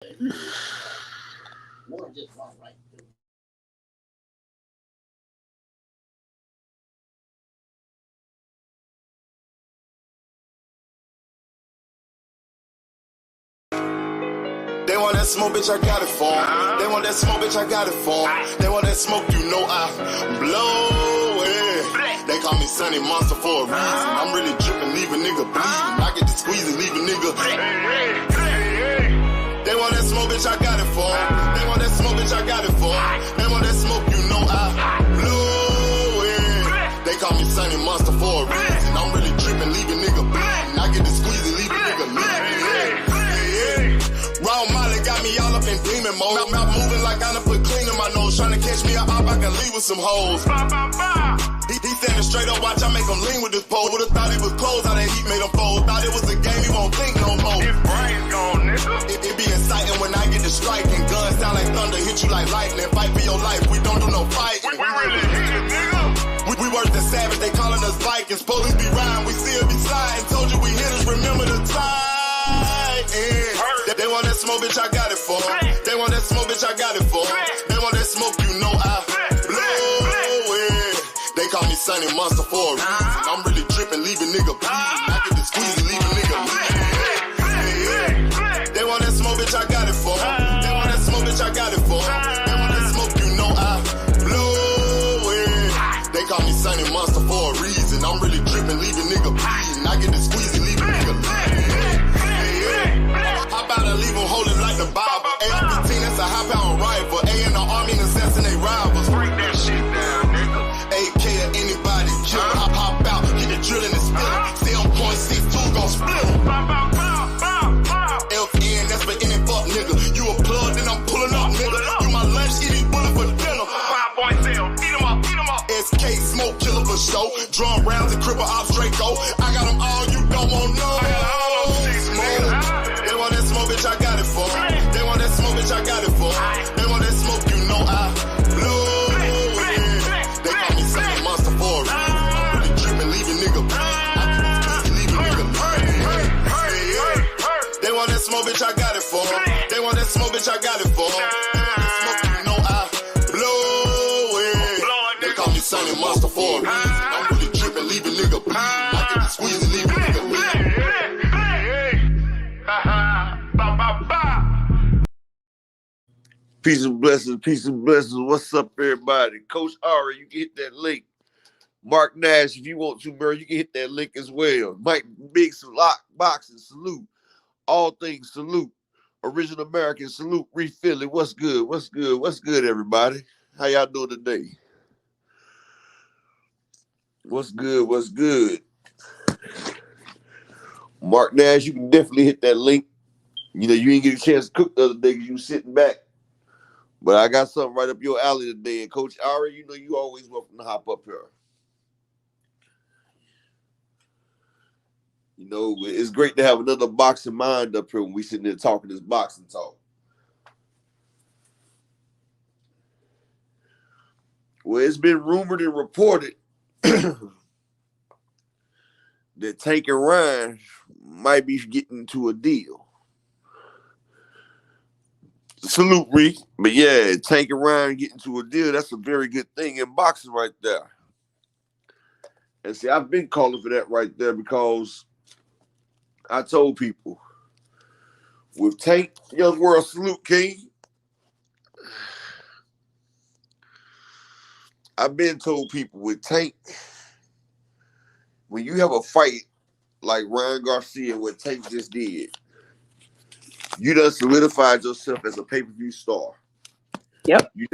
They want that smoke, bitch, I got it for 'em. They want that smoke, bitch, I got it for 'em. They want that smoke, you know I blow it. They call me Sunny Monster for a reason. I'm really dripping, leave a nigga bleeding. I get to squeeze and leave a nigga. They want that smoke, bitch, I got it for 'em. They want that smoke, bitch, I got it for 'em. They want that smoke, you know I blow it. They call me Sunny Monster for a reason. I'm really dripping, leave a nigga bleeding. I get to squeeze and leave a nigga bleeding. Raw Molly got me all up in demon mode. Mouth moving like I done put clean in my nose. Trying to catch me up, I can leave with some hoes. He standing straight up, watch I make him lean with this pole. Would've thought he was closed, how that heat made him fold. Thought it was a game, he won't think no more. His brain's gone, nigga. It be exciting when I get to striking. Guns sound like thunder, hit you like lightning. Fight for your life, we don't do no fighting. We really hit it, nigga. We worse than savage, they calling us Vikings. Police be riding, we still be sliding. Told you we hitters, remember the time. They want that smoke, bitch, I got it for 'em. They want that smoke, bitch, I got it for 'em. They want that smoke, you know I blow it. They call me Sunny Monster for a reason. I'm really dripping, leave a nigga bleeding. I get to squeeze and leave a nigga bleeding. They want that smoke, bitch, I got it for 'em. They want that smoke, bitch, I got it for 'em. They want that smoke, you know I blow it. They call me Sunny Monster for a reason. I'm really dripping, leave a nigga bleeding. I get to squeeze and leave a nigga bleeding. How about I leave them holding like the Bible? AR-15, that's a high-power rifle. A in the army and assassinate rivals. Break that shit down, nigga. AK to anybody kill. Hop out, get the drill in the spiller. 7.62 gon' split em. FN, that's for any fuck nigga. You a plug, then I'm pulling up, nigga. You my lunch, eating bullet for dinner. 5.0, eat 'em up, eat 'em up. SK, smoke killer for show. Drum rounds and cripple ops Draco. I got them all, you don't want no. They want that smoke, bitch, I got it for 'em. They want that smoke, bitch, I got it for 'em. They want that smoke, you know I blow it. They call me Sunny Monster for a reason. I'm really dripping, leave a nigga bleeding. I can squeeze and leave a nigga bleeding. They want that smoke, bitch, I got it for 'em. They want that smoke, bitch, I got it for 'em. They want that smoke, you know I blow it. They call me Sunny Monster for a reason. I'm really dripping, leave a nigga bleeding. I can squeeze and leave a nigga bleeding. Peace and blessings, peace and blessings. What's up, everybody? Coach Ari, you can hit that link. Mark Nash, if you want to, bro, you can hit that link as well. Mike Big Lock Boxing, salute. All things salute. Original American, salute. Refill it. What's good? What's good? What's good, everybody? How y'all doing today? What's good? What's good? Mark Nash, you can definitely hit that link. You know, you didn't get a chance to cook the other day because you were sitting back. But I got something right up your alley today. And Coach Ari, you know you always welcome to hop up here. You know, it's great to have another boxing mind up here when we sitting there talking this boxing talk. Well, it's been rumored and reported that Tank and Ryan might be getting into a deal. Salute, Reek. But yeah, Tank and Ryan getting to a deal, that's a very good thing in boxing right there. And see, I've been calling for that right there because I told people, with Tank, Young World Salute King, I've been told people with Tank, when you have a fight like Ryan Garcia, what Tank just did, you done solidified yourself as a pay-per-view star. Yep. You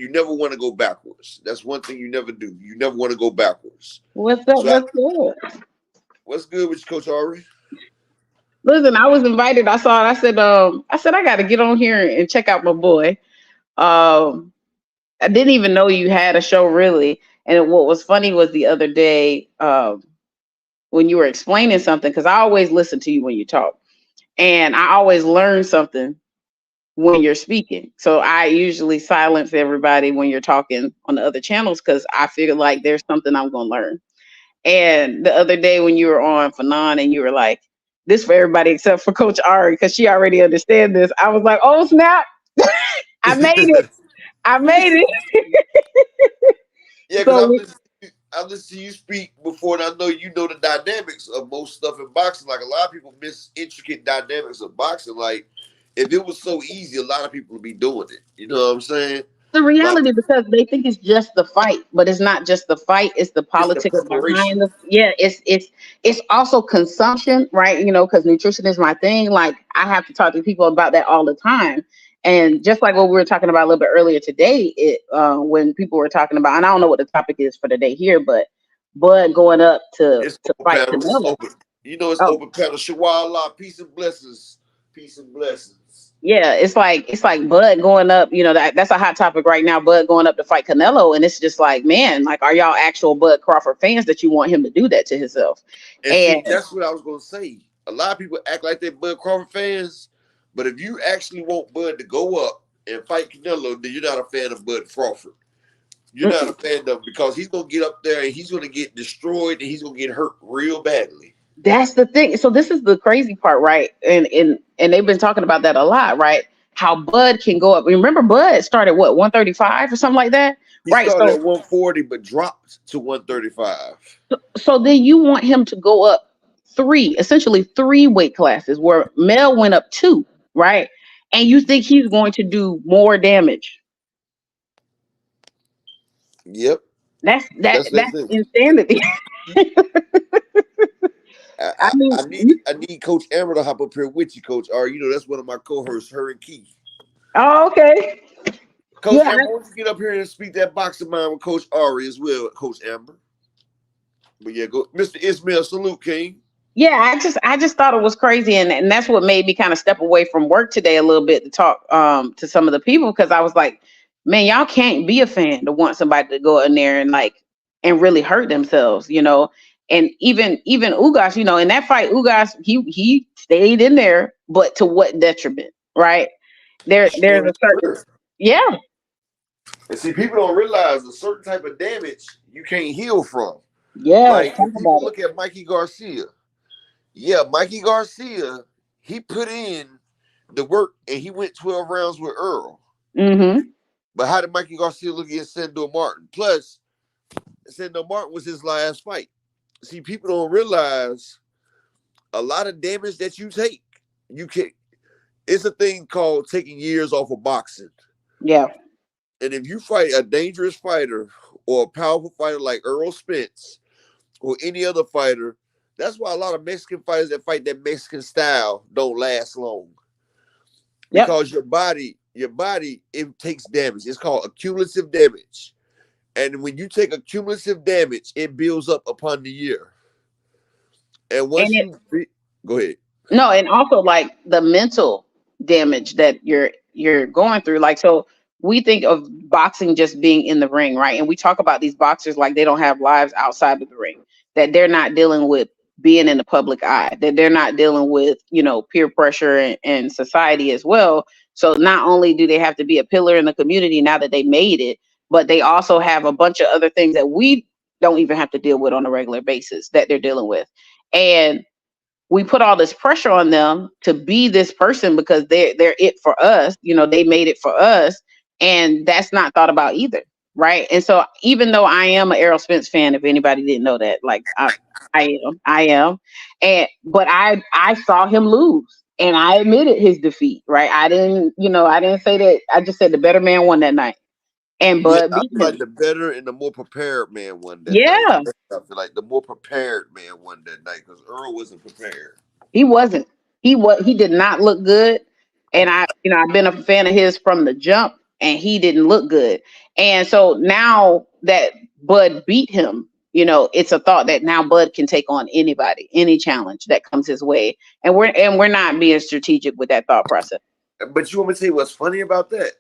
never want to go backwards. That's one thing you never do. You never want to go backwards. What's up? So what's good? What's good with you, Coach Ari? Listen, I was invited. I saw it. I said I got to get on here and check out my boy. I didn't even know you had a show really. And what was funny was the other day when you were explaining something, because I always listen to you when you talk. And I always learn something when you're speaking. So I usually silence everybody when you're talking on the other channels because I feel like there's something I'm going to learn. And the other day when you were on Fanon and you were like, this for everybody except for Coach Ari, because she already understands this. I was like, oh snap, I made it. I made it. Yeah, because So I listen to you speak before, and I know you know the dynamics of most stuff in boxing. Like a lot of people miss intricate dynamics of boxing. Like if it was so easy, a lot of people would be doing it. You know what I'm saying? the Like reality, because they think it's just the fight, but it's not just the fight, it's the it's the politics preparation. behind the, yeah, it's also consumption, right? Because nutrition is my thing. Like I have to talk to people about that all the time. And just like what we were talking about a little bit earlier today, when people were talking about, and I don't know what the topic is for today here, but Bud going up It's to open fight panel. It's Canelo. open. You know, it's Oh, open panel. Shawala, peace and blessings. Peace and blessings. yeah, it's like Bud going up, that's a hot topic right now. Bud going up to fight Canelo, and it's just like, man, like, are y'all actual Bud Crawford fans that you want him to do that to himself? And And see, that's what I was gonna say. A lot of people act like they're Bud Crawford fans, but if you actually want Bud to go up and fight Canelo, then you're not a fan of Bud Crawford. You're not a fan of him because he's gonna get up there and he's gonna get destroyed and he's gonna get hurt real badly. that's the thing. So this is the crazy part, right? And they've been talking about that a lot, right? How Bud can go up. Remember, Bud started what, 135 or something like that, He right? started So at 140 but dropped to 135. so then you want him to go up essentially three weight classes, where Mel went up two, right? And you think he's going to do more damage? Yep, That's that's the that's thing. insanity. I, I I, mean, I need Coach Amber to hop up here with you, Coach R. You know that's one of my co-hosts, her and Key. oh, okay, Coach yeah, Amber, why don't you get up here and speak that boxing mind with Coach Ari as well, Coach Amber. But yeah, go, Mr. Ismail, salute, King. yeah. I just thought it was crazy, and that's what made me kind of step away from work today a little bit to talk to some of the people, because I was like, man, y'all can't be a fan to want somebody to go in there and and really hurt themselves. And even Ugas, in that fight, Ugas, he stayed in there, but to what detriment, right? There's Destroyed a his certain, career. yeah, And see, people don't realize a certain type of damage you can't heal from. yeah. Like Talk if people about it. look at Mikey Garcia, yeah, Mikey Garcia, he put in the work and he went 12 rounds with Earl. Mm-hmm. But how did Mikey Garcia look against Sandor Martin? Plus, Sandor Martin was his last fight. See, people don't realize a lot of damage that you take, you can. It's a thing called taking years off of boxing. Yeah. And if you fight a dangerous fighter or a powerful fighter like Earl Spence or any other fighter, that's why a lot of Mexican fighters that fight that Mexican style don't last long. Yep. Because your body, it takes damage. It's called accumulative damage. And when you take accumulative damage, it builds up upon the year. And And once you go ahead. no, and also like the mental damage that you're going through. Like, so we think of boxing just being in the ring, right? And we talk about these boxers like they don't have lives outside of the ring, that they're not dealing with being in the public eye, that they're not dealing with, peer pressure and society as well. So not only do they have to be a pillar in the community now that they made it, but they also have a bunch of other things that we don't even have to deal with on a regular basis that they're dealing with. And we put all this pressure on them to be this person because they're it for us. They made it for us, and that's not thought about either, right? And so, even though I am an Errol Spence fan, if anybody didn't know that, like I am, and but I saw him lose, and I admitted his defeat, right? I didn't say that. I just said the better man won that night, and Yeah, Bud I beat feel like him. the better and the more prepared man won that night. Yeah, I feel like the more prepared man won that night because Earl wasn't prepared. he wasn't. He did not look good. And I've been a fan of his from the jump, and he didn't look good. And so now that Bud beat him, it's a thought that now Bud can take on anybody, any challenge that comes his way. And we're not being strategic with that thought process. But you want me to tell you what's funny about that?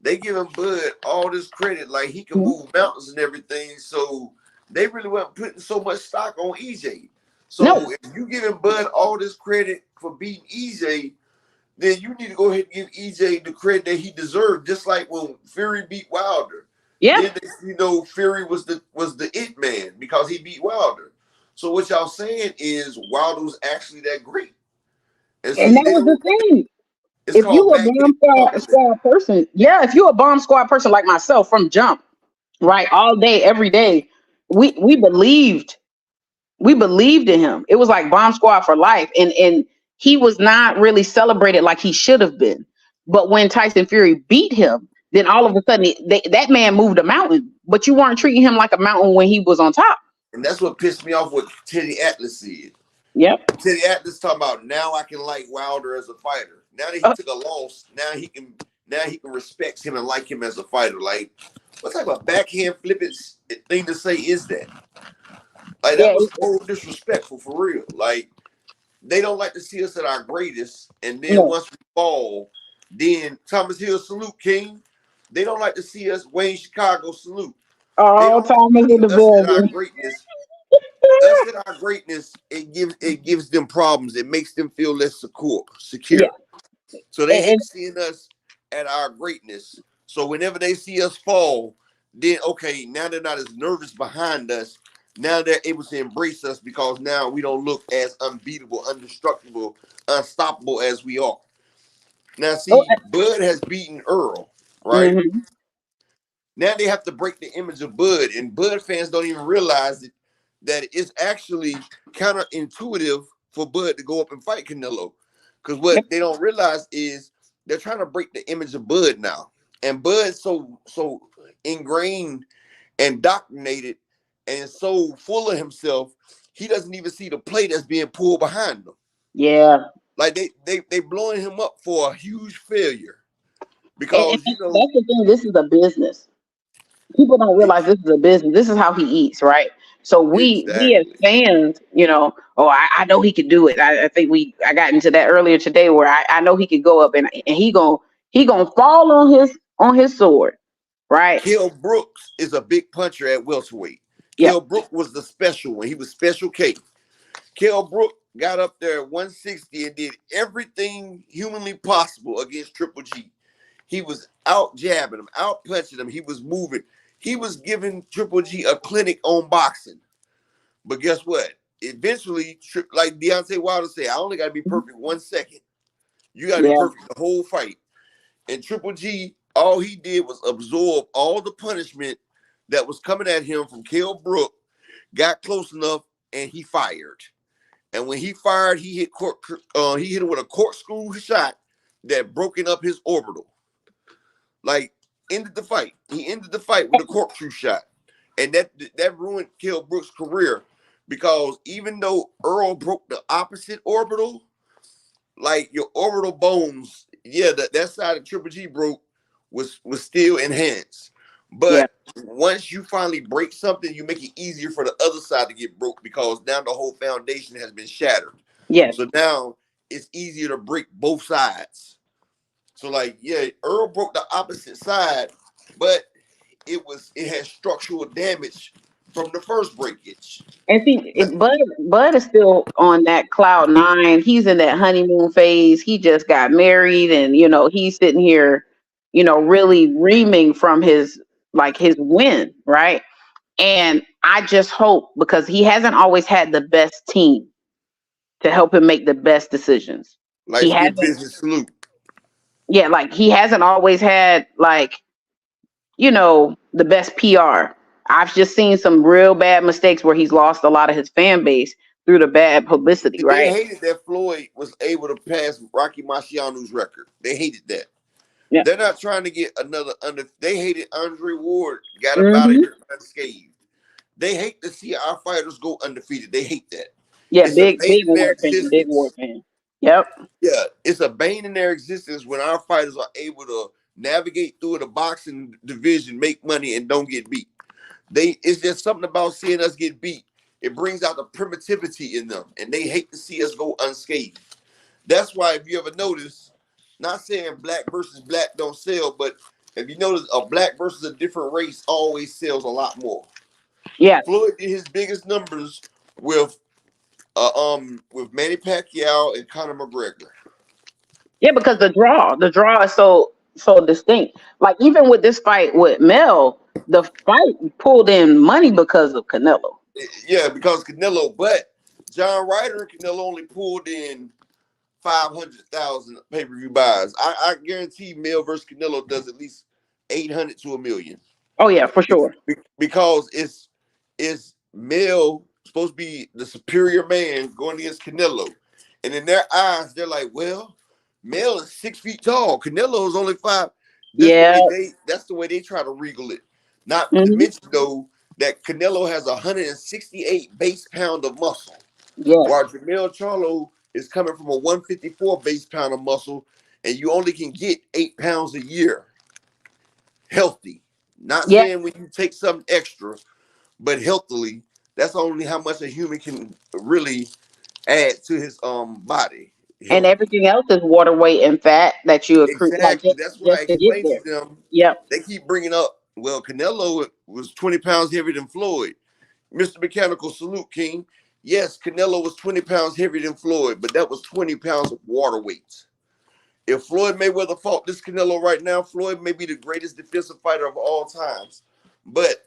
They give him Bud all this credit, like he can Mhm. move mountains and everything. So they really weren't putting so much stock on EJ. No, So if you giving Bud all this credit for beating EJ, then you need to go ahead and give EJ the credit that he deserved. Just like when Fury beat Wilder, yeah, then Fury was the it man because he beat Wilder. So what y'all saying is Wilder was actually that great. And And see, that was the thing. it's If you called a bomb backhand marketing. squad person, yeah, if you a bomb squad person like myself from jump, right, all day, every day, we believed in him. It was like bomb squad for life, and he was not really celebrated like he should have been. But when Tyson Fury beat him, then all of a sudden that man moved a mountain. But you weren't treating him like a mountain when he was on top. And that's what pissed me off what Teddy Atlas said. Yep. Teddy Atlas talking about now I can like Wilder as a fighter. Now that he took a loss, now he can respect him and like him as a fighter. Like, what type of backhand flipping thing to say is that? Like, that Yeah. was so disrespectful for real. Like, they don't like to see us at our greatest, and then No. once we fall, then Thomas Hill salute King. They don't like to see us Wayne Chicago salute. They All don't like time to in the see us at our building. greatness. Us at our greatness, it gives them problems. It makes them feel less secure. Yeah. So they hate And seeing us at our greatness. So whenever they see us fall, then okay, now they're not as nervous behind us. Now they're able to embrace us because now we don't look as unbeatable, indestructible, unstoppable as we are. Now, see, Bud has beaten Earl, right? mm-hmm. Now they have to break the image of Bud, and Bud fans don't even realize that it's actually counterintuitive for Bud to go up and fight Canelo. Because what they don't realize is they're trying to break the image of Bud now. And Bud's so ingrained and indoctrinated and so full of himself, he doesn't even see the play that's being pulled behind him. Yeah. Like they blowing him up for a huge failure. Because That's the thing. This is a business. People don't realize this is a business. This is how he eats, right? So we as exactly. fans, I know he could do it. I think I got into that earlier today where I know he could go up and he gonna fall on his sword, right? Kell Brooks is a big puncher at welterweight. Yeah. Kell Brooks was the special one. He was special K. Kell Brooks got up there at 160 and did everything humanly possible against Triple G. He was out jabbing him, out punching him. He was moving. He was giving Triple G a clinic on boxing. But guess what? Eventually, like Deontay Wilder said, I only got to be perfect 1 second. You got to be Yeah. perfect the whole fight. And Triple G, all he did was absorb all the punishment that was coming at him from Kell Brooks, got close enough, and he fired. And when he fired, he hit him with a corkscrew shot that broken up his orbital. Like, ended the fight. He ended the fight with a corkscrew shot. And that ruined Kell Brooks' career because even though Earl broke the opposite orbital, like your orbital bones, yeah, that side of Triple G broke was still enhanced. But once you finally break something, you make it easier for the other side to get broke because now the whole foundation has been shattered. Yes. So now it's easier to break both sides. So like, yeah, Earl broke the opposite side, but it had structural damage from the first breakage. And see, Bud is still on that cloud nine. He's in that honeymoon phase. He just got married, and he's sitting here, really reaming from his win, right? And I just hope, because he hasn't always had the best team to help him make the best decisions. Like He Split hasn't, Business salute. yeah, like he hasn't always had the best PR. I've just seen some real bad mistakes where he's lost a lot of his fan base through the bad publicity, They right? hated that Floyd was able to pass Rocky Marciano's record. They hated that. Yeah. They're not trying to get another they hated Andre Ward got up out of Mm-hmm. here unscathed. They hate to see our fighters go undefeated. They hate that. Yeah, It's big a bane in their big war existence. fan. Yep. Yeah, it's a bane in their existence when our fighters are able to navigate through the boxing division, make money, and don't get beat. It's just something about seeing us get beat. It brings out the primitivity in them, and they hate to see us go unscathed. That's why, if you ever notice, not saying black versus black don't sell, but if you notice, a black versus a different race always sells a lot more. Yeah. Floyd did his biggest numbers with Manny Pacquiao and Conor McGregor. Yeah, because the draw is so distinct. Like even with this fight with Mel, the fight pulled in money because of Canelo. Yeah, because Canelo, but John Ryder and Canelo only pulled in 500,000 pay-per-view buys. I guarantee Mel versus Canelo does at least 800 to a million. Oh yeah, for sure. Because it's Mel supposed to be the superior man going against Canelo, and in their eyes, they're like, well, Mel is 6 feet tall. Canelo is only 5. That's the way they try to regal it. Not to mention though that Canelo has 168 base pound of muscle, while Jermell Charlo is coming from a 154 base pound of muscle, and you only can get 8 pounds a year healthy. Not saying when you take something extra, but healthily. That's only how much a human can really add to his body. Healthy. And everything else is water weight and fat that you accrue. Exactly. That's what I explained to them. Yep. They keep bringing up, well, Canelo was 20 pounds heavier than Floyd. Mr. Mechanical, salute, King. Yes, Canelo was 20 pounds heavier than Floyd, but that was 20 pounds of water weight. If Floyd Mayweather fought this Canelo right now, Floyd may be the greatest defensive fighter of all times. But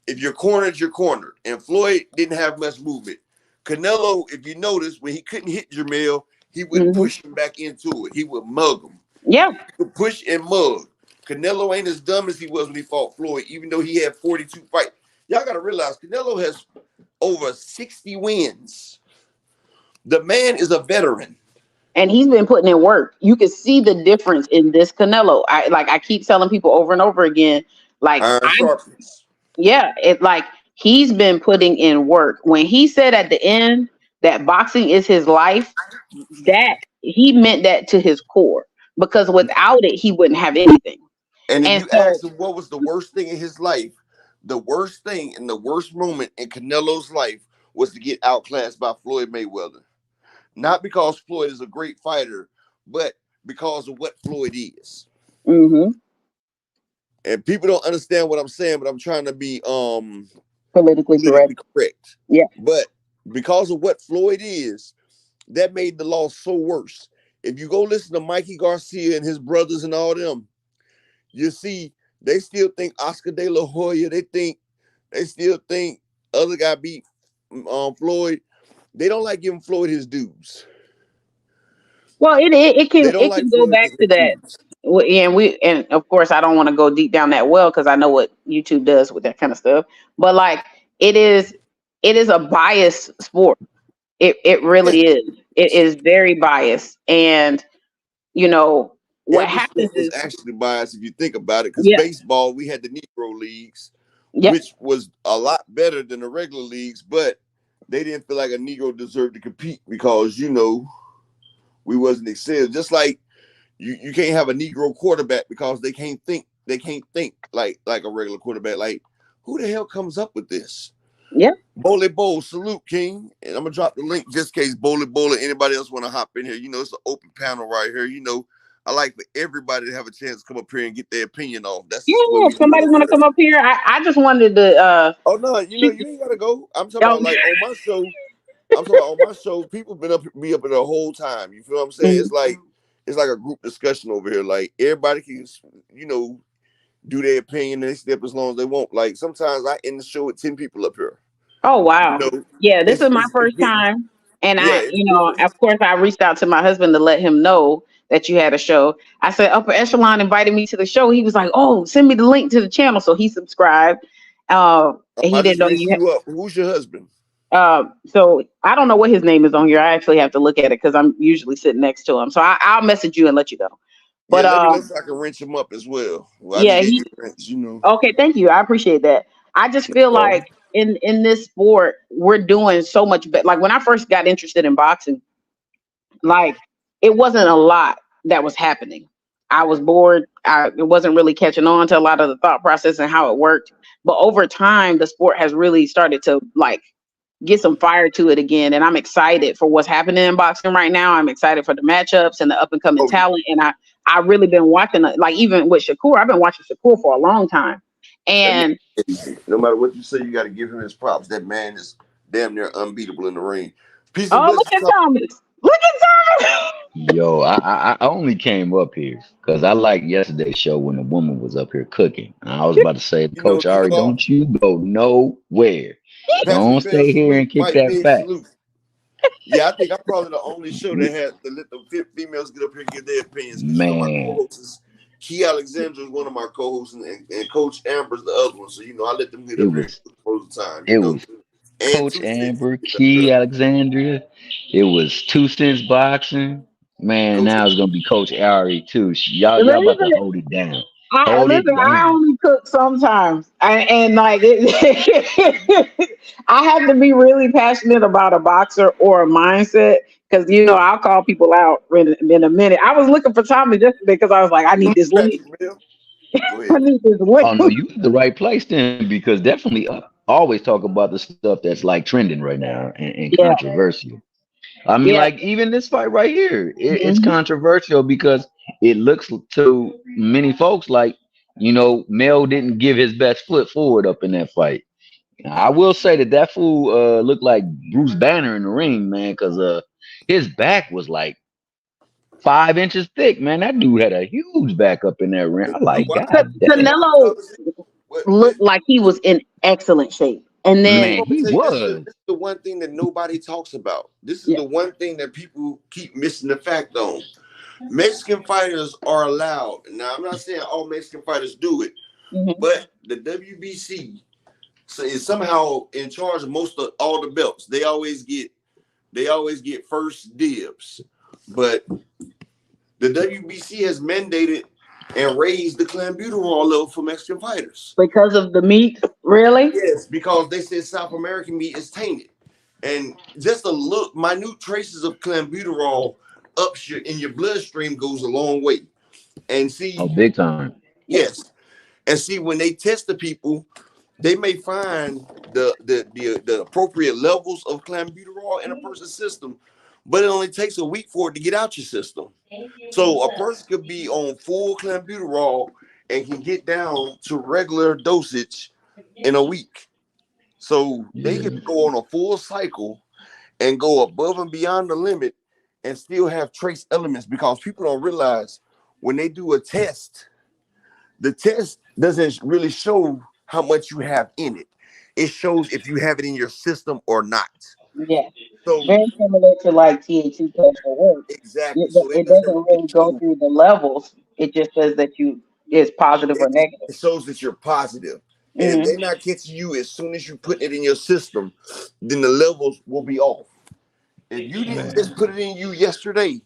if you're cornered, you're cornered. And Floyd didn't have much movement. Canelo, if you notice, when he couldn't hit Jermell, he would push him back into it. He would mug him. Yeah. He would push and mug. Canelo ain't as dumb as he was when he fought Floyd, even though he had 42 fights. Y'all got to realize Canelo has over 60 wins. The man is a veteran. And he's been putting in work. You can see the difference in this Canelo. I keep telling people over and over again, like, it's like he's been putting in work. When he said at the end that boxing is his life, that he meant that to his core, because without it, he wouldn't have anything. And if you ask him what was the worst thing in his life, the worst thing and the worst moment in Canelo's life was to get outclassed by Floyd Mayweather. Not because Floyd is a great fighter, but because of what Floyd is. Mm-hmm. And people don't understand what I'm saying, but I'm trying to be politically correct. Yeah. But because of what Floyd is, that made the loss so worse. If you go listen to Mikey Garcia and his brothers and all them, you see they still think Oscar De La Hoya. They still think other guy beat Floyd. They don't like giving Floyd his dues. Well, it can go back to that. And of course I don't want to go deep down that well because I know what YouTube does with that kind of stuff. But like it is a biased sport. It really is. It is very biased. And you know what happens is actually biased if you think about it, because baseball, we had the Negro leagues, which was a lot better than the regular leagues, but they didn't feel like a Negro deserved to compete because, we wasn't excelled. Just like you can't have a Negro quarterback because they can't think like a regular quarterback. Like, who the hell comes up with this? Yeah. Bowley Bowl, salute, King. And I'm gonna drop the link just in case Bowley Bowl or anybody else want to hop in here. It's an open panel right here. I like for everybody to have a chance to come up here and get their opinion off. That's if somebody want to come up here. I just wanted to oh no, you ain't gotta go. I'm talking about like on my show. On my show, people be up there the whole time. You feel what I'm saying? Mm-hmm. It's like a group discussion over here. Like everybody can, do their opinion and they step as long as they want. Like sometimes I end the show with 10 people up here. Oh wow. This is my first time. And of course I reached out to my husband to let him know that you had a show. I said Upper Echelon invited me to the show. He was like, "Oh, send me the link to the channel." So he subscribed. And he didn't know you up. Who's your husband? So I don't know what his name is on here. I actually have to look at it because I'm usually sitting next to him. So I'll message you and let you know. But let me know so I can wrench him up as well. Okay, thank you. I appreciate that. I just feel like in this sport, we're doing so much better. Like when I first got interested in boxing, like it wasn't a lot that was happening. I was bored. It wasn't really catching on to a lot of the thought process and how it worked. But over time, the sport has really started to like get some fire to it again. And I'm excited for what's happening in boxing right now. I'm excited for the matchups and the up and coming talent. And I really been watching, like even with Shakur, I've been watching Shakur for a long time. And no matter what you say, you got to give him his props. That man is damn near unbeatable in the ring. Look at Thomas. Look at Thomas. Yo, I only came up here because I liked yesterday's show when the woman was up here cooking. And I was about to say, Coach Ari, don't you go nowhere. Don't stay here and kick that back. Yeah, I think I'm probably the only show that had to let the females get up here and give their opinions. Because my Man, co-host is Key Alexander is one of my co-hosts, and Coach Amber's the other one. So I let them get it up here was most of the time. it was And Coach 2 cents. Amber, Key Alexandria. It was 2 Cents Boxing. Man, Coach. now it's gonna be Coach Ari too. Y'all about to Listen, hold it down. I Hold it listen. I down. only cook sometimes, and like I have to be really passionate about a boxer or a mindset because I'll call people out in a minute. I was looking for Tommy yesterday because I was like, I need this link. Patrick Mill. Go I ahead. need this link. Oh no, you in the right place then, because definitely always talk about the stuff that's like trending right now and Yeah. controversial. I mean, Yeah. like even this fight right here, it's Mhm. controversial because it looks to many folks like Mel didn't give his best foot forward up in that fight. I will say that fool looked like Bruce Banner in the ring, man, because his back was like 5 inches thick, man. That dude had a huge back up in that ring. I like, God The damn, one Canelo conversation. What, looked like he was in excellent shape, and I'm then man, gonna he tell you, this is was. the one thing that nobody talks about. This is yeah. the one thing that people keep missing the fact on. Mexican fighters are allowed. Now, I'm not saying all Mexican fighters do it, Mhm. but the WBC is somehow in charge of most of all the belts. They always get first dibs. But the WBC has mandated and raised the clenbuterol level for Mexican fighters. Because of the meat, really. Yes, because they said South American meat is tainted. And just a look, minute traces of clenbuterol ups in your bloodstream goes a long way. And Oh, see, big time. yes, and see when they test the people, they may find the appropriate levels of clenbuterol in a person's system, but it only takes a week for it to get out your system. So a person could be on full clenbuterol and can get down to regular dosage in a week. So they Yeah. can go on a full cycle and go above and beyond the limit and still have trace elements because people don't realize when they do a test, the test doesn't really show how much you have in it. It shows if you have it in your system or not. Yeah. So Very similar to like THC test for work. exactly. It, So it it doesn't doesn't really really go show. through the levels. It just says that you is positive or negative. It shows that you're positive. And if Mm-hmm. they're not catching you as soon as you put it in your system, then the levels will be off. If you didn't just Man. put it in you yesterday,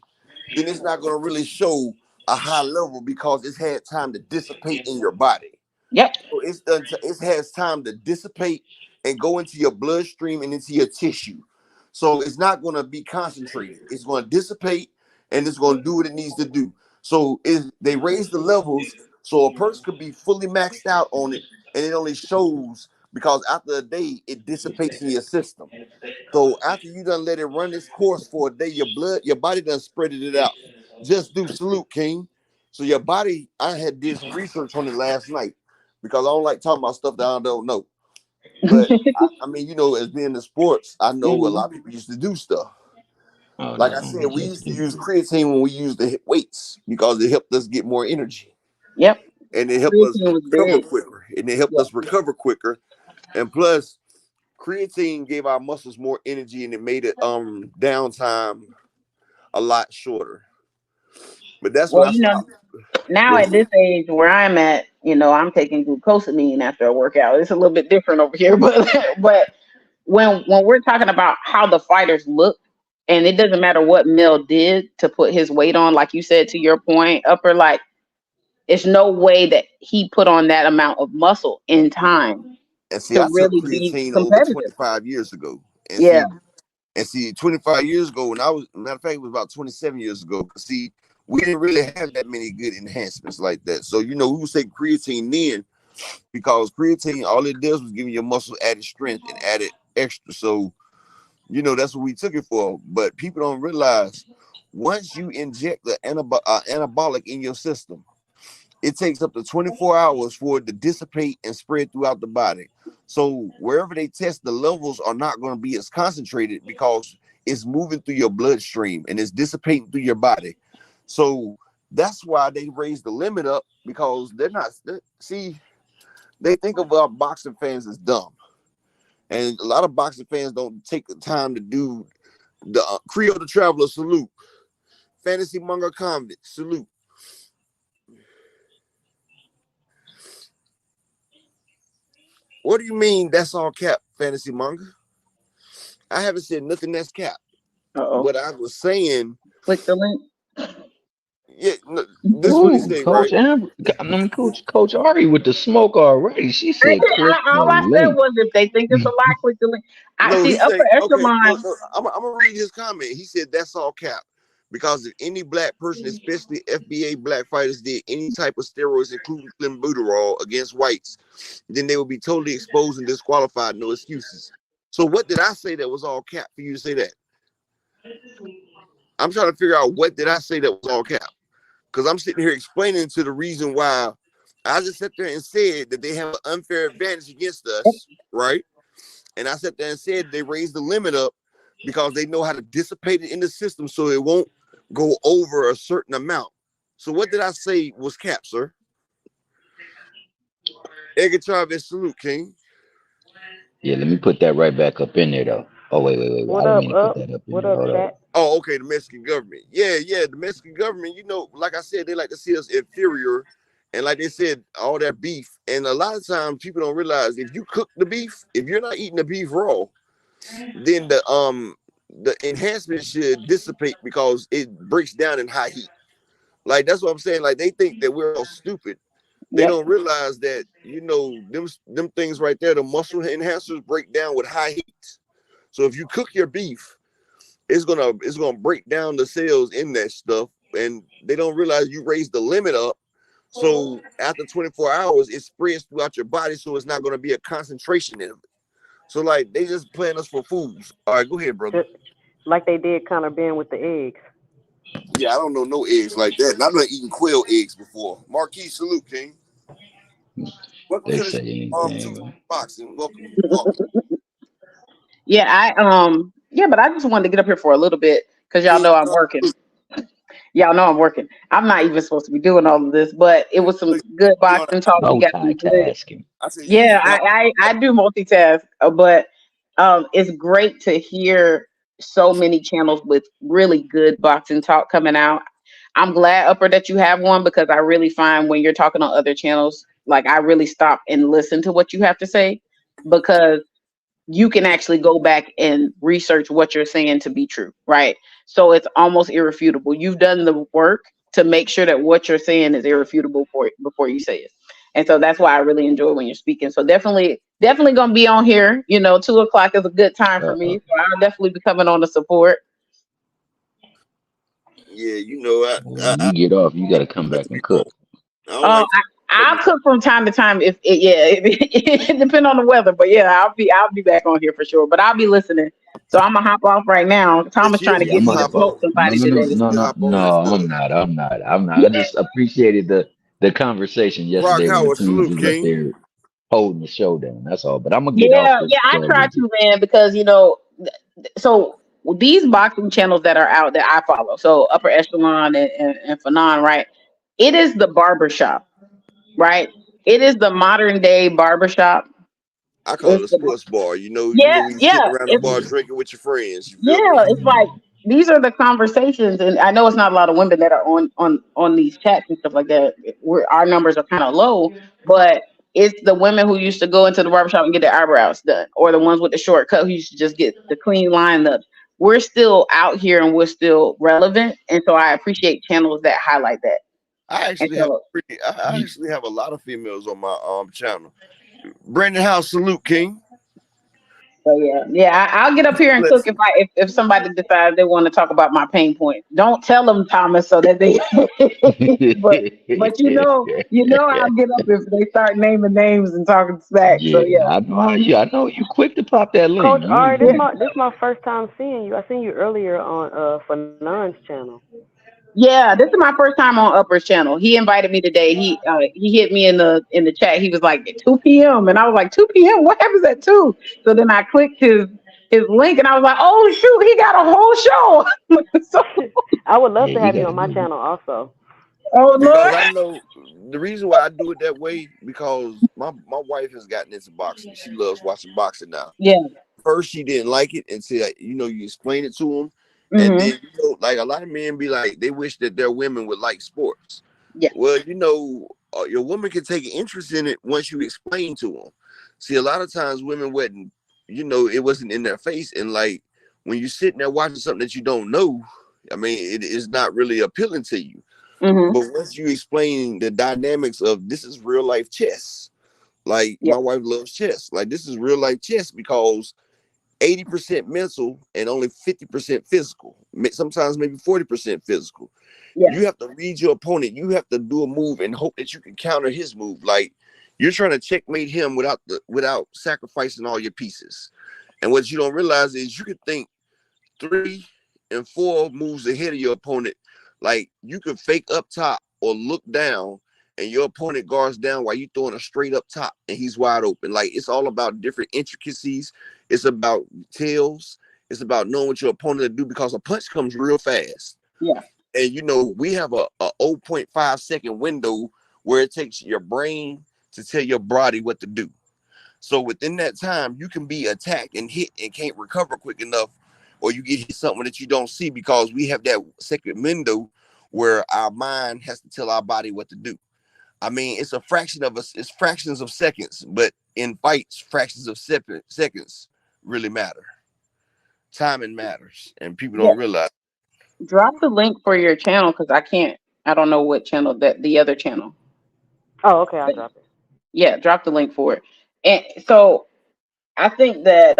then it's not going to really show a high level because it's had time to dissipate in your body. Yep. So it has time to dissipate and go into your bloodstream and into your tissue. So it's not going to be concentrated. It's going to dissipate and it's going to do what it needs to do. So they raise the levels so a person could be fully maxed out on it, and it only shows because after a day it dissipates in your system. So after you done let it run its course for a day, your body done spreaded it out. Just do salute, King. So your body, I had did some research on it last night because I don't like talking about stuff that I don't know. But I mean, as being in sports, I know a Mhm. lot of people used to do stuff. Oh Like no, I don't said, reach we out used to to use creatine when we used to hit weights because it helped us get more energy Yep. and it helped us Creatine was recover big. quicker. And it helped Yeah. us recover quicker. And plus, creatine gave our muscles more energy and it made it downtime a lot shorter. But that's when Well, I stopped. now Go at ahead. this age where I'm at, I'm taking glucosamine after a workout. It's a little bit different over here, but when we're talking about how the fighters look, and it doesn't matter what Mel did to put his weight on, like you said to your point, upper like it's no way that he put on that amount of muscle in time And see, to I took really be creatine over competitive. 25 years ago. And Yeah. see, 25 years ago, when I was, matter of fact, it was about 27 years ago. See, we didn't really have that many good enhancements like that. So, we would take creatine then because creatine, all it does was give your muscle added strength and added extra. So, that's what we took it for. But people don't realize once you inject the anabolic in your system, it takes up to 24 hours for it to dissipate and spread throughout the body. So wherever they test, the levels are not going to be as concentrated because it's moving through your bloodstream and it's dissipating through your body. So that's why they raised the limit up because they think of our boxing fans as dumb. And a lot of boxing fans don't take the time to do The Creole the Traveler, salute. Fantasy Monger Convict, salute. What do you mean that's all cap, Fantasy Monger? I haven't said nothing that's cap. What I was saying. Click the link. Yeah, no, this is what he said, Coach right? Coach Ari with the smoke already. She said, "Click the All I said link." was if they think it's a lie, click the link. I No, see he upper said, okay, echelon. no, I'm gonna read his comment. He said that's all cap. Because if any black person, especially FBA black fighters, did any type of steroids, including clenbuterol, against whites, then they would be totally exposed and disqualified, no excuses. So what did I say that was all cap for you to say that? I'm trying to figure out what did I say that was all cap? Because I'm sitting here explaining to the reason why I just sat there and said that they have an unfair advantage against us, right? And I sat there and said they raised the limit up because they know how to dissipate it in the system so it won't go over a certain amount. So what did I say was cap, sir? Edgar Chavez, salute, King. Yeah, let me put that right back up in there though. Oh wait. What I up, didn't mean to put that up in What there. up, Hold chat? up. Oh, okay, the Mexican government. Yeah, the Mexican government, you know, like I said, they like to see us inferior. And like they said, all that beef. And a lot of times people don't realize if you cook the beef, if you're not eating the beef raw, then the enhancement should dissipate because it breaks down in high heat. Like that's what I'm saying. Like they think that we're all stupid. They don't realize that, you know, them things right there, the muscle enhancers break down with high heat. So if you cook your beef, it's gonna break down the cells in that stuff, and they don't realize you raise the limit up. So after 24 hours, it spreads throughout your body, so it's not gonna be a concentration in it. So like they just playing us for fools. All right, go ahead, brother. Like they did kind of being with the eggs. Yeah, I don't know no eggs like that. And I've been eating quail eggs before. Marquis, salute, King. Welcome They to say anything. the boxing. Welcome. Yeah, but I just wanted to get up here for a little bit because y'all know I'm working. Y'all know I'm working. I'm not even supposed to be doing all of this, but it was some good boxing talk. We got some good. Yeah, I do multitask, but it's great to hear so many channels with really good boxing talk coming out. I'm glad, Upper, that you have one because I really find when you're talking on other channels, like I really stop and listen to what you have to say because you can actually go back and research what you're saying to be true, right? So it's almost irrefutable. You've done the work to make sure that what you're saying is irrefutable before you say it. And so that's why I really enjoy when you're speaking. So definitely gonna be on here. You know, 2:00 is a good time for me. So I'll definitely be coming on to support. Yeah, you know, when you get off, you got to come back and cook. I'll cook from time to time if it depends on the weather, but yeah, I'll be back on here for sure. But I'll be listening. So I'm gonna hop off right now. Tom is trying to get me to smoke somebody today. No, I'm not. I just appreciated the conversation yesterday when the Queens was up there holding the show down. That's all. But I'm gonna get off this. Yeah, I try to, man, because you know, so these boxing channels that are out that I follow, so Upper Echelon and Fanon, right? It is the barbershop. Right, it is the modern day barbershop. I call it a sports bar. You know, when you sit around the bar drinking with your friends. It's like these are the conversations, and I know it's not a lot of women that are on these chats and stuff like that. Our numbers are kind of low, but it's the women who used to go into the barbershop and get their eyebrows done, or the ones with the shortcut who used to just get the clean line up. We're still out here and we're still relevant, and so I appreciate channels that highlight that. I actually have a lot of females on my channel. Brandon House, salute, King. So I'll get up here and cook if somebody decides they want to talk about my pain point. Don't tell them, Thomas, so that they. but you know I'll get up if they start naming names and talking smack. Yeah, I know you quick to pop that link. Coach Ari, this is my first time seeing you. I seen you earlier on Fanon's channel. Yeah, this is my first time on Upper's channel. He invited me today. He hit me in the chat. He was like 2 p.m. and I was like 2 p.m. What happens at 2? So then I clicked his link and I was like, oh shoot, he got a whole show. So, I would love to have you on my channel also. Oh Lord, because I know the reason why I do it that way because my wife has gotten into boxing. She loves watching boxing now. Yeah. first she didn't like it until you explain it to them, and Mm-hmm. then like a lot of men be like they wish that their women would like sports. Yeah. Well, your woman can take an interest in it once you explain to them. See, a lot of times women wouldn't, it wasn't in their face, and like when you're sitting there watching something that you don't know, I mean, it is not really appealing to you. Mm-hmm. But once you explain the dynamics of this is real life chess, like Yeah. my wife loves chess, like this is real life chess because 80% mental and only 50% physical, sometimes maybe 40% physical. Yeah. You have to read your opponent. You have to do a move and hope that you can counter his move. Like you're trying to checkmate him without sacrificing all your pieces. And what you don't realize is you could think 3 and 4 moves ahead of your opponent. Like you could fake up top or look down, and your opponent guards down while you throwing a straight up top, and he's wide open. Like it's all about different intricacies. It's about tails. It's about knowing what your opponent will do because a punch comes real fast. Yeah. And we have a 0.5 second window where it takes your brain to tell your body what to do. So within that time, you can be attacked and hit and can't recover quick enough, or you get hit something that you don't see because we have that second window where our mind has to tell our body what to do. I mean, it's fractions of seconds, but in fights, fractions of seconds really matter. Timing matters, and people Yeah. don't realize. Drop the link for your channel because I don't know what channel the other channel. Oh, okay, I'll drop it. Yeah, drop the link for it. And so I think that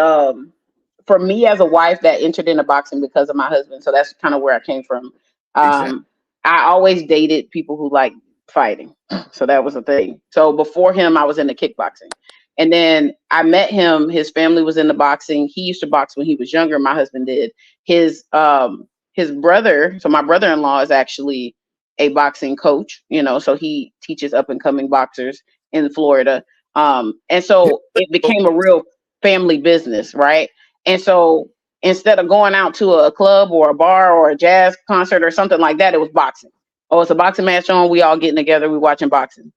for me as a wife that entered into boxing because of my husband, so that's kind of where I came from. Exactly. I always dated people who like fighting. So that was a thing. So before him, I was into kickboxing. And then I met him. His family was into boxing. He used to box when he was younger. My husband did. His brother, so my brother-in-law is actually a boxing coach, so he teaches up and coming boxers in Florida. And so it became a real family business, right? And so instead of going out to a club or a bar or a jazz concert or something like that, it was boxing. Oh, it's a boxing match on. We all getting together. We watching boxing.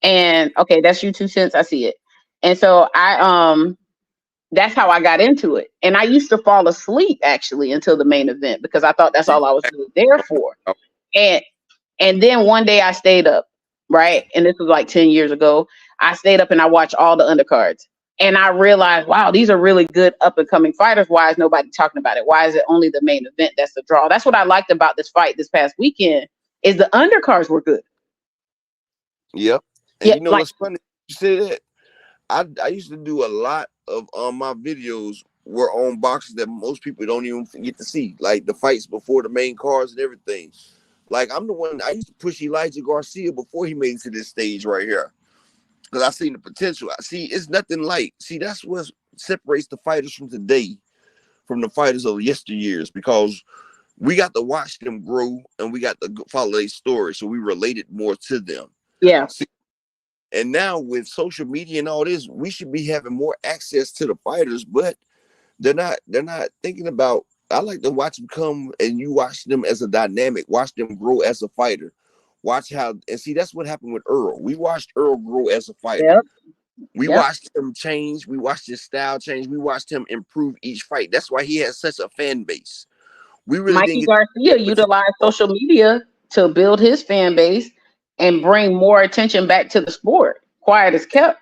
And okay, that's you 2 cents. I see it. And so that's how I got into it. And I used to fall asleep actually until the main event because I thought that's all I was really there for. And then one day I stayed up, right? And this was like 10 years ago. I stayed up and I watched all the undercards. And I realized, wow, these are really good up and coming fighters. Why is nobody talking about it? Why is it only the main event that's the draw? That's what I liked about this fight this past weekend is the undercards were good. Yep. And what's funny? You said that. I used to do a lot of my videos were on boxes that most people don't even get to see, like the fights before the main cards and everything. Like I'm the one I used to push Elijah Garcia before he made it to this stage right here. Because I seen the potential. I see it's nothing like. See, that's what separates the fighters from today from the fighters of yesteryears, because we got to watch them grow and we got to follow their story. So we related more to them. Yeah. See, and now with social media and all this, we should be having more access to the fighters, but they're not thinking about. I like to watch them come and you watch them as a dynamic, watch them grow as a fighter. Watch how, and see, that's what happened with Earl. We watched Earl grow as a fighter. Yep. We watched him change. We watched his style change. We watched him improve each fight. That's why he has such a fan base. We really Mikey Garcia utilized social media to build his fan base and bring more attention back to the sport. Quiet as kept.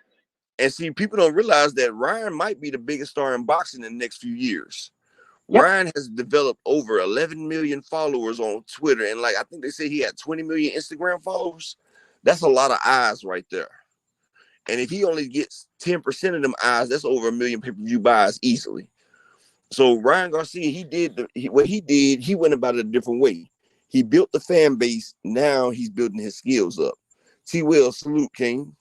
And see, people don't realize that Ryan might be the biggest star in boxing in the next few years. Yep. Ryan has developed over 11 million followers on Twitter. And I think they say he had 20 million Instagram followers. That's a lot of eyes right there. And if he only gets 10% of them eyes, that's over 1 million pay-per-view buys easily. So Ryan Garcia, he went about it a different way. He built the fan base. Now he's building his skills up. T-Will, salute, King.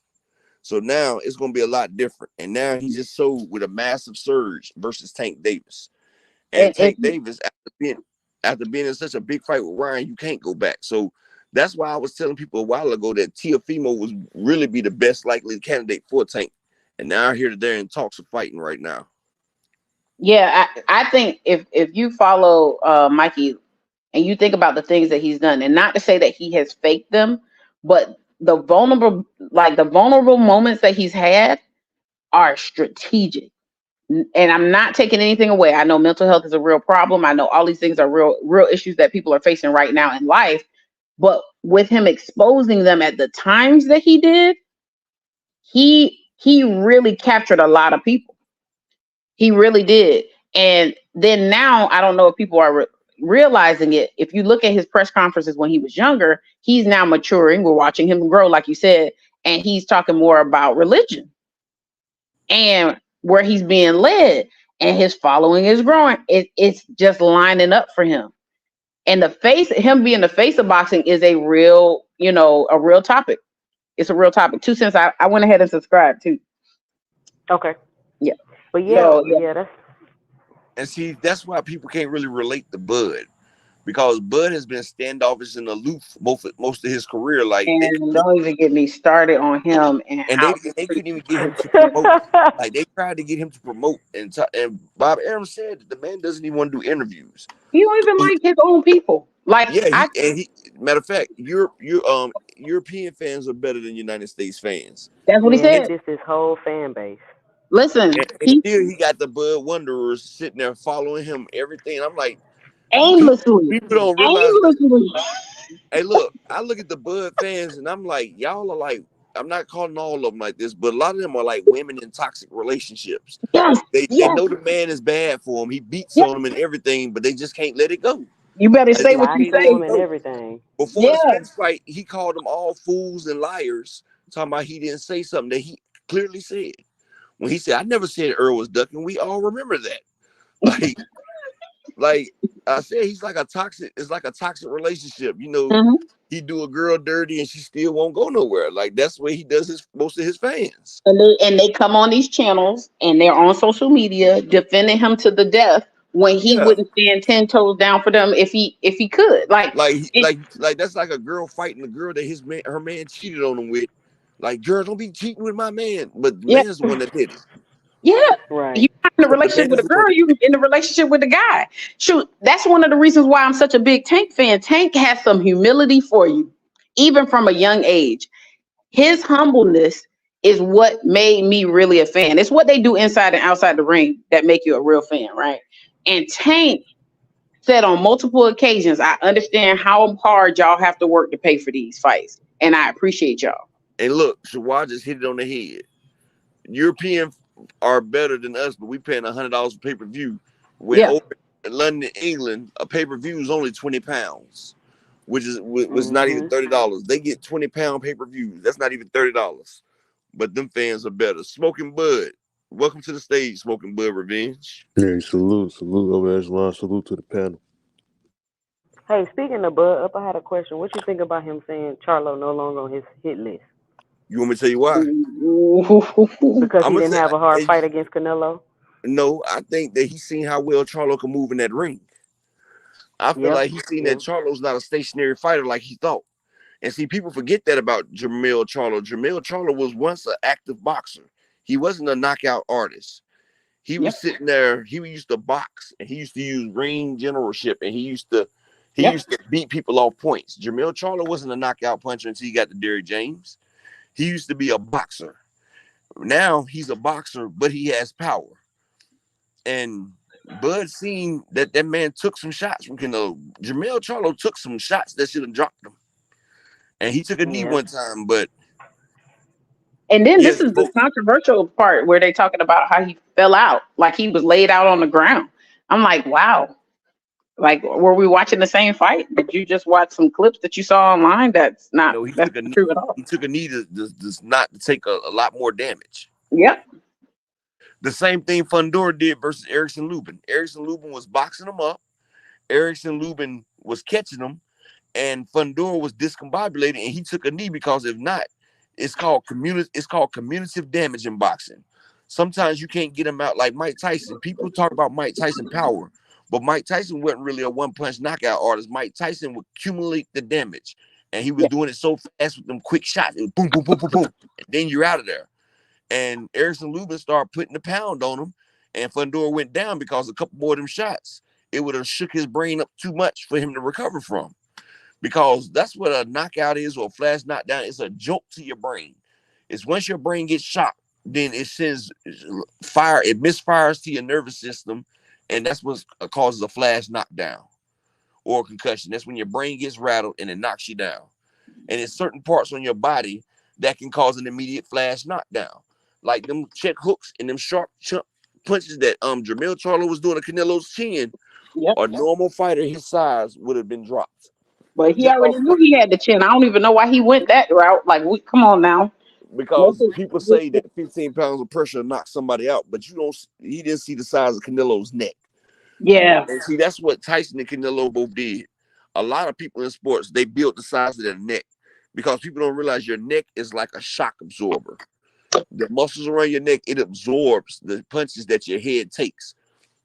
So now it's going to be a lot different. And now he just sold with a massive surge versus Tank Davis. And Tank Davis, after being in such a big fight with Ryan, you can't go back. So that's why I was telling people a while ago that Teofimo was really be the best likely candidate for Tank. And now here to there in talks of fighting right now. Yeah, I think if you follow Mikey and you think about the things that he's done, and not to say that he has faked them, but the vulnerable moments that he's had are strategic. And I'm not taking anything away. I know mental health is a real problem. I know all these things are real issues that people are facing right now in life. But with him exposing them at the times that he did, he really captured a lot of people. He really did. And then now, I don't know if people are realizing it. If you look at his press conferences when he was younger, he's now maturing. We're watching him grow, like you said, and he's talking more about religion and where he's being led, and his following is growing. It's just lining up for him. And him being the face of boxing is a real, a real topic. It's a real topic. 2 cents. I went ahead and subscribed too. Okay. Yeah. But yeah, that's. And see, that's why people can't really relate to Bud, because Bud has been standoffish and aloof most of his career. Like, And don't even get me started on him and how they couldn't even get him to promote. Like, they tried to get him to promote, and Bob Arum said that the man doesn't even want to do interviews. he don't even like his own people. Like, yeah, matter of fact, European fans are better than United States fans. That's what he said. This his whole fan base. Listen, and still he got the Bud Wanderers sitting there following him everything. I'm like, aimlessly. People don't realize that. Hey, look, I look at the Bud fans and I'm like, y'all are like, I'm not calling all of them like this, but a lot of them are like women in toxic relationships. Yes, They know the man is bad for them. He beats on them and everything, but they just can't let it go. You better say what you say. And everything. Before the Spence fight, he called them all fools and liars, talking about he didn't say something that he clearly said. When he said, I never said Earl was ducking, we all remember that. Like I said, it's like a toxic relationship. He do a girl dirty and she still won't go nowhere. Like, that's where he does most of his fans. And they come on these channels and they're on social media defending him to the death when he wouldn't stand 10 toes down for them if he could. Like that's like a girl fighting a girl that her man cheated on him with. Like, girl, don't be cheating with my man. But the man's the one that did it. Yeah. Right. You're not in a relationship with a girl, you're in a relationship with the guy. Shoot, that's one of the reasons why I'm such a big Tank fan. Tank has some humility for you, even from a young age. His humbleness is what made me really a fan. It's what they do inside and outside the ring that make you a real fan, right? And Tank said on multiple occasions, I understand how hard y'all have to work to pay for these fights, and I appreciate y'all. And look, Shawad just hit it on the head. European are better than us, but we paying $100 for pay-per-view. When over in London, England, a pay-per-view is only £20, which was not even $30. They get 20-pound pay-per-views. That's not even $30. But them fans are better. Smoking Bud, welcome to the stage, Smoking Bud Revenge. Hey, salute over echelon, salute to the panel. Hey, speaking of Bud, I had a question. What you think about him saying Charlo no longer on his hit list? You want me to tell you why? Because he didn't have a hard fight against Canelo? No, I think that he's seen how well Charlo can move in that ring. I feel like he's seen that Charlo's not a stationary fighter like he thought. And see, people forget that about Jermell Charlo. Jermell Charlo was once an active boxer. He wasn't a knockout artist. He was sitting there, he used to box, and he used to use ring generalship, and he used to beat people off points. Jermell Charlo wasn't a knockout puncher until he got to Derrick James. He used to be a boxer. Now he's a boxer, but he has power. And Bud seen that man took some shots from Canelo. Jermell Charlo took some shots that should have dropped him. And he took a knee one time, but... And then this is the controversial part where they talking about how he fell out. Like he was laid out on the ground. I'm like, wow. Like, were we watching the same fight? Did you just watch some clips that you saw online? That's not true at all. He took a knee to not to take a lot more damage. Yep. The same thing Fundora did versus Erickson Lubin. Erickson Lubin was boxing him up. Erickson Lubin was catching him. And Fundora was discombobulated, and he took a knee because if not, it's called commutative damage in boxing. Sometimes you can't get him out like Mike Tyson. People talk about Mike Tyson power. But Mike Tyson wasn't really a one-punch knockout artist. Mike Tyson would accumulate the damage. And he was doing it so fast with them quick shots. It was boom, boom, boom, boom, boom. And then you're out of there. And Erickson Lubin started putting the pound on him. And Fundora went down because a couple more of them shots, it would have shook his brain up too much for him to recover from. Because that's what a knockout is, or a flash knockdown. It's a jolt to your brain. It's once your brain gets shocked, then it sends fire. It misfires to your nervous system, and that's what causes a flash knockdown or concussion. That's when your brain gets rattled and it knocks you down. And it's certain parts on your body that can cause an immediate flash knockdown, like them check hooks and them sharp punches that Jermell Charlo was doing to Canelo's chin. Yep. A normal fighter his size would have been dropped. But he Just already knew he had the chin. I don't even know why he went that route. Like, come on now. because people say that 15 pounds of pressure knocks somebody out, but he didn't see the size of Canelo's neck. Yeah. And see, that's what Tyson and Canelo both did. A lot of people in sports, they built the size of their neck because people don't realize your neck is like a shock absorber. The muscles around your neck, it absorbs the punches that your head takes.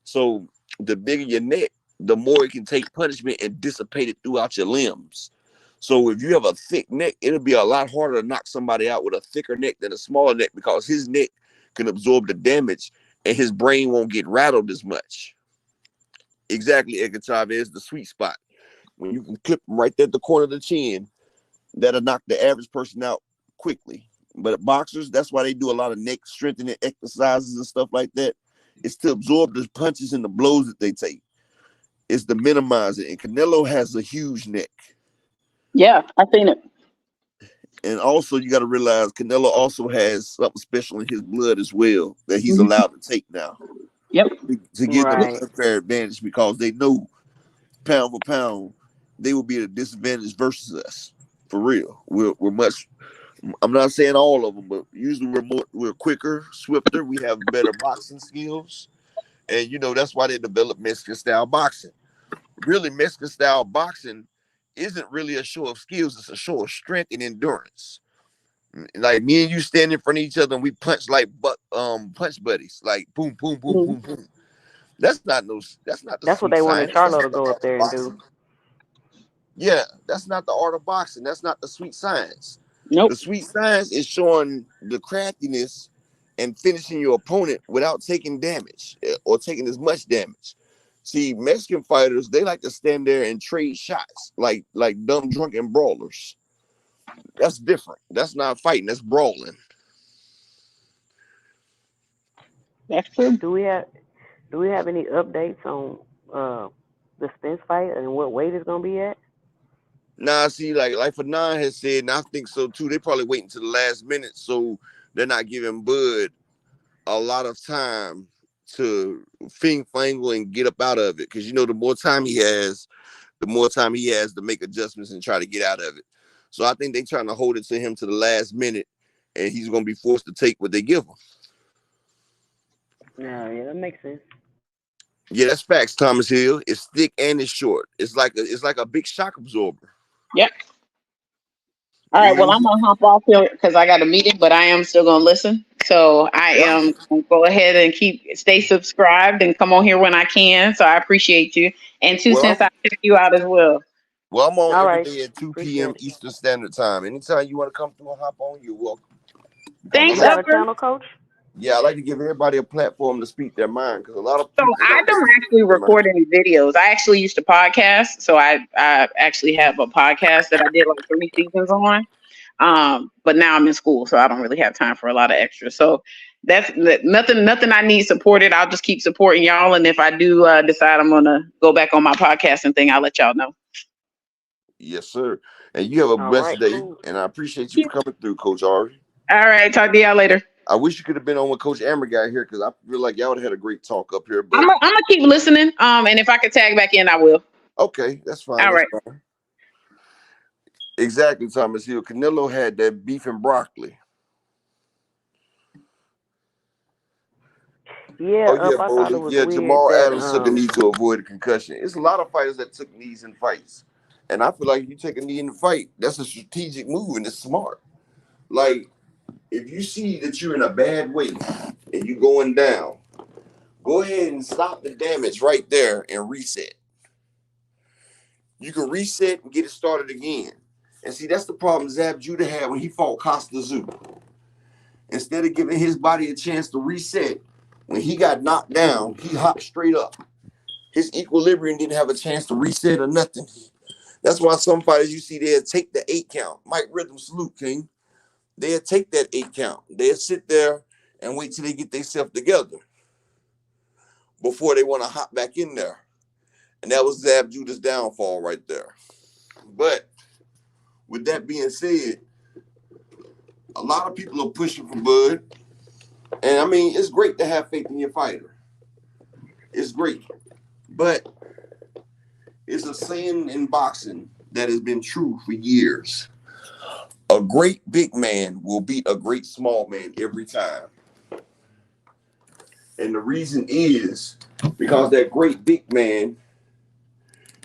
So the bigger your neck, the more it can take punishment and dissipate it throughout your limbs. So if you have a thick neck, it'll be a lot harder to knock somebody out with a thicker neck than a smaller neck because his neck can absorb the damage and his brain won't get rattled as much. Exactly, Edgar Chavez, the sweet spot. When you can clip them right there at the corner of the chin, that'll knock the average person out quickly. But boxers, that's why they do a lot of neck strengthening exercises and stuff like that. It's to absorb the punches and the blows that they take. It's to minimize it. And Canelo has a huge neck. Yeah, I've seen it. And also, you got to realize Canelo also has something special in his blood as well that he's allowed to take now. Yep. To give them an unfair advantage because they know pound for pound, they will be at a disadvantage versus us. For real. We're much, I'm not saying all of them, but usually we're quicker, swifter. We have better boxing skills. And, that's why they developed Mexican style boxing. Really, Mexican style boxing isn't really a show of skills. It's a show of strength and endurance. Like me and you stand in front of each other and we punch like punch buddies, like boom, boom, boom, boom, boom. That's not the That's what they wanted Charlo to go up there and do. Yeah, that's not the art of boxing. That's not the sweet science. Nope. The sweet science is showing the craftiness and finishing your opponent without taking damage or taking as much damage. See, Mexican fighters, they like to stand there and trade shots like dumb drunken brawlers. That's different. That's not fighting. That's brawling. That's true. Do we have any updates on the Spence fight and what weight it's gonna be at? Nah, see, like Fanon has said, and I think so too. They probably waiting to the last minute, so they're not giving Bud a lot of time to fangle and get up out of it. Because the more time he has, to make adjustments and try to get out of it. So I think they're trying to hold it to him to the last minute, and he's going to be forced to take what they give him. Yeah, that makes sense. Yeah, that's facts, Thomas Hill. It's thick and it's short. It's like a big shock absorber. Yep. All right, well, I'm going to hop off here because I got a meeting, but I am still going to listen. So I am going to go ahead and stay subscribed and come on here when I can. So I appreciate you. And 2 cents, I'll check you out as well. Well, I'm on every day at 2 p.m. Eastern Standard Time. Anytime you want to come through and hop on, you're welcome. Thanks, you got a channel, Coach? Yeah, I like to give everybody a platform to speak their mind because a lot of people. So I don't actually record any videos. I actually used to podcast. So I actually have a podcast that I did like 3 seasons on. But now I'm in school, so I don't really have time for a lot of extras. So that's nothing I need supported. I'll just keep supporting y'all. And if I do decide I'm going to go back on my podcasting thing, I'll let y'all know. Yes, sir. And you have a blessed day. Cool. And I appreciate you coming through, Coach Ari. All right. Talk to y'all later. I wish you could have been on with Coach Amber got here because I feel like y'all would have had a great talk up here. But I'm gonna keep listening. And if I could tag back in, I will. Okay, that's fine. All right. Fine. Exactly, Thomas Hill. Canelo had that beef and broccoli. Yeah, Jamal Adams took a knee to avoid a concussion. It's a lot of fighters that took knees in fights. And I feel like if you take a knee in the fight, that's a strategic move and it's smart. Like, if you see that you're in a bad way and you're going down, go ahead and stop the damage right there and reset. You can reset and get it started again. And see, that's the problem Zab Judah had when he fought Costa Zoo. Instead of giving his body a chance to reset, when he got knocked down, he hopped straight up. His equilibrium didn't have a chance to reset or nothing. That's why some fighters you see they'll take the 8 count. Mike Rhythm, salute, King. They'll take that 8 count. They'll sit there and wait till they get themselves together before they want to hop back in there. And that was Zab Judah's downfall right there. But with that being said, a lot of people are pushing for Bud. And I mean, it's great to have faith in your fighter. It's great. But it's a saying in boxing that has been true for years. A great big man will beat a great small man every time. And the reason is because that great big man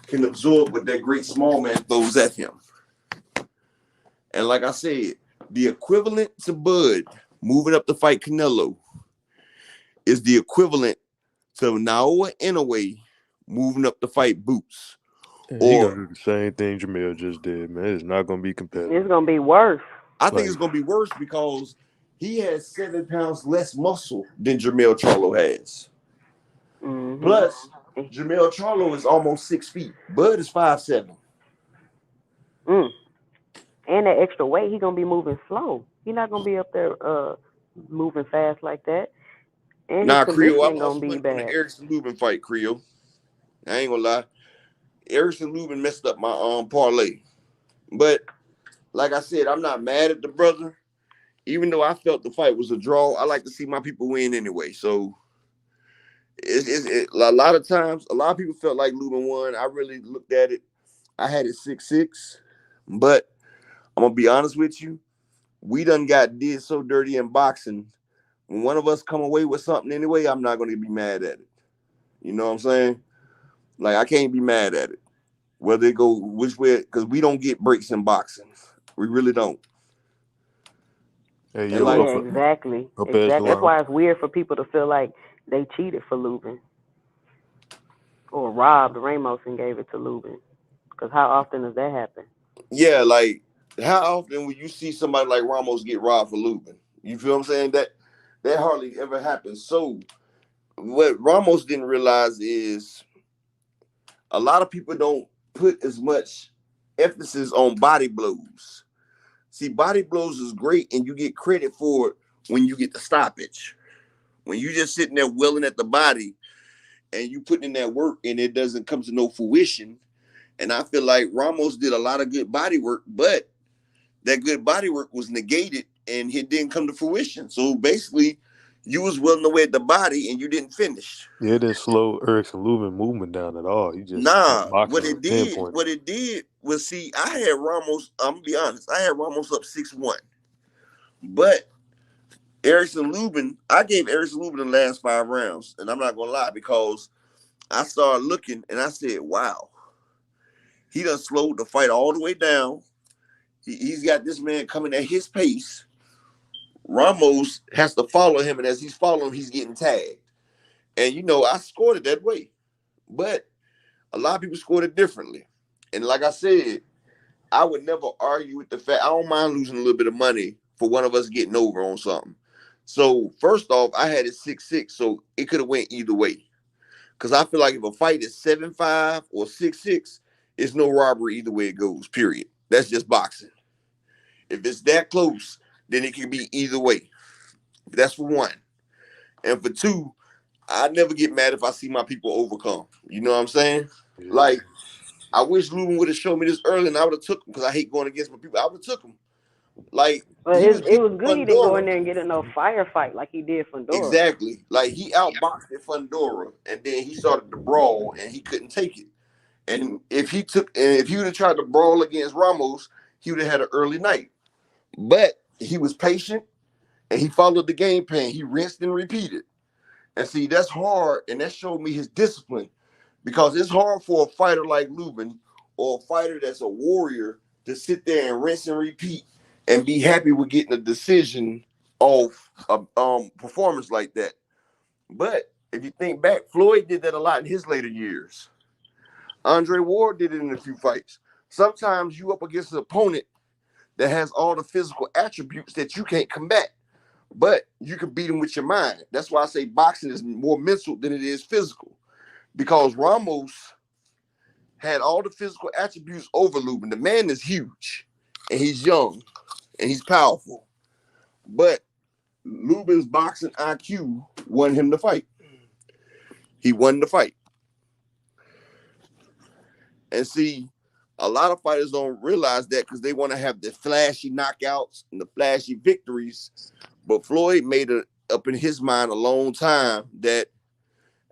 can absorb what that great small man throws at him. And like I said, the equivalent to Bud moving up to fight Canelo is the equivalent to Naoya Inoue moving up to fight Boots. And he gonna do the same thing Jamel just did, man. It's not gonna be competitive. It's gonna be worse. I think it's gonna be worse because he has 7 pounds less muscle than Jermell Charlo has. Mm-hmm. Plus, Jermell Charlo is almost 6 feet. Bud is 5'7". And that extra weight, he gonna be moving slow. He's not gonna be up there moving fast like that. And his Creel, conditioning I'm also gonna be waiting on bad. the Erickson Lubin fight, Creel. I ain't gonna lie. Erickson Lubin messed up my parlay. But like I said, I'm not mad at the brother. Even though I felt the fight was a draw, I like to see my people win anyway. So a lot of times, a lot of people felt like Lubin won. I really looked at it. I had it 6-6. But I'm going to be honest with you. We done did so dirty in boxing. When one of us come away with something anyway, I'm not going to be mad at it. You know what I'm saying? Like, I can't be mad at it. Whether it go which way, because we don't get breaks in boxing. We really don't. Hey, exactly. Exactly. That's why it's weird for people to feel like they cheated for Lubin. Or robbed Ramos and gave it to Lubin. Because how often does that happen? Yeah, like, how often will you see somebody like Ramos get robbed for Lubin? You feel what I'm saying? That hardly ever happens. So what Ramos didn't realize is a lot of people don't put as much emphasis on body blows. See, body blows is great, and you get credit for it when you get the stoppage. When you just sitting there willing at the body and you putting in that work and it doesn't come to no fruition. And I feel like Ramos did a lot of good body work, but that good body work was negated and it didn't come to fruition. So basically, you was willing away at the body and you didn't finish. Yeah, it didn't slow Erickson Lubin movement down at all. He just what it did was, see, I had Ramos, I'm gonna be honest, I had Ramos up 6-1. But Erickson Lubin, I gave Erickson Lubin the last 5 rounds, and I'm not gonna lie, because I started looking and I said, wow, he done slowed the fight all the way down. He's got this man coming at his pace. Ramos has to follow him, and as he's following, he's getting tagged. And, you know, I scored it that way. But a lot of people scored it differently. And like I said, I would never argue with the fact, I don't mind losing a little bit of money for one of us getting over on something. So, first off, I had it 6-6, so it could have went either way. Because I feel like if a fight is 7-5 or 6-6, it's no robbery either way it goes, period. That's just boxing. If it's that close, then it can be either way. That's for one. And for two, I never get mad if I see my people overcome. You know what I'm saying? Yeah. Like, I wish Lubin would have showed me this early and I would have took him, because I hate going against my people. I would have took him. Like, but it was good Fundora. He didn't go in there and get in no firefight like he did Fundora. Exactly. Like, he outboxed at Fundora, and then he started to brawl, and he couldn't take it. And if he would have tried to brawl against Ramos, he would have had an early night. But he was patient, and he followed the game plan. He rinsed and repeated. And see, that's hard, and that showed me his discipline, because it's hard for a fighter like Lubin or a fighter that's a warrior to sit there and rinse and repeat and be happy with getting a decision off a performance like that. But if you think back, Floyd did that a lot in his later years. Andre Ward did it in a few fights. Sometimes you up against an opponent that has all the physical attributes that you can't combat, but you can beat them with your mind. That's why I say boxing is more mental than it is physical, because Ramos had all the physical attributes over Lubin. The man is huge, and he's young, and he's powerful. But Lubin's boxing IQ won him the fight. He won the fight. And see, a lot of fighters don't realize that because they want to have the flashy knockouts and the flashy victories. But Floyd made it up in his mind a long time that,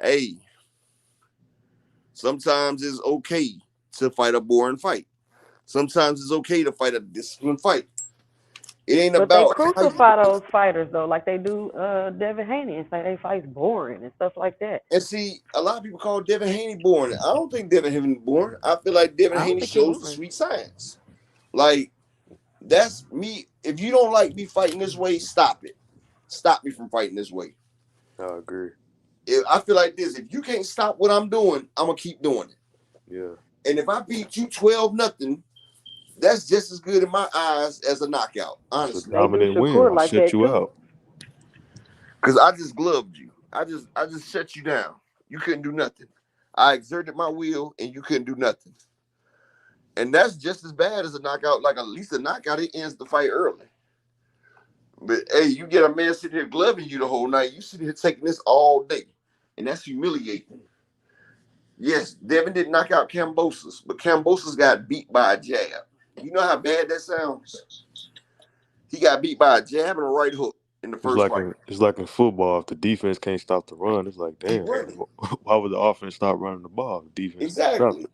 hey, sometimes it's okay to fight a boring fight. Sometimes it's okay to fight a disciplined fight. It ain't But about they crucify those fighters though, like they do Devin Haney, and say they fights boring and stuff like that. And see, a lot of people call Devin Haney boring. I don't think Devin Haney boring. I feel like Devin I don't Haney think he's shows the boring. sweet science. Like, that's me. If you don't like me fighting this way, stop it. Stop me from fighting this way. I agree. I feel like this. If you can't stop what I'm doing, I'm going to keep doing it. Yeah. And if I beat you 12-0, that's just as good in my eyes as a knockout, It's a honestly. dominant They do win. Shakur I'll like shut that, you too. out. Because I just gloved you. I just shut you down. You couldn't do nothing. I exerted my will, and you couldn't do nothing. And that's just as bad as a knockout. Like, at least a knockout, it ends the fight early. But, hey, you get a man sitting here gloving you the whole night. You sitting here taking this all day. And that's humiliating. Yes, Devin didn't knock out Kambosos, but Kambosos got beat by a jab. You know how bad that sounds? He got beat by a jab and a right hook in the first fight. It's like in football. If the defense can't stop the run, it's like, damn, why would the offense stop running the ball? The defense Exactly. stop it.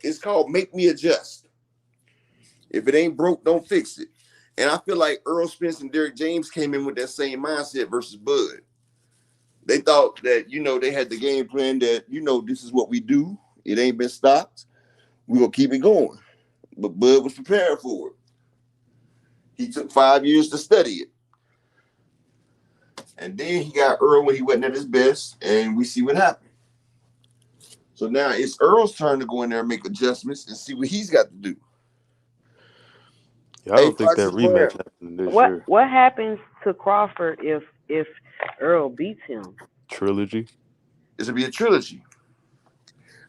It's called make me adjust. If it ain't broke, don't fix it. And I feel like Earl Spence and Derrick James came in with that same mindset versus Bud. They thought that, they had the game plan that, this is what we do. It ain't been stopped. We're going to keep it going. But Bud was prepared for it. He took 5 years to study it. And then he got Earl when he wasn't at his best, and we see what happened. So now it's Earl's turn to go in there and make adjustments and see what he's got to do. Yeah, I don't think that rematch happened this year. What happens to Crawford if Earl beats him? Trilogy. It's going to be a trilogy.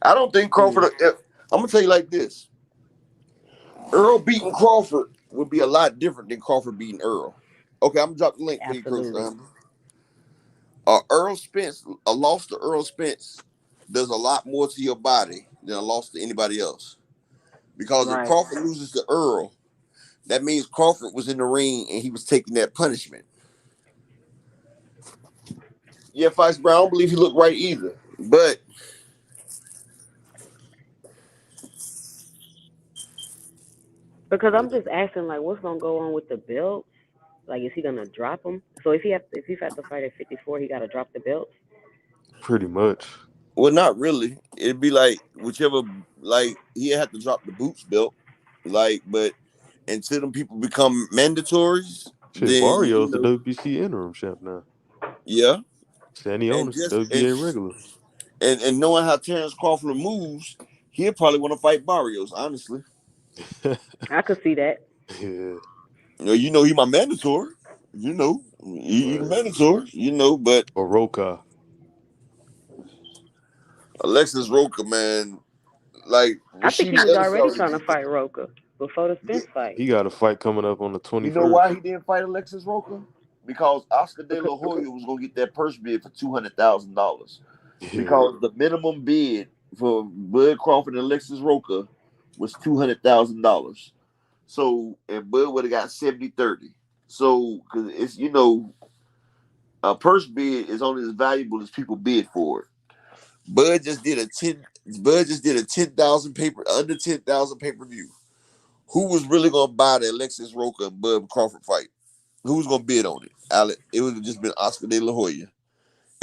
I don't think Crawford... I'm going to tell you like this. Earl beating Crawford would be a lot different than Crawford beating Earl. Okay, I'm going to drop the link for you, Coach. Earl Spence, a loss to Earl Spence does a lot more to your body than a loss to anybody else. Because if Crawford loses to Earl, that means Crawford was in the ring and he was taking that punishment. Yeah, Fox Brown, I don't believe he looked right either. But because I'm just asking, like, what's gonna go on with the belt? Like, is he gonna drop him? So if he has to fight at 54, he gotta drop the belt. Pretty much. Well, not really. It'd be like whichever, like he had to drop the boots belt, but until them people become mandatories, then Barrio's the WBC interim champ now. Yeah. Sandy Onis, WBA regular. And knowing how Terrence Crawford moves, he'll probably want to fight Barrios, honestly. I could see that. Yeah. He my mandatory. He mandatory, but or Roca. Alexis Roca, man. Like I think he was already trying to fight Roca before the Spence fight. He got a fight coming up on the 21st. You know why he didn't fight Alexis Roca? Because Oscar De La Hoya was gonna get that purse bid for $200,000. Because the minimum bid for Bud Crawford and Alexis Roca was $200,000. So, and Bud would have got 70-30. So, because it's a purse bid is only as valuable as people bid for it. Bud just did a 10,000 under 10,000 pay-per-view. Who was really gonna buy the Alexis Roca and Bud Crawford fight? Who was gonna bid on it? It would have just been Oscar De La Hoya.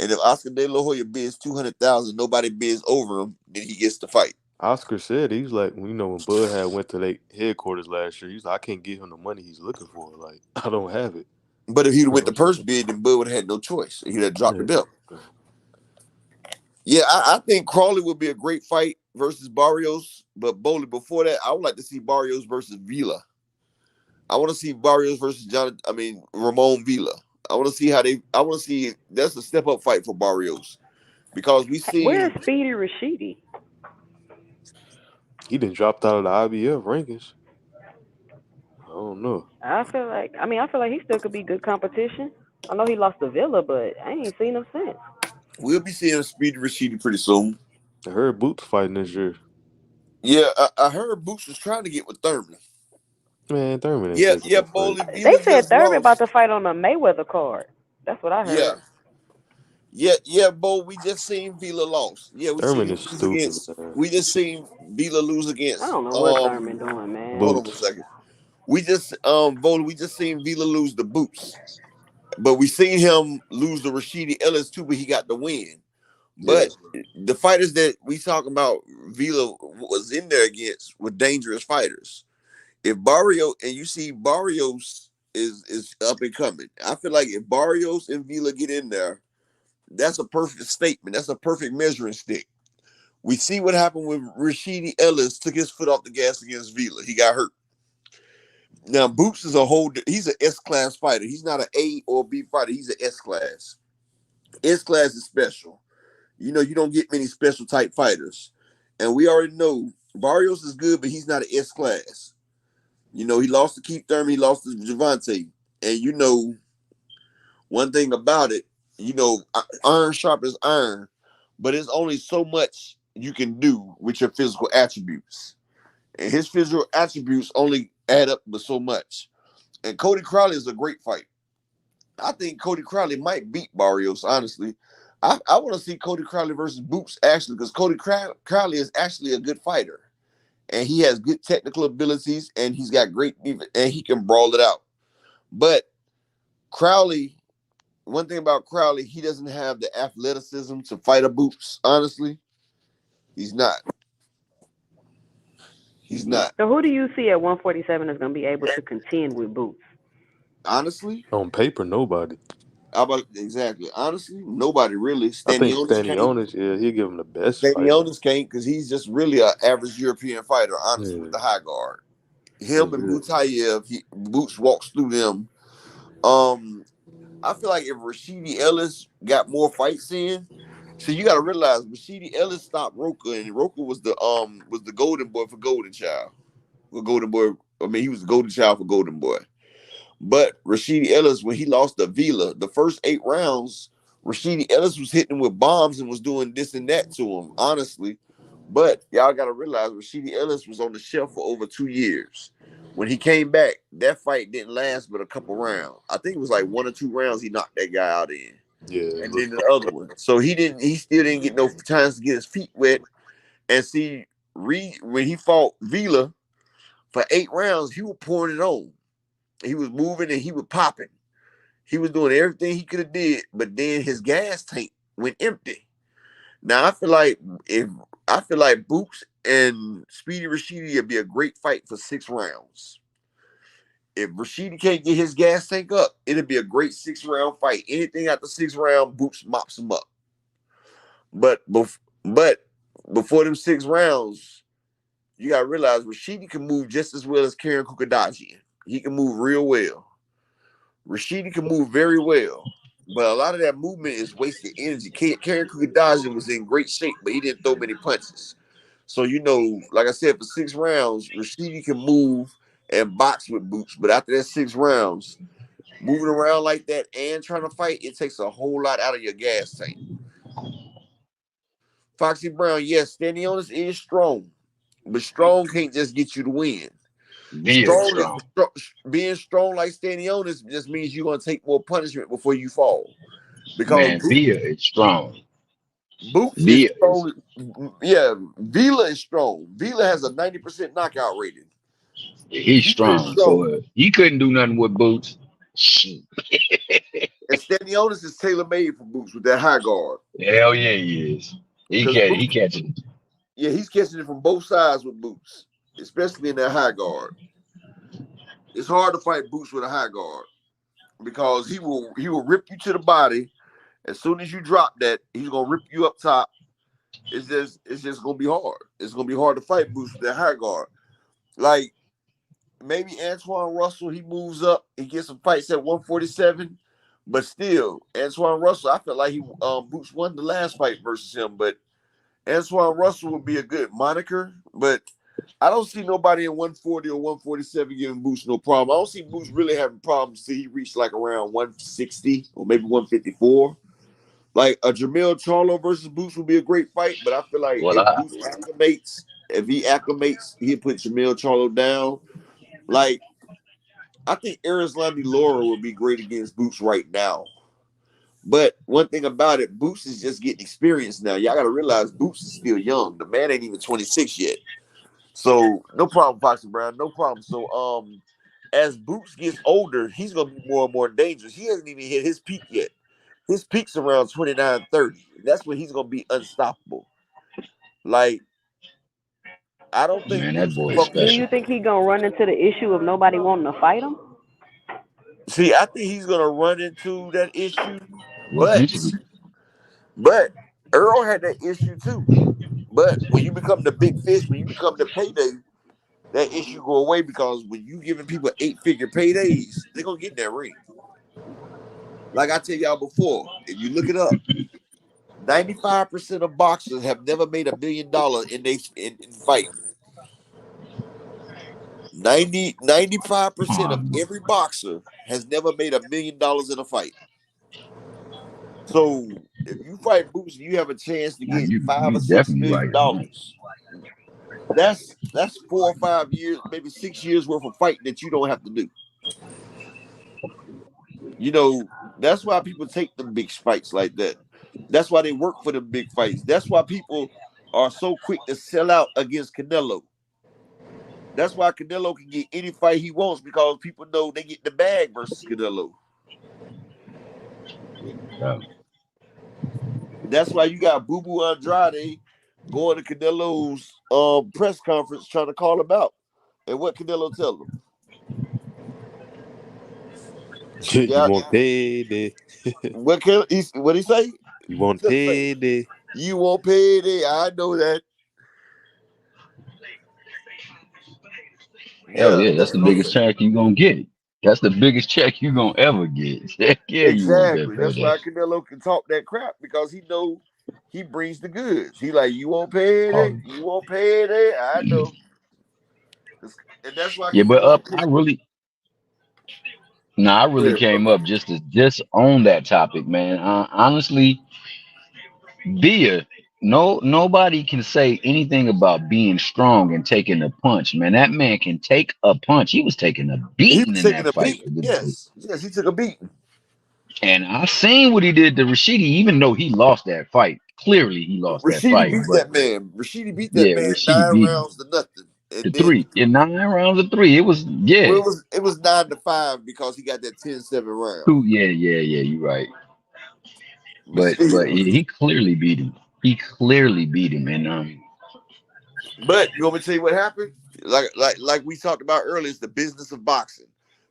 And if Oscar De La Hoya bids 200,000, nobody bids over him, then he gets the fight. Oscar said he was like, when Bud had went to their headquarters last year, he's like, I can't give him the money he's looking for. Like, I don't have it. But if he'd went the purse bid, then Bud would have had no choice. He'd have dropped the belt. Yeah, I think Crawley would be a great fight versus Barrios. But Bowley, before that, I would like to see Barrios versus Vila. I want to see Barrios versus Ramon Vila. I want to see that's a step up fight for Barrios. Because we see where's Speedy Rashidi? He done dropped out of the IBF rankings. I don't know. I feel like he still could be good competition. I know he lost to Villa, but I ain't seen him since. We'll be seeing Speedy Rashidi pretty soon. I heard Boots fighting this year. Yeah, I heard Boots was trying to get with Thurman. Man, Thurman ain't Yeah, taking yeah, no fight. Bowley They Vila said just Thurman about lost. to fight on the Mayweather card. That's what I Yeah, heard. yeah, Bo. We just seen Vila lost. Yeah, we seen Thurman him is lose stupid, against. man. We just seen Vila lose I against. don't know what Thurman doing, man. Hold on 1 Boots. second. We just Bowley. We just seen Vila lose the Boots, but we seen him lose the Rashidi Ellis too. But he got the win. Yeah. But the fighters that we talking about, Vila was in there against were dangerous fighters. If Barrio and you see Barrios is up and coming, I feel like if Barrios and Vila get in there, that's a perfect statement. That's a perfect measuring stick. We see what happened with Rashidi Ellis took his foot off the gas against Vila. He got hurt. Now Boots is he's an S class fighter. He's not an A or B fighter. He's an S class. S class is special. You know, you don't get many special type fighters. And we already know Barrios is good, but he's not an S class. You know, he lost to Keith Thurman, he lost to Javante. And you know, one thing about it, you know, iron sharp as iron, but it's only so much you can do with your physical attributes. And his physical attributes only add up to so much. And Cody Crowley is a great fight. I think Cody Crowley might beat Barrios, honestly. I want to see Cody Crowley versus Boots, actually, because Cody Crowley is actually a good fighter. And he has good technical abilities, and he's got great, and he can brawl it out. But Crowley, one thing about Crowley, he doesn't have the athleticism to fight a Boots, honestly. He's not. He's not. So who do you see at 147 is going to be able to contend with Boots? Honestly, On paper, nobody. how about exactly? Honestly, nobody really. I think Stanionis can't. Stanionis, yeah, he'll give him the best fight. Stanionis can't because he's just really an average European fighter, honestly, with the high guard. Him and Butayev, Boots walks through them. I feel like if Rashidi Ellis got more fights in, so you got to realize Rashidi Ellis stopped Roka, and Roka was the golden boy for Golden Child. For Golden Boy, I mean, he was the golden child for Golden Boy. But Rashidi Ellis, when he lost to Vila, the first 8 rounds, Rashidi Ellis was hitting him with bombs and was doing this and that to him, honestly. But y'all got to realize Rashidi Ellis was on the shelf for over 2 years. When he came back, that fight didn't last but a couple rounds. I think it was like 1 or 2 rounds he knocked that guy out in. Yeah. And then the other one. So he still didn't get no chance to get his feet wet. And see, when he fought Vila for 8 rounds, he was pouring it on. He was moving and he was popping. He was doing everything he could have did, but then his gas tank went empty. Now I feel like Boots and Speedy Rashidi would be a great fight for 6 rounds. If Rashidi can't get his gas tank up, it'll be a great 6-round fight. Anything after 6 rounds, Boots mops him up. But before them 6 rounds, you gotta realize Rashidi can move just as well as Karen Kukadajian. He can move real well. Rashidi can move very well. But a lot of that movement is wasted energy. Karen Kukadajian was in great shape, but he didn't throw many punches. So, you know, like I said, for 6 rounds, Rashidi can move and box with Boots. But after that 6 rounds, moving around like that and trying to fight, it takes a whole lot out of your gas tank. Foxy Brown, yes, Stanionis is strong. But strong can't just get you to win. Being strong like Stanionis just means you're gonna take more punishment before you fall. Because Villa is strong. Boots is strong. Yeah, Vila is strong. Vila has a 90% knockout rating. He's strong. So he couldn't do nothing with Boots. And Stanionis is tailor made for Boots with that high guard. Hell yeah, he is. He catching it. Yeah, he's catching it from both sides with Boots, especially in that high guard. It's hard to fight Boots with a high guard because he will rip you to the body. As soon as you drop that, he's gonna rip you up top. It's just gonna be hard. It's gonna be hard to fight Boots with that high guard. Like maybe Antoine Russell, he moves up, he gets some fights at 147, but still, Antoine Russell, I feel like Boots won the last fight versus him, but Antoine Russell would be a good moniker, but I don't see nobody in 140 or 147 giving Boots no problem. I don't see Boots really having problems till he reached like around 160 or maybe 154. Like a Jermell Charlo versus Boots would be a great fight, but I feel like Well, if he acclimates, he'll put Jermell Charlo down. Like, I think Erislandy Laura would be great against Boots right now. But one thing about it, Boots is just getting experience now. Y'all got to realize Boots is still young. The man ain't even 26 yet. So no problem, Foxy Brown, no problem. So as Boots gets older, he's gonna be more and more dangerous. He hasn't even hit his peak yet. His peak's around 29, 30. That's when he's gonna be unstoppable. Like, I don't think man, that Boots can boy is fuck with Do him. special. you think he gonna run into the issue of nobody wanting to fight him? See, I think he's gonna run into that issue, Well, but eventually, Earl had that issue too. But when you become the big fish, when you become the payday, that issue go away because when you giving people 8-figure paydays, they're gonna get in that ring. Like I tell y'all before, if you look it up, 95% of boxers have never made $1 million in fighting. 95% of every boxer has never made $1 million in a fight. So if you fight Boots and you have a chance to now get you $5 or $6 definitely million, right on that. that's 4 or 5 years, maybe 6 years worth of fighting that you don't have to do. You know, that's why people take them big fights like that. That's why they work for the big fights. That's why people are so quick to sell out against Canelo. That's why Canelo can get any fight he wants because people know they get the bag versus Canelo. Yeah. That's why you got Boo Boo Andrade going to Canelo's press conference trying to call him out. And what Canelo tell him? You Yeah, want payday. what he say? You want Tell him, say, payday. you won't pay it. I know that. Hell Yeah, yeah, that's that's the what I'm biggest saying. check you gonna get. That's the biggest check you gonna ever get. Heck yeah, you want that Exactly. That's payday. why Canelo can talk that crap because he know he brings the goods. He like, you won't pay Oh, it. You won't pay it. I know. And that's why yeah, but Canelo I picked. really, no, I Go really ahead, came brother. up just on that topic, man. Honestly, Bia, nobody can say anything about being strong and taking a punch, man. That man can take a punch. He was taking a He beating was in taking that a fight. beating. Yes. Yes, he took a beating. And I seen what he did to Rashidi, even though he lost that fight. Clearly, he lost that Rashidi fight. beat But that man. Rashidi beat that yeah, man Rashidi 9 beat him rounds to nothing. to And then three. In 9 rounds of three. It was, yeah. well, it was 9-5 because he got that 10-7 round. Two, yeah, you're right. But But still. yeah, he clearly beat him. He clearly beat him. And But you want me to tell you what happened? Like we talked about earlier, it's the business of boxing.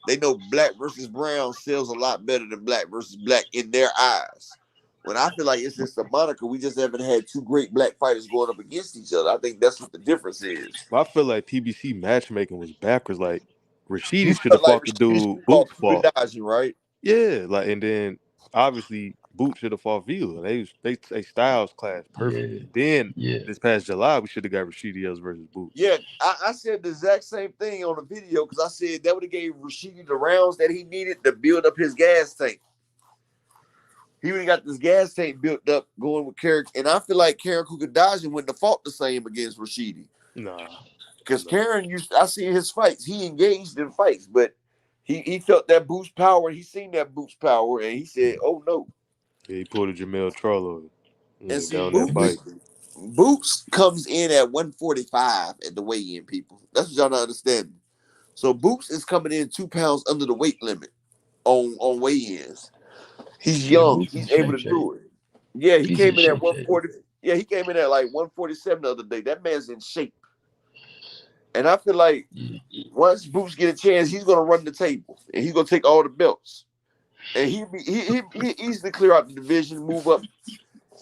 They know black versus brown sells a lot better than black versus black in their eyes. When I feel like it's just a moniker, we just haven't had two great black fighters going up against each other. I think that's what the difference is. But I feel like PBC matchmaking was backwards. Like You Rashidi should have felt like fought the Rashidi should dude have fought Boots fought. Kukadaji, right? Yeah, like and then obviously Boots should have fought Vila. They styles clash yeah, perfectly. Then yeah, this past July we should have got Rashidi else versus Boots. Yeah, I said the exact same thing on the video because I said that would have gave Rashidi the rounds that he needed to build up his gas tank. He would have got this gas tank built up going with Karen. And I feel like Karen Kukadaji wouldn't have fought the same against Rashidi. Nah. Because Karen I see his fights. He engaged in fights, but he felt that boost power. He seen that boost power, and he said, oh no. Yeah, he pulled a Jamel Charlo and And went see, down that yeah, bike. Boots comes in at 145 at the weigh-in, people. That's what y'all not understanding. So Boots is coming in 2 pounds under the weight limit on weigh-ins. He's yeah. young. Boots in He's able shape, to shape. do it. Yeah, he He's in came in at shape, shape. 140. Yeah, he came in at like 147 the other day. That man's in shape. And I feel like Yeah, once Boots get a chance, he's gonna run the table and he's gonna take all the belts. And he easily clear out the division, move up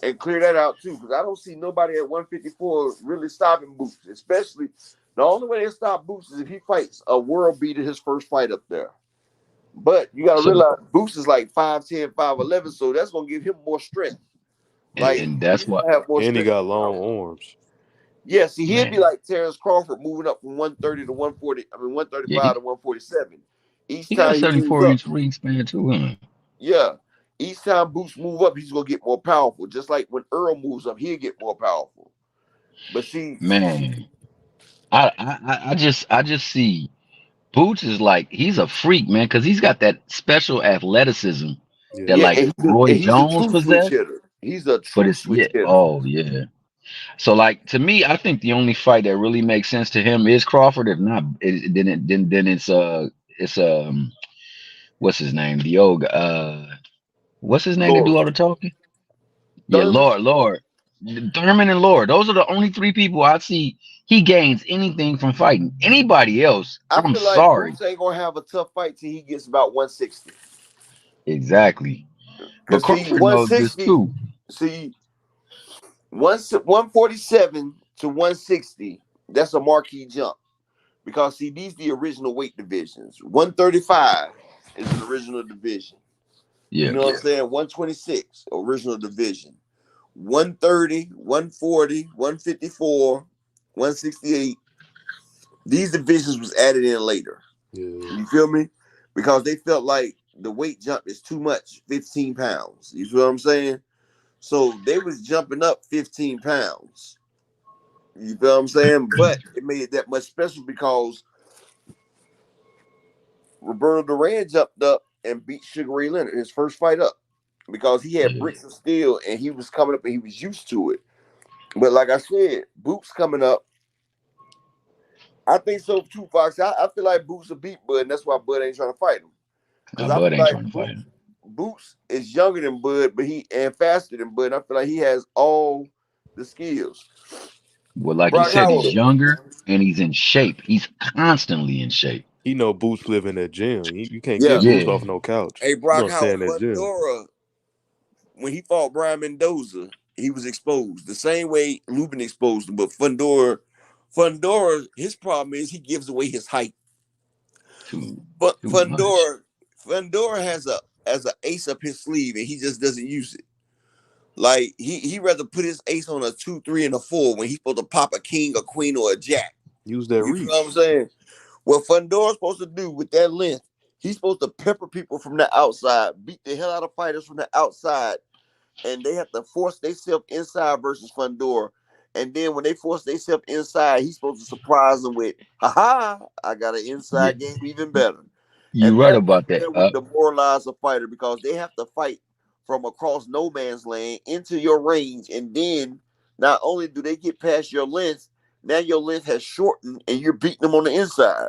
and clear that out too. Because I don't see nobody at 154 really stopping Boots. Especially the only way they stop Boots is if he fights a world beater his first fight up there. But you gotta so realize Boots is like 5'10", 5'11", so that's gonna give him more strength. Like and he's that's what gonna have more And he strength got and long power. arms. Yeah, see, he'd be Man, like Terrence Crawford moving up from 130 to 140. I mean, yeah, 135 to 147. Each he got a time he moves 74 up, inch wingspan too, huh? yeah. Each time Boots move up, he's gonna get more powerful. Just like when Earl moves up, he'll get more powerful. But see, Man, I just see Boots is like he's a freak, man, because he's got that special athleticism that Yeah. yeah, like and Roy he's a Jones true switch possessed. hitter. He's a But true it's switch yeah, hitter. oh yeah. So like to me, I think the only fight that really makes sense to him is Crawford. If not, then it's what's his name? The old what's his name to do Lord, all the talking? Yeah, Thurman. Lord. Thurman and Lord. Those are the only three people I see he gains anything from fighting. Anybody else, I I'm feel like sorry. Boots ain't gonna have a tough fight till he gets about 160. Exactly. But Cause see, Crawford knows this 160, too. see, 147 to 160, that's a marquee jump. Because see, these the original weight divisions. 135 is an original division. You Yeah. know what I'm saying? 126, original division. 130, 140, 154, 168. These divisions was added in later. Yeah. You feel me? Because they felt like the weight jump is too much, 15 pounds. You feel what I'm saying? So they was jumping up 15 pounds. You feel what I'm saying? But it made it that much special because Roberto Duran jumped up and beat Sugar Ray Leonard his first fight up because he had Yeah. bricks of steel and he was coming up and he was used to it. But like I said, Boots coming up. I think so too, Fox. I feel like Boots will beat Bud, and that's why Bud ain't trying to fight him. Because I Bud feel ain't like trying to fight him. Boots is younger than Bud, but he and faster than Bud. I feel like he has all the skills. Well, like you Brock said, he's Howard, younger and he's in shape. He's constantly in shape. He know Boots live in that gym. You can't yeah. get Boots Yeah. off no couch. Hey, He Brock gonna stay Howard, in that gym. Fundora, when he fought Brian Mendoza, he was exposed the same way Lubin exposed him. But Fundora, his problem is he gives away his height. Too But too much. Fundora has a ace up his sleeve, and he just doesn't use it. Like he rather put his ace on a 2, 3, and a 4 when he's supposed to pop a king, a queen, or a jack. Use that You feel what I'm reach. saying? What Fundora's supposed to do with that length, he's supposed to pepper people from the outside, beat the hell out of fighters from the outside, and they have to force themselves inside versus Fundora. And then when they force themselves inside, he's supposed to surprise them with, "Ha ha! I got an Yeah, inside game even better." you're And right that right about that. there would demoralize a fighter because they have to fight from across no man's land into your range, and then not only do they get past your length, now your length has shortened, and you're beating them on the inside.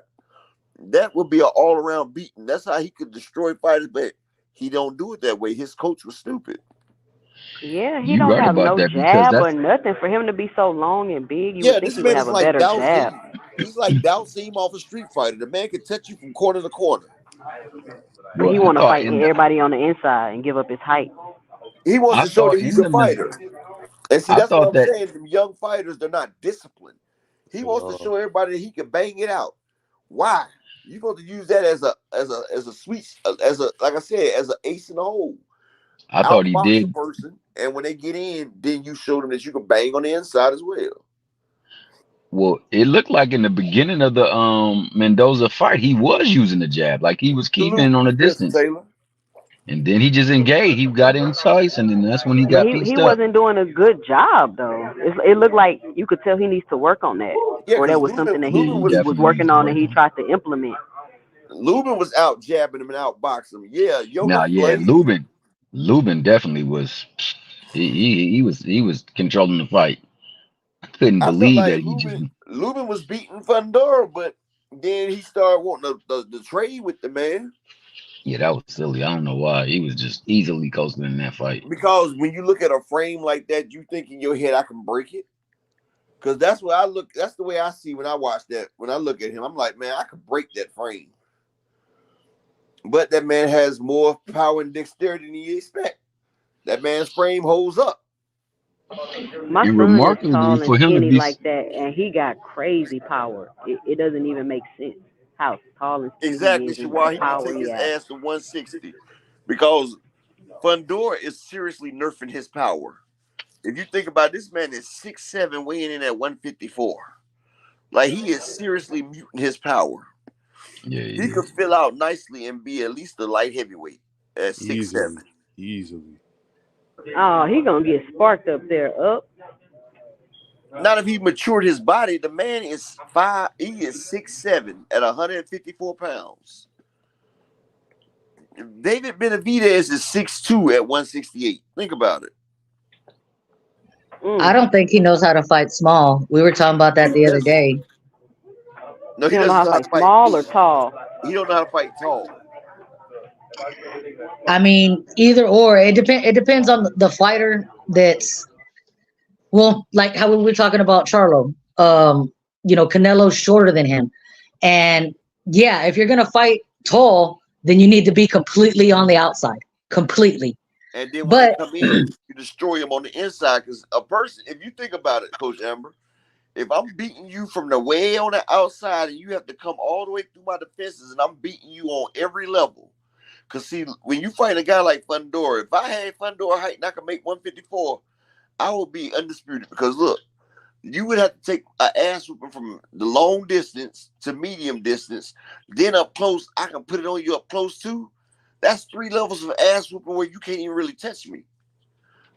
That would be an all-around beating. That's how he could destroy fighters, but he don't do it that way. His coach was stupid. Yeah, he You're don't right have about no that because jab or that's nothing. For him to be so long and big, you Yeah, would think this he would man have is a like better jab. Dalzim. He's like Dalzim off a Street Fighter. The man can touch you from corner to corner. But well, he I want to thought fight in the everybody on the inside and give up his height. He wants I to show thought that he's in a the fighter. And see, I that's what thought I'm that saying. Them young fighters, they're not disciplined. He wants to No. show everybody that he can bang it out. Why? You're supposed to use that as a sweet as a like I said as an ace in the hole. I thought he Outbox a did. person, and when they get in, then you show them that you can bang on the inside as well. Well, it looked like in the beginning of the Mendoza fight, he was using the jab, like he was keeping it Salute, on a Spencer distance, Taylor. and then he just engaged. He got in twice, and then that's when he But got he pieced up. wasn't doing a good job though. It looked like you could tell he needs to work on that, Yeah, or that because was something that Yeah, he Lubin he was was definitely needs working to on work and he on it. tried to implement. Lubin was out jabbing him and out boxing him. Yeah, Now, Yogi yeah, played. Lubin definitely was. He was controlling the fight. I couldn't I felt believe like that he just. Lubin was beating Fundora, but then he started wanting the trade with the man. Yeah, that was silly. I don't know why. He was just easily coasting in that fight. Because when you look at a frame like that, you think in your head I can break it. Because that's what I look. That's the way I see when I watch that. When I look at him, I'm like, man, I could break that frame. But that man has more power and dexterity than you expect. That man's frame holds up. My And son is remarkably, tall and for him to skinny be, like that, and he got crazy power. It doesn't even make sense how tall and skinny he Exactly, is and the Shawar. He can power take he his has. ass to 160 because Fundora is seriously nerfing his power. If you think about it, this man is 6'7", weighing in at 154. Like, he is seriously muting his power. Yeah, He could fill out nicely and be at least a light heavyweight at 6'7". Easily. Oh, he gonna get sparked up there. Up. Not if he matured his body. The man is 6'7" at 154 pounds. David Benavidez is 6'2" at 168. Think about it. I don't think he knows how to fight small. We were talking about that the other day. No, he doesn't know how to fight small or tall. He don't know how to fight tall. I mean, either or. It depends on the fighter that's, well, like how we were talking about Charlo. Canelo's shorter than him. And yeah, if you're going to fight tall, then you need to be completely on the outside. Completely. And then when they come in, you destroy them on the inside. Because a person, if you think about it, Coach Amber, if I'm beating you from the way on the outside and you have to come all the way through my defenses and I'm beating you on every level. Because, see, when you fight a guy like Fundora, if I had Fundora height and I could make 154, I would be undisputed. Because, look, you would have to take an ass whooping from the long distance to medium distance. Then up close, I can put it on you up close too. That's 3 levels of ass whooping where you can't even really touch me.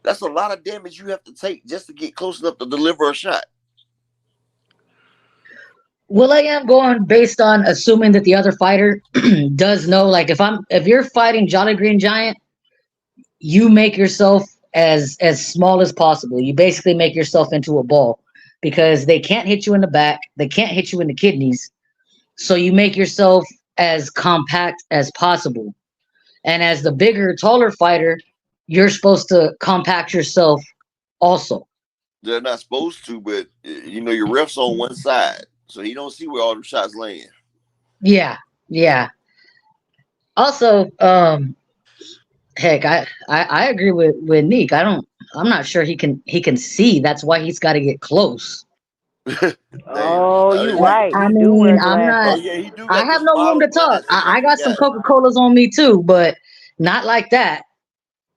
That's a lot of damage you have to take just to get close enough to deliver a shot. Well, I am going based on assuming that the other fighter does know. Like if you're fighting Jolly Green Giant, you make yourself as small as possible. You basically make yourself into a ball because they can't hit you in the back, they can't hit you in the kidneys. So you make yourself as compact as possible. And as the bigger, taller fighter, you're supposed to compact yourself also. They're not supposed to, but your ref's on one side. So he don't see where all the shots land. Yeah. Also, heck, I agree with Nick. I'm not sure he can see. That's why he's got to get close. Oh, you're right. I mean, I'm not. Oh, yeah, he do I have no room to talk. I got some Coca-Colas on me too, but not like that.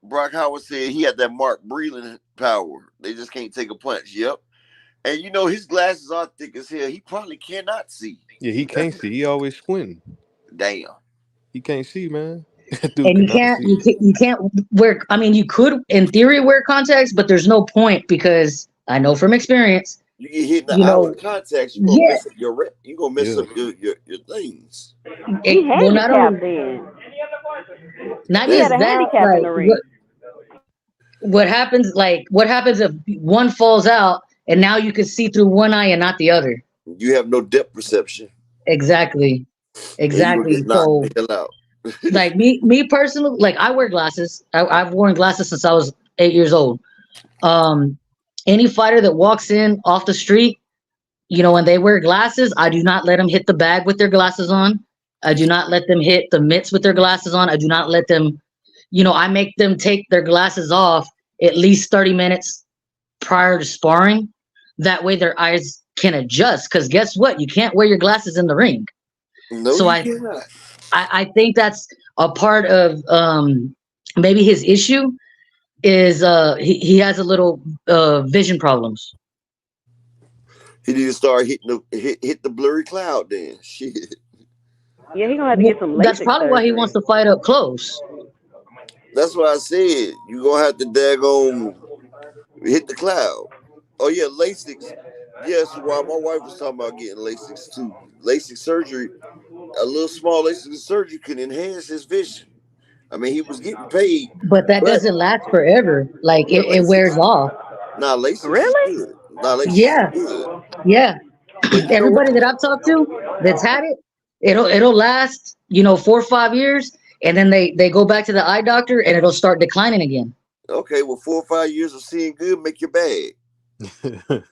Brock Howard said he had that Mark Breland power. They just can't take a punch. Yep. And his glasses are thick as hell. He probably cannot see. Yeah, he can't see. He always squinting. Damn. He can't see, man. And you can't wear. I mean, you could in theory wear contacts, but there's no point because I know from experience. You get hit in the eye with contacts, you're gonna mess up your rep. You're gonna mess up your things. He handicapped then. Not just that. Like, in the ring. What happens if one falls out and now you can see through one eye and not the other? You have no depth perception. Exactly. So, like me personally, like I wear glasses. I've worn glasses since I was 8 years old. Any fighter that walks in off the street, and they wear glasses, I do not let them hit the bag with their glasses on. I do not let them hit the mitts with their glasses on. I do not let them, I make them take their glasses off at least 30 minutes prior to sparring. That way their eyes can adjust. Because guess what? You can't wear your glasses in the ring. No, so I think that's a part of maybe his issue is he has a little vision problems. He need to start hit the blurry cloud then. Shit. Yeah, he gonna have to get some LASIK That's probably why he wants to fight up close. That's what I said. You gonna have to daggone hit the cloud. Oh yeah, LASIK. Yes, while my wife was talking about getting LASIK too. LASIK surgery, a little small LASIK surgery can enhance his vision. I mean, he was getting paid. But that doesn't last forever. Like it wears off. Nah, LASIK really? is good. Nah, LASIK yeah. is good. Yeah. But everybody that I've talked to that's had it, it'll last, 4 or 5 years, and then they go back to the eye doctor and it'll start declining again. Okay, well, 4 or 5 years of seeing good make your bag.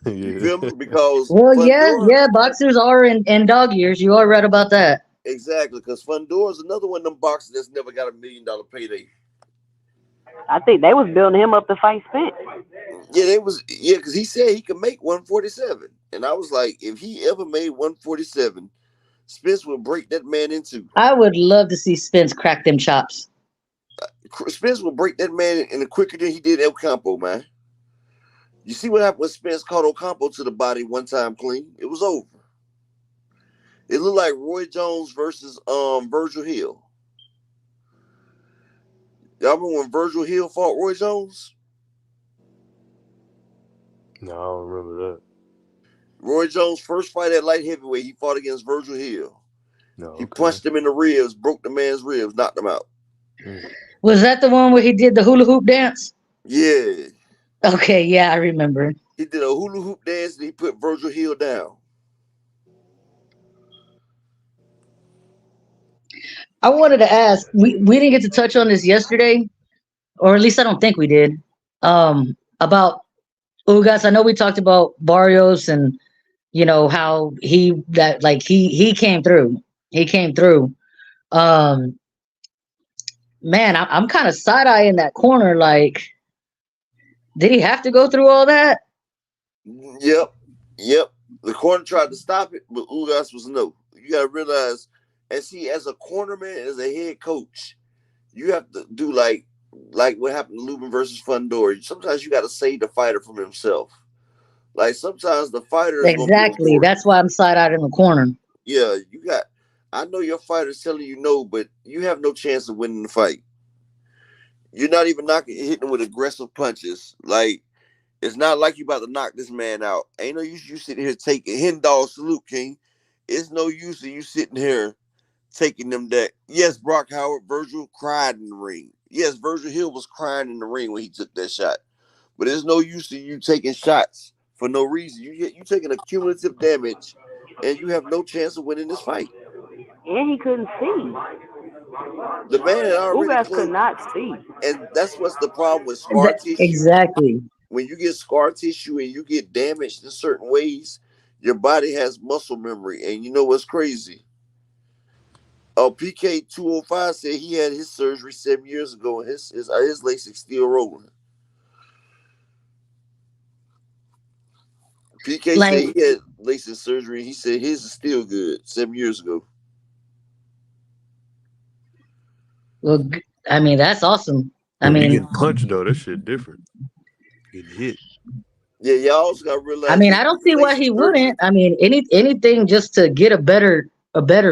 You feel me? Because boxers are in dog years. You are right about that. Exactly, because Fundora's another one of them boxers that's never got $1 million payday. I think they was building him up to fight Spence. Yeah, because he said he could make 147. And I was like, if he ever made 147, Spence would break that man in two. I would love to see Spence crack them chops. Spence will break that man in quicker than he did El Campo, man. You see what happened when Spence caught Ocampo to the body one time clean? It was over. It looked like Roy Jones versus Virgil Hill. Y'all remember when Virgil Hill fought Roy Jones? No, I don't remember that. Roy Jones' first fight at light heavyweight, he fought against Virgil Hill. No, He punched him in the ribs, broke the man's ribs, knocked him out. Was that the one where he did the hula hoop dance? Yeah. Okay, yeah, I remember. He did a hula hoop dance and he put Virgil Hill down. I wanted to ask, we didn't get to touch on this yesterday, or at least I don't think we did. About Ugas. I know we talked about Barrios and how he came through. He came through. Man, I'm kind of side-eyeing that corner. Like, did he have to go through all that? Yep. The corner tried to stop it, but Ugas was no. You got to realize, as a cornerman, as a head coach, you have to do like what happened to Lubin versus Fundora. Sometimes you got to save the fighter from himself. Like sometimes the fighter is exactly. That's why I'm side-eyed in the corner. Yeah, I know your fighter's telling you no, but you have no chance of winning the fight. You're not even hitting him with aggressive punches. Like, it's not like you about to knock this man out. Ain't no use you sitting here taking hen dog salute, King. It's no use of you sitting here taking them that. Yes, Brock Howard, Virgil cried in the ring. Yes, Virgil Hill was crying in the ring when he took that shot. But there's no use of you taking shots for no reason. You taking a cumulative damage, and you have no chance of winning this fight. And he couldn't see. The man had already could not see. And that's what's the problem with scar tissue. Exactly. When you get scar tissue and you get damaged in certain ways, your body has muscle memory. And you know what's crazy? PK 205 said he had his surgery 7 years ago, and his LASIK still rolling. PK said he had LASIK surgery, and he said his is still good 7 years ago. Well, I mean, that's awesome. You get punched though, that shit different. Get hit. Yeah, y'all also got to realize. I mean, I don't see why he wouldn't. I mean, anything just to get a better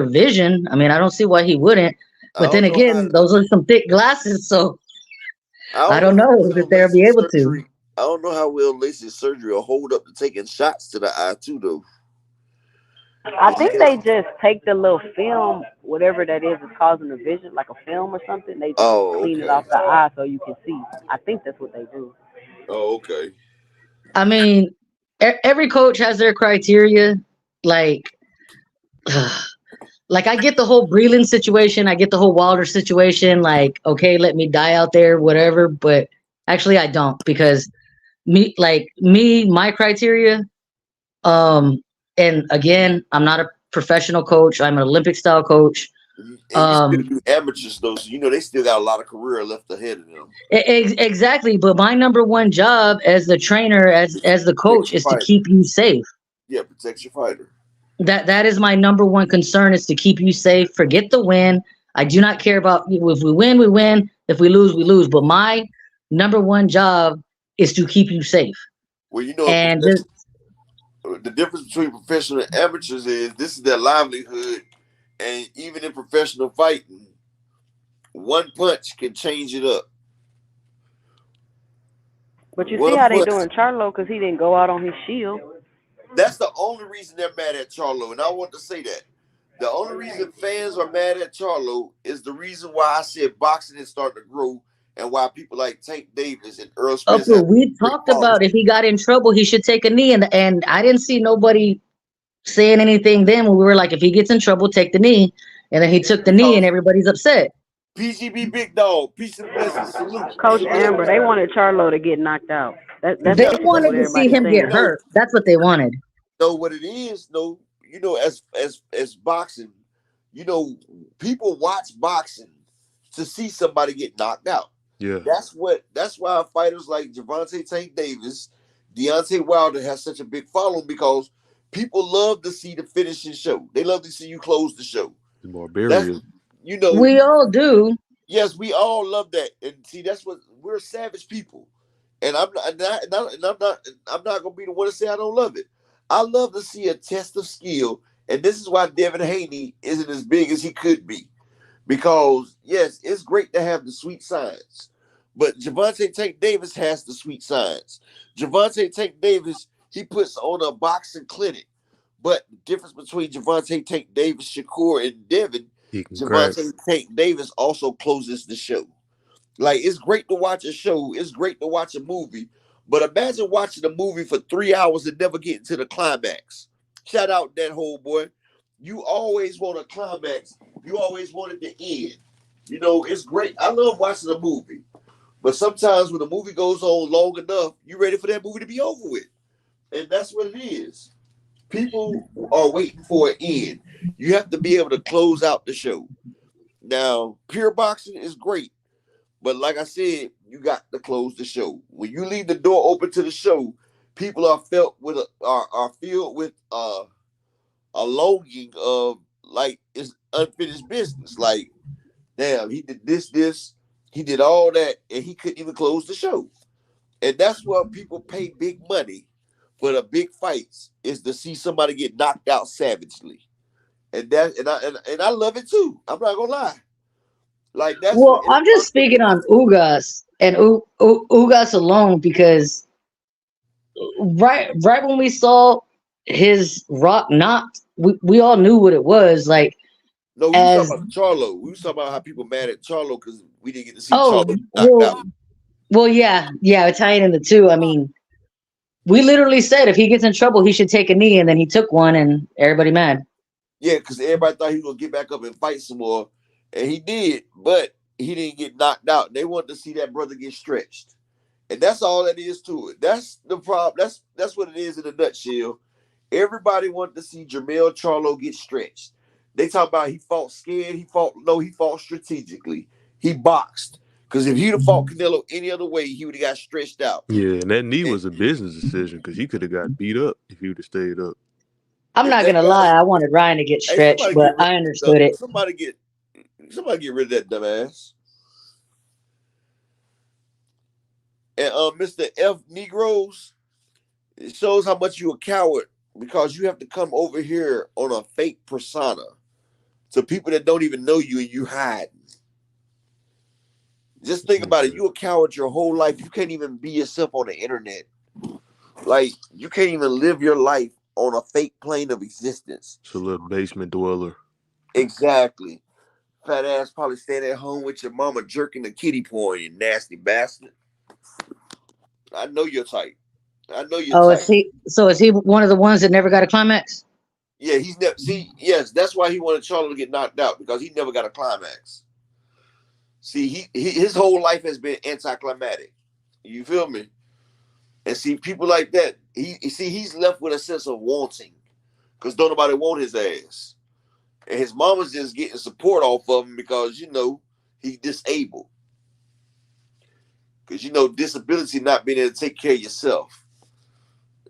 vision. I mean, I don't see why he wouldn't. But then again, those are some thick glasses, so I don't know if they'll be able to. I don't know how well LASIK surgery will hold up to taking shots to the eye too, though. I think they just take the little film, whatever that is causing the vision, like a film or something. They just clean it off the eye so you can see. I think that's what they do. Oh, okay. I mean, every coach has their criteria. Like I get the whole Breland situation. I get the whole Wilder situation. Like, okay, let me die out there, whatever. But actually, I don't, because my criteria. And again, I'm not a professional coach. I'm an Olympic style coach. And you still do amateurs though, so they still got a lot of career left ahead of them. Exactly, but my number one job as the trainer, as the coach, is to keep you safe. Yeah, protect your fighter. That is my number one concern, is to keep you safe. Forget the win. I do not care about, if we win, we win. If we lose, we lose. But my number one job is to keep you safe. Well, and the difference between professional and amateurs is this is their livelihood. And even in professional fighting, one punch can change it up. But you see how they doing Charlo, because he didn't go out on his shield. That's the only reason they're mad at Charlo. And I want to say that. The only reason fans are mad at Charlo is the reason why I said boxing is starting to grow, and why people like Tank Davis and Earl Spence. Okay, we talked about if he got in trouble, he should take a knee. And I didn't see nobody saying anything then when we were like, if he gets in trouble, take the knee. And then he took the knee and everybody's upset. PGB Big Dog, peace and blessings, salute. Coach Amber, they wanted Charlo to get knocked out. They wanted to see him get hurt. That's what they wanted. No, what it is, as boxing, people watch boxing to see somebody get knocked out. Yeah. That's why fighters like Gervonta Tank Davis, Deontay Wilder has such a big following, because people love to see the finishing show. They love to see you close the show. The barbarian. We all do. Yes, we all love that. And see, that's what we're savage people. And I'm not gonna be the one to say I don't love it. I love to see a test of skill, and this is why Devin Haney isn't as big as he could be. Because yes, it's great to have the sweet science, but Gervonta Tank Davis has the sweet science. Gervonta Tank Davis, he puts on a boxing clinic. But the difference between Gervonta Tank Davis, Shakur, and Devin, Gervonta Tank Davis also closes the show. Like, it's great to watch a show. It's great to watch a movie. But imagine watching a movie for 3 hours and never getting to the climax. Shout out that whole boy. You always want a climax. You always want it to end. You know, it's great. I love watching a movie. But sometimes when the movie goes on long enough, you're ready for that movie to be over with. And that's what it is. People are waiting for an end. You have to be able to close out the show. Now, pure boxing is great. But like I said, you got to close the show. When you leave the door open to the show, people are filled with a longing of like it's unfinished business. Like, damn, he did this, he did all that, and he couldn't even close the show. And that's why people pay big money for the big fights, is to see somebody get knocked out savagely. And I love it too. I'm not gonna lie. Like, that's well, I'm just speaking on Ugas and Ugas alone, because right when we saw his rock knocked, we all knew what it was. Like, no, we was talking about Charlo. We was talking about how people mad at Charlo because we didn't get to see Charlo knocked out. Well, yeah, tying in the two. I mean, we literally said if he gets in trouble, he should take a knee, and then he took one, and everybody mad. Yeah, because everybody thought he was gonna get back up and fight some more. And he did, but he didn't get knocked out. They wanted to see that brother get stretched. And that's all that is to it. That's the problem. That's what it is in a nutshell. Everybody wanted to see Jermell Charlo get stretched. They talk about he fought scared. He fought strategically. He boxed. Because if he'd have fought Canelo any other way, he would have got stretched out. Yeah, and that knee was a business decision because he could have got beat up if he would have stayed up. I'm not going to lie. I wanted Ryan to get stretched, but I understood it. Somebody get rid of that dumbass. And Mr. F. Negroes, it shows how much you're a coward because you have to come over here on a fake persona to people that don't even know you and you hiding. Just think about it. You a coward your whole life. You can't even be yourself on the internet. Like, you can't even live your life on a fake plane of existence. It's a little basement dweller. Exactly. Fat ass probably staying at home with your mama jerking the kitty porn, you nasty bastard. I know you're tight. I know you're tight. Is he one of the ones that never got a climax? Yeah, he's never. See, yes, that's why he wanted Charlo to get knocked out, because he never got a climax. See, his whole life has been anticlimactic. You feel me? And see, people like that, he's left with a sense of wanting, because don't nobody want his ass. And his mama's just getting support off of him because, he's disabled. Because, disability, not being able to take care of yourself.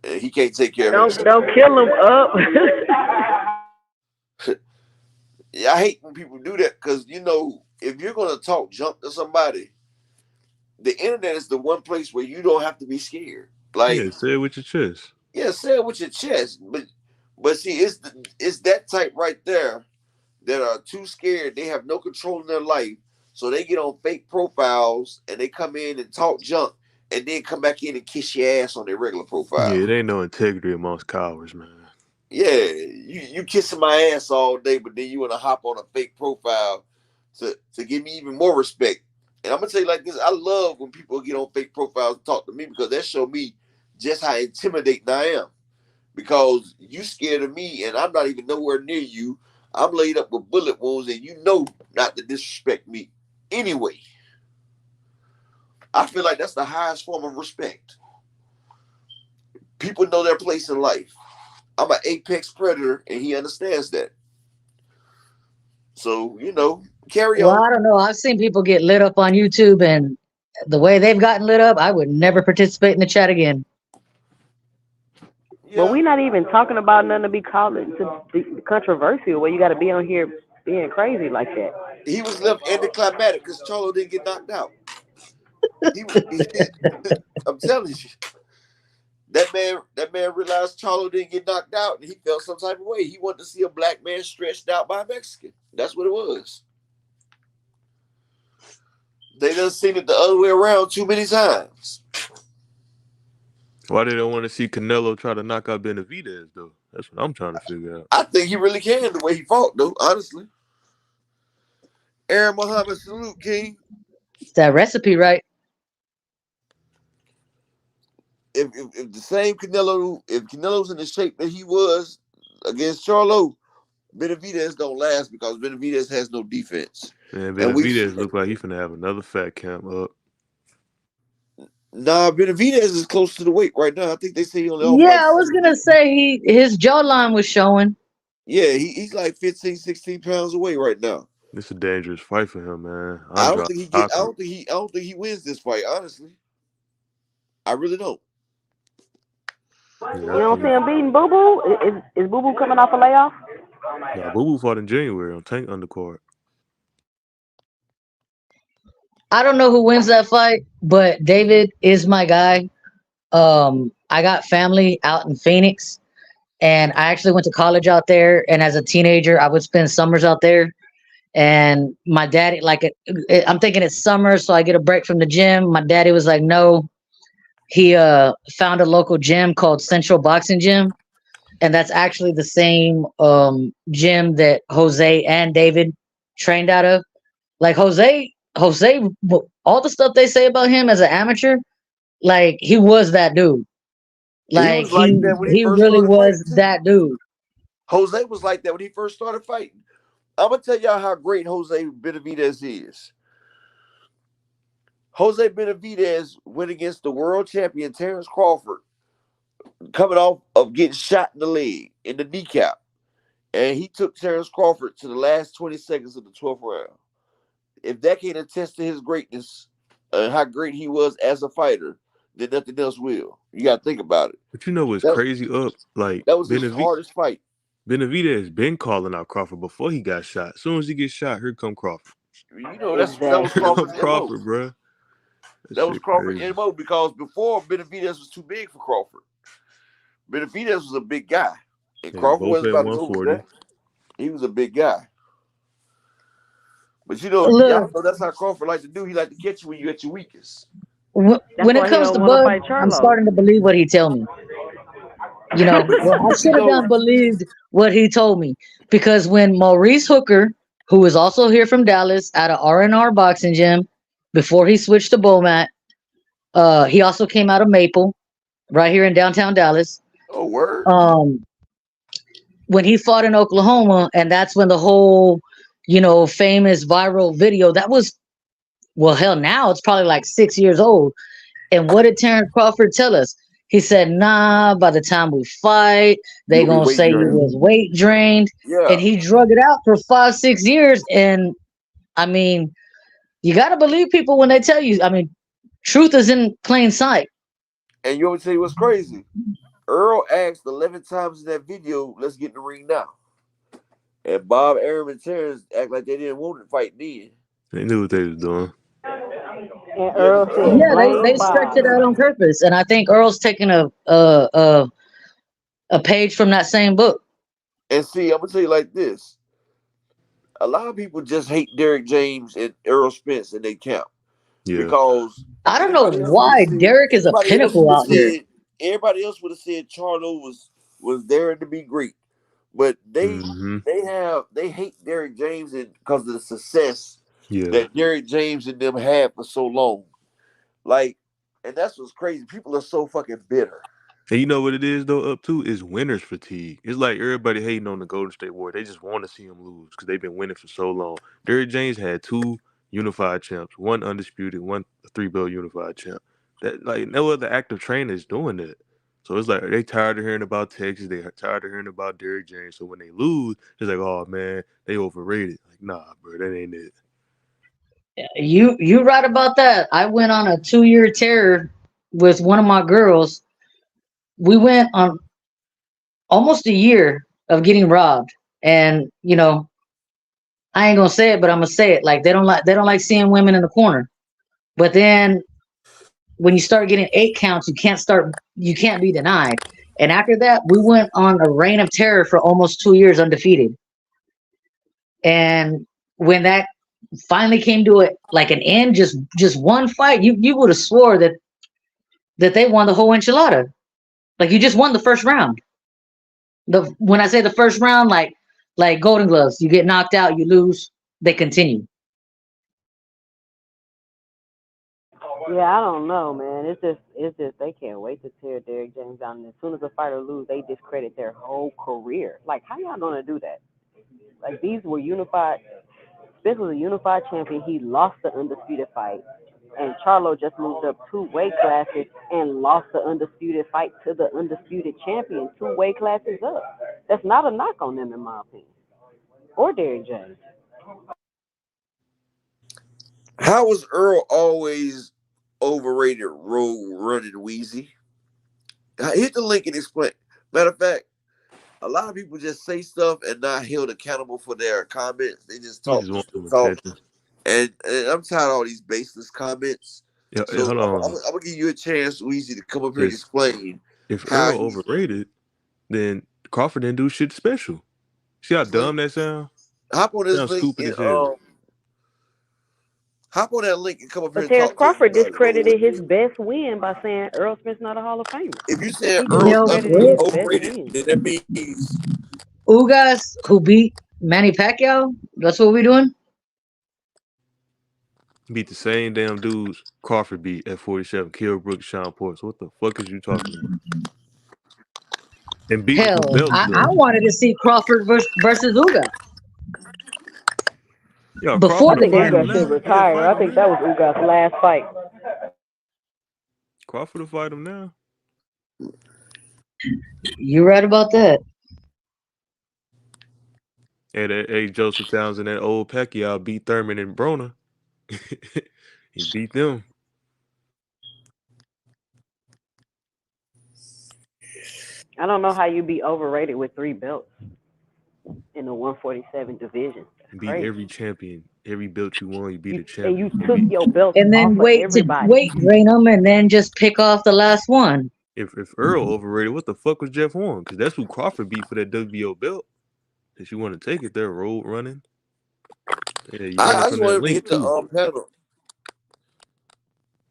And he can't take care of himself. Don't kill him up. Yeah, I hate when people do that because, if you're going to talk junk to somebody, the internet is the one place where you don't have to be scared. Like, yeah, say it with your chest. Yeah, say it with your chest. But see, it's that type right there that are too scared. They have no control in their life. So they get on fake profiles and they come in and talk junk and then come back in and kiss your ass on their regular profile. Yeah, there ain't no integrity amongst cowards, man. Yeah, you kissing my ass all day, but then you want to hop on a fake profile to give me even more respect. And I'm going to tell you like this, I love when people get on fake profiles and talk to me because that show me just how intimidating I am. Because you scared of me and I'm not even nowhere near you. I'm laid up with bullet wounds and you know not to disrespect me anyway. I feel like that's the highest form of respect. People know their place in life. I'm an apex predator and he understands that. So, carry on. Well, I don't know. I've seen people get lit up on YouTube, and the way they've gotten lit up, I would never participate in the chat again. Yeah. Well, we're not even talking about nothing to be called controversial where you got to be on here being crazy like that. He was left anticlimactic because Charlo didn't get knocked out. I'm telling you, that man realized Charlo didn't get knocked out, and he felt some type of way. He wanted to see a black man stretched out by a Mexican. That's what it was. They done seen it the other way around too many times. Why they don't want to see Canelo try to knock out Benavidez, though? That's what I'm trying to figure out. I think he really can the way he fought, though, honestly. Aaron Muhammad, salute, King. It's that recipe, right? If the same Canelo, if Canelo's in the shape that he was against Charlo, Benavidez don't last because Benavidez has no defense. Man, Benavidez look like he's finna have another fat camp up. Nah, Benavidez is close to the weight right now. I think they say he only. Yeah, I was gonna say his jawline was showing. Yeah, he's like 15, 16 pounds away right now. It's a dangerous fight for him, man. I don't think he wins this fight, honestly. I really don't. You don't see him beating Boo Boo? Is Boo Boo coming off a layoff? Nah, Boo Boo fought in January on Tank Undercard. I don't know who wins that fight, but David is my guy. I got family out in Phoenix, and I actually went to college out there. And as a teenager, I would spend summers out there. And my daddy, I'm thinking it's summer, so I get a break from the gym. My daddy was like, no. He found a local gym called Central Boxing Gym, and that's actually the same gym that Jose and David trained out of. Like Jose, all the stuff they say about him as an amateur, like he was that dude. Like he really was that dude. Jose was like that when he first started fighting. I'm gonna tell y'all how great Jose Benavidez is. Jose Benavidez went against the world champion Terrence Crawford, coming off of getting shot in the leg, in the kneecap. And he took Terrence Crawford to the last 20 seconds of the 12th round. If that can't attest to his greatness and how great he was as a fighter, then nothing else will. You got to think about it. But you know what's crazy up? Like that was his hardest fight. Benavidez been calling out Crawford before he got shot. As soon as he gets shot, here come Crawford. You know, that was Crawford's bro. That was Crawford's MO because before Benavidez was too big for Crawford. Benavidez was a big guy. And Crawford wasn't about to go with that. He was a big guy. But you know, y'all know that's how Crawford likes to do. He likes to catch you when you're at your weakest. When it comes to Bud, I'm starting to believe what he tell me. You know, I should have believed what he told me. Because when Maurice Hooker, who is also here from Dallas, out of R&R Boxing Gym, before he switched to Bowmat, he also came out of Maple, right here in downtown Dallas. Oh, word. When he fought in Oklahoma, and that's when the whole, famous viral video, that was, well, hell, now it's probably like 6 years old. And what did Terrence Crawford tell us? He said, nah, by the time we fight, they going to say he was weight drained. Yeah. And he drug it out for 5-6 years. And, I mean, you got to believe people when they tell you. I mean, truth is in plain sight. And you want to tell you what's crazy? Earl asked 11 times in that video, let's get in the ring now. And Bob, Aaron, and Terrence act like they didn't want to fight then. They knew what they was doing. And Earl said, they stretched it out on purpose. And I think Earl's taking a page from that same book. And see, I'm going to tell you like this. A lot of people just hate Derrick James and Errol Spence in their camp. Yeah. Because I don't know why Derrick is a pinnacle out here. Everybody else would have said Charlo was there to be great. But they hate Derrick James because of the success that Derrick James and them had for so long. Like, and that's what's crazy. People are so fucking bitter. And you know what it is, though, up to? Is winner's fatigue. It's like everybody hating on the Golden State Warriors. They just want to see them lose because they've been winning for so long. Derrick James had 2 unified champs, 1 undisputed, 1 3-belt unified champ. That, like, no other active trainer is doing that. So it's like they tired of hearing about Texas. They tired of hearing about Derrick James. So when they lose, it's like, oh, man, they overrated. Like, nah, bro, that ain't it. You right about that. I went on a 2-year tear with one of my girls. We went on almost a year of getting robbed. And, I ain't gonna say it, but I'm gonna say it. Like they don't like seeing women in the corner. But then when you start getting 8 counts, you can't be denied. And after that, we went on a reign of terror for almost 2 years undefeated. And when that finally came to an end, just one fight, you would have swore that they won the whole enchilada. Like, you just won the first round. When I say the first round, like Golden Gloves, you get knocked out, you lose, they continue. Yeah, I don't know, man. It's just they can't wait to tear Derrick James down. And as soon as a fighter loses, they discredit their whole career. Like, how y'all gonna do that? Like, these were unified. This was a unified champion. He lost the undisputed fight, and Charlo just moved up 2 weight classes and lost the undisputed fight to the undisputed champion 2 weight classes up. That's not a knock on them, in my opinion, or Derrick James. How was Earl always overrated road running Wheezy? Hit the link and explain. Matter of fact, a lot of people just say stuff and not held accountable for their comments. They just talk. And I'm tired of all these baseless comments. Yeah, so hold on. I'm gonna give you a chance, Weezy, to come up here and explain. If Earl overrated, then Crawford didn't do shit special. See how dumb that sound? Hop on this link. Stupid as hell. Hop on that link and come up here and Terrence talk. Crawford discredited his best win by saying Earl Smith's not a Hall of Famer. If you say Earl's overrated, then that means Ugas, who beat Manny Pacquiao. That's what we're doing. Beat the same damn dudes Crawford beat at 47. Kilbrook, Sean Ports. What the fuck is you talking about? And beat hell, I wanted to see Crawford versus Ugas. Yo, before I think Ugas should retire. I think that was Ugas' last fight. Crawford will fight him now. You're right about that. Hey, Joseph Townsend, that old Pacquiao beat Thurman and Broner. He beat them. I don't know how you be overrated with 3 belts in the 147 division. That's beat crazy. Every champion, every belt you won, you beat a And champion. you took your belt and then wait drain them, and then just pick off the last one. If Earl overrated, what the fuck was Jeff Horn? Because that's who Crawford beat for that WBO belt. If you want to take it, they're road running. Yeah, you I just want to hit the panel.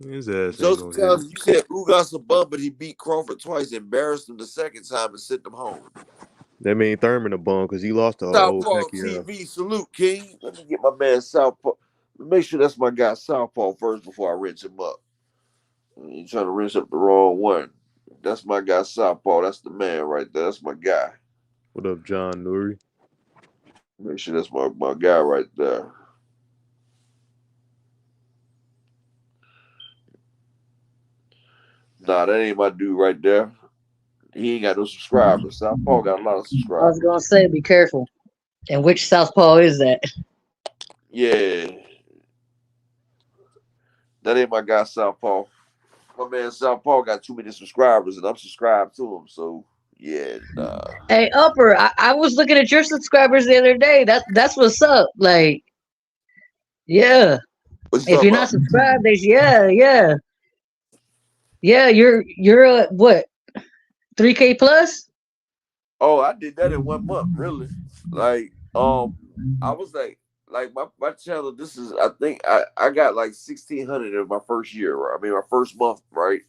His ass Joseph Townsend, you said Ugas a bum, but he beat Crawford twice, embarrassed him the second time, and sent him home. That mean Thurman a bum because he lost to old Pacquiao. TV, salute, King. Let me get my man Southpaw. Make sure that's my guy Southpaw first before I rinse him up. You're trying to rinse up the wrong one. That's my guy Southpaw. That's the man right there. That's my guy. What up, John Nuri? Make sure that's my guy right there. Nah, that ain't my dude right there. He ain't got no subscribers. Southpaw got a lot of subscribers. I was gonna say, be careful. And which Southpaw is that? Yeah. That ain't my guy Southpaw. My man Southpaw got too many subscribers, and I'm subscribed to him. So yeah, nah. Hey, Upper, I was looking at your subscribers the other day. That's what's up. Like, yeah. If you're not subscribed, yeah. You're what? 3K plus? Oh, I did that in 1 month, really. Like, I was like my channel. This is, I think I got like 1,600 in my first year. Right? I mean, my first month, right?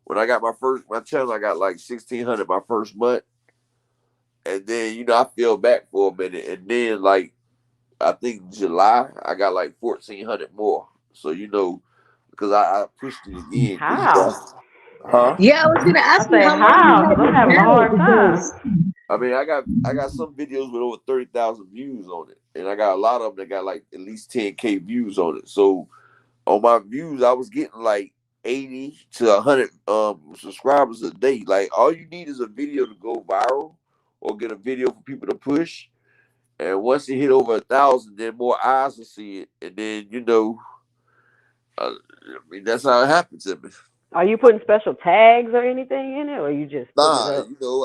When I got my channel, I got like 1,600 my first month, and then I fell back for a minute, and then like I think July I got like 1,400 more. So because I pushed it again. How? Huh? Yeah, I was gonna ask you how I'm having a hard time. I mean, I got some videos with over 30,000 views on it, and I got a lot of them that got like at least 10K views on it. So on my views, I was getting like 80 to 100 subscribers a day. Like, all you need is a video to go viral or get a video for people to push, and once it hit over 1,000, then more eyes will see it, and then I mean, that's how it happened to me. Are you putting special tags or anything in it, or you just I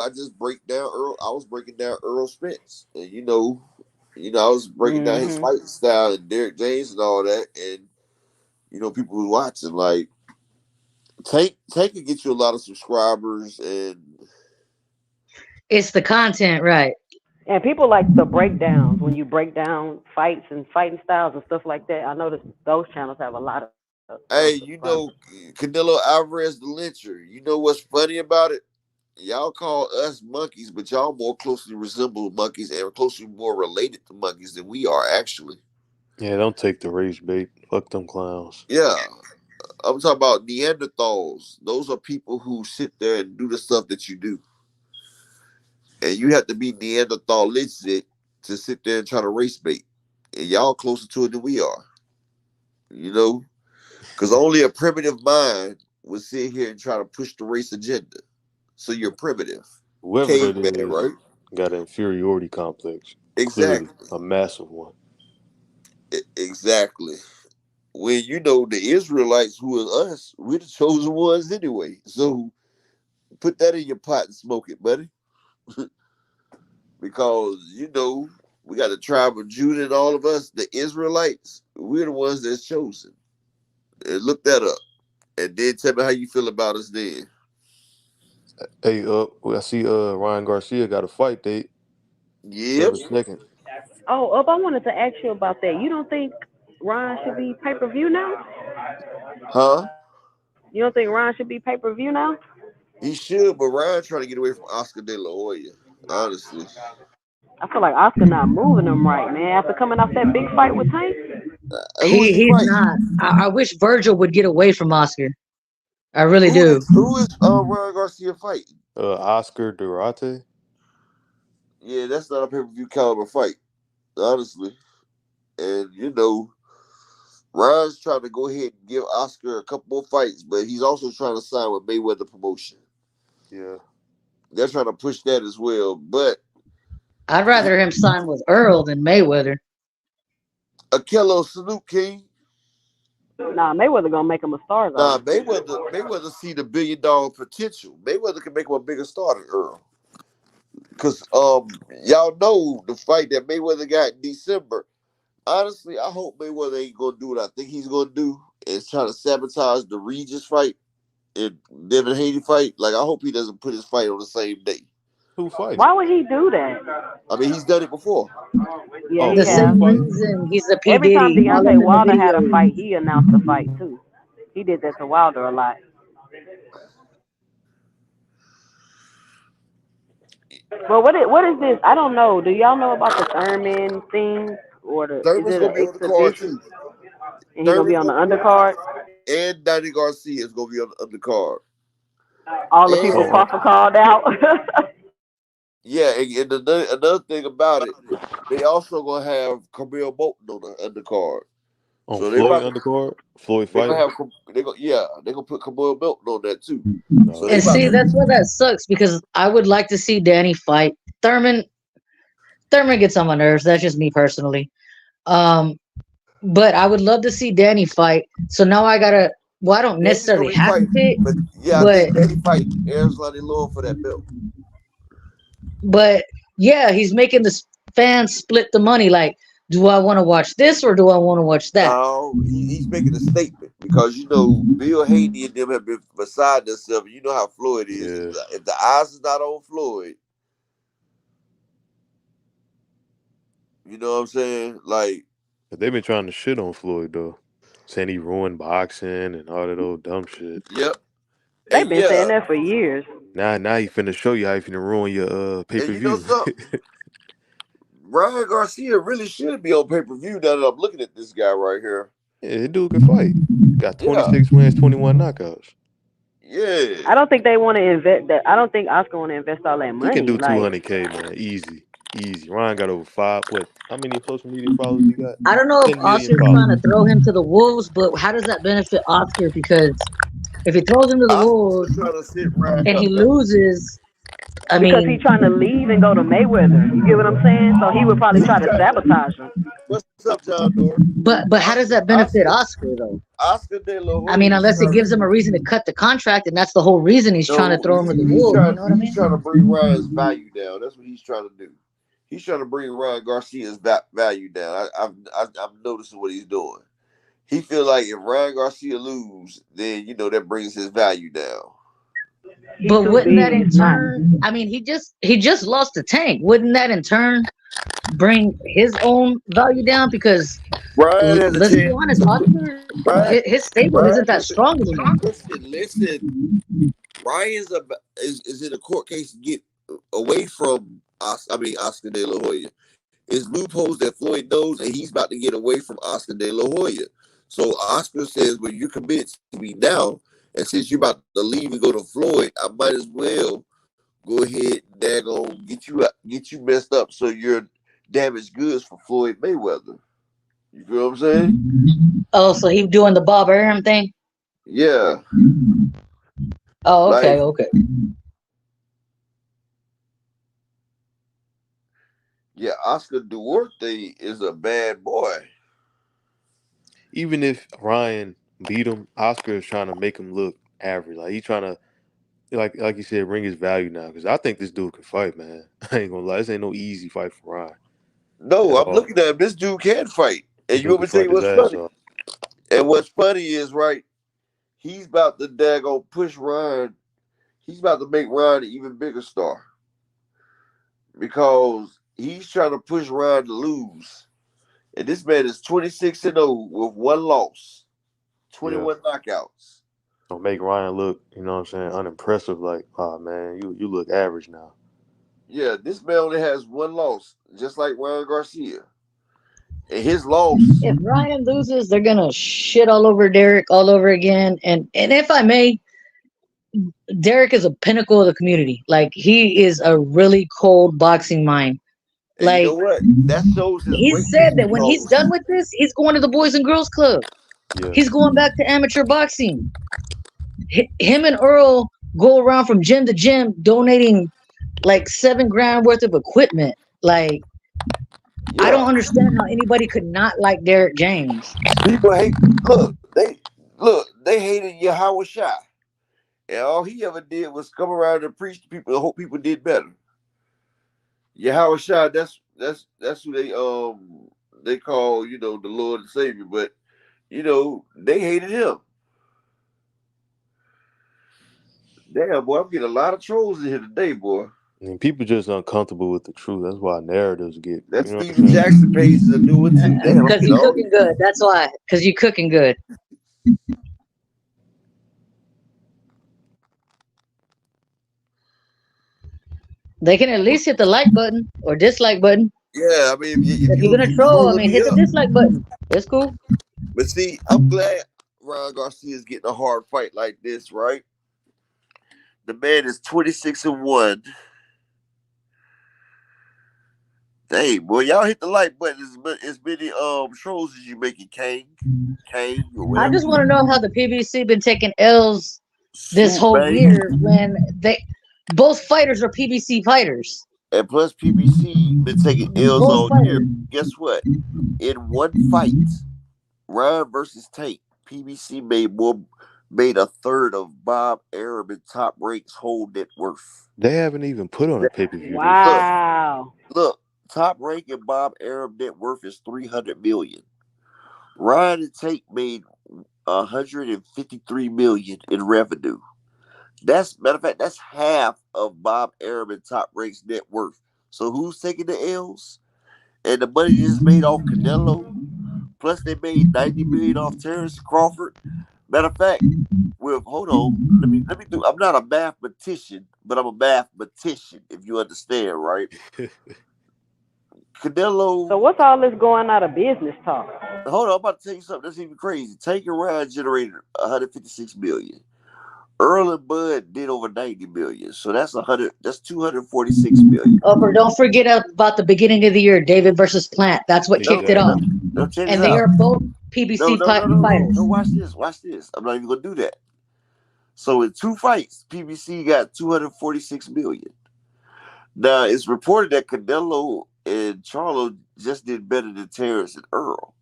just break down Earl. I was breaking down Earl Spence, and I was breaking down his fighting style and Derrick James and all that, and people was watching. Like, Tank can get you a lot of subscribers, and it's the content, right? And people like the breakdowns when you break down fights and fighting styles and stuff like that. I noticed those channels have a lot of hey, subscribers. Canelo Alvarez the lyncher. You know what's funny about it? Y'all call us monkeys, but y'all more closely resemble monkeys and closely more related to monkeys than we are, actually. Yeah, don't take the race bait. Fuck them clowns. Yeah, I'm talking about Neanderthals. Those are people who sit there and do the stuff that you do. And you have to be Neanderthalistic to sit there and try to race bait. And y'all closer to it than we are. You know? Because only a primitive mind would sit here and try to push the race agenda. So you're primitive. Whoever that Caveman, is right? got an inferiority complex. Clearly, Exactly. a massive one. Exactly. When you know the Israelites who are us, we're the chosen ones anyway. So put that in your pot and smoke it, buddy. Because we got the tribe of Judah and all of us, the Israelites, we're the ones that's chosen. And look that up. And then tell me how you feel about us then. Hey, I see Ryan Garcia got a fight date, Yep. 7/2. Oh, I wanted to ask you about that. You don't think Ron should be pay per view now? Huh? You don't think Ron should be pay per view now? He should, but Ryan trying to get away from Oscar De La Hoya, honestly. I feel like Oscar not moving him right, man. After coming off that big fight with Tank. Who is he He's fighting? not. I wish Virgil would get away from Oscar. I really Who do. is Ryan Garcia fighting? Oscar Durate. Yeah, that's not a pay-per-view caliber fight, honestly. And Ryan's trying to go ahead and give Oscar a couple more fights, but he's also trying to sign with Mayweather Promotion. Yeah. They're trying to push that as well. But I'd rather him sign with Earl than Mayweather. Akello Salute King. Nah, Mayweather gonna make him a star though. Nah, Mayweather see the $1 billion potential. Mayweather can make him a bigger star than Earl. Because y'all know the fight that Mayweather got in December. Honestly, I hope Mayweather ain't gonna do what I think he's gonna do and try to sabotage the Regis fight and Devin Haney fight. Like, I hope he doesn't put his fight on the same day. Who fighting? Why would he do that? I mean, he's done it before. Yeah, Oh, he The has. same reason he's the P Every time Diddy. All up Deontay in the Wilder had a videos. fight, he announced the fight too. He did that to Wilder a lot. But what is this? I don't know. Do y'all know about the Thurman thing or is Thurman's it gonna an be on the card exhibition? too. And he gonna be Thurman's on the gonna be on the undercard? card, and Danny Garcia is gonna be on the undercard. All the people And Crawford called out. yeah, and another thing about it, they also gonna have Camille Bolton on the undercard. On So Floyd undercard? Floyd they gonna fighting? have they gonna put Camille Bolton on that too. So they Okay. And about see, that's where that sucks because I would like to see Danny fight Thurman. Thurman gets on my nerves. That's just me personally. Um, but I would love to see Danny fight. So now I gotta. Well, I don't Danny's gonna necessarily be have to fighting, pick, but yeah, I but think Danny fighting Arizona Lord for that belt. but yeah, he's making the fans split the money. Like, do I want to watch this or do I want to watch that? No, he's making a statement because Bill Haney and them have been beside themselves. You know how Floyd is. Yeah. If the eyes is not on Floyd, you know what I'm saying? Like, But they've been trying to shit on Floyd though. Saying he ruined boxing and all that old dumb shit. yep. They've And been saying yeah, that for years. Now he finna show you how he finna ruin your and you know pay-per-view. something? Ryan Garcia really should be on pay-per-view now that I'm looking at this guy right here. Yeah, this dude can fight. Got Yeah. 26 wins, 21 knockouts. Yeah. I don't think they want to invest that. I don't think Oscar want to invest all that He money. can do Like, 200K, man. Easy. Ryan got over how many social media followers he got? I don't know if 10 million Oscar's trying to followers. throw him to the wolves, but how does that benefit Oscar? Because if he throws him to the wolves Oscar's trying to sit Ryan and he up. loses, I because mean, he's trying to leave and go to Mayweather. You get what I'm saying? So he would probably try to sabotage him. What's up, John Doerr? but how does that benefit Oscar though? Oscar De La Hoya. I mean, unless it gives him a reason to cut the contract, and that's the whole reason he's trying to throw him to the wolves. You know what I mean? He's trying to bring Ryan's value down. That's what he's trying to do. He's trying to bring Ryan Garcia's value down. I'm noticing what he's doing. he feel like if Ryan Garcia lose, then that brings his value down. But wouldn't that in turn? I mean, he just lost the Tank. Wouldn't that in turn bring his own value down? Because Ryan has a let's be chance. honest, Oscar, his stable isn't that strong anymore. Listen. Ryan's is in a court case to get away from Oscar De La Hoya. It's loopholes that Floyd knows, and he's about to get away from Oscar De La Hoya. So Oscar says, "Well, you're committed to me now, and since you're about to leave and go to Floyd, I might as well go ahead and daggone get you messed up, so you're damaged goods for Floyd Mayweather." You feel what I'm saying? Oh, so he's doing the Bob Arum thing? Yeah. Oh, okay, okay. Yeah, Oscar Duarte is a bad boy. Even if Ryan beat him, Oscar is trying to make him look average. Like he's trying to, like you said, bring his value now. Because I think this dude can fight, man. I ain't gonna lie, this ain't no easy fight for Ryan. No, I'm looking at him. This dude can fight. And you want me to tell you what's funny? Off. And what's funny is, right, he's about to daggone push Ryan. He's about to make Ryan an even bigger star. Because he's trying to push Ryan to lose. And this man is 26-0 with one loss. 21 knockouts. Don't make Ryan look, you know what I'm saying, unimpressive. Like, oh man, you look average now. Yeah, this man only has one loss, just like Ryan Garcia. And his loss. If Ryan loses, they're gonna shit all over Derek all over again. And if I may, Derek is a pinnacle of the community. Like he is a really cold boxing mind. And like, you know what? That shows his. He said that when he's done with this, he's going to the Boys and Girls Club. Yeah. He's going back to amateur boxing. Him and Earl go around from gym to gym donating like $7,000 worth of equipment. Like, I don't understand how anybody could not like Derek James. People hate. They hated Yahweh Shai, and all he ever did was come around and preach to people and hope people did better. Yahweh Shai, that's who they call the Lord and Savior, but they hated him. Damn, boy, I'm getting a lot of trolls in here today, boy. I mean, people just uncomfortable with the truth. That's why narratives get. That Steven Jackson page is a new one too. Because you're cooking good. That's why. Because you're cooking good. They can at least hit the like button or dislike button. Yeah, I mean, if you're gonna troll, I mean, hit the dislike button. That's cool. But see, I'm glad Ryan Garcia is getting a hard fight like this, right? The man is 26-1. Dang, boy, y'all hit the like button as many trolls as you making, Kane. I just want to know how the PBC been taking L's this whole year when both fighters are PBC fighters. And plus, PBC been taking L's all year. Guess what? In one fight, Ryan versus Tank, PBC made a third of Bob Arum and Top Rank's whole net worth. They haven't even put on a pay-per-view. Wow. Look, Top Rank and Bob Arum net worth is $300 million. Ryan and Tank made $153 million in revenue. Matter of fact, that's half of Bob Arum and Top Rank's net worth. So who's taking the L's? And the money is made off Canelo. Plus they made $90 million off Terrence Crawford. Matter of fact, hold on. Let me do. I'm not a mathematician, but I'm a mathematician, if you understand, right? Canelo. So what's all this going out of business talk? Hold on, I'm about to tell you something that's even crazy. Tank and Ryan generated $156 million. Earl and Bud did over $90 million. So that's $246 million. Oh, don't forget about the beginning of the year, David versus Plant. That's what kicked it off. And they are both PBC fighters. No, watch this. I'm not even gonna do that. So in 2 fights, PBC got $246 million. Now it's reported that Canelo and Charlo just did better than Terrence and Earl.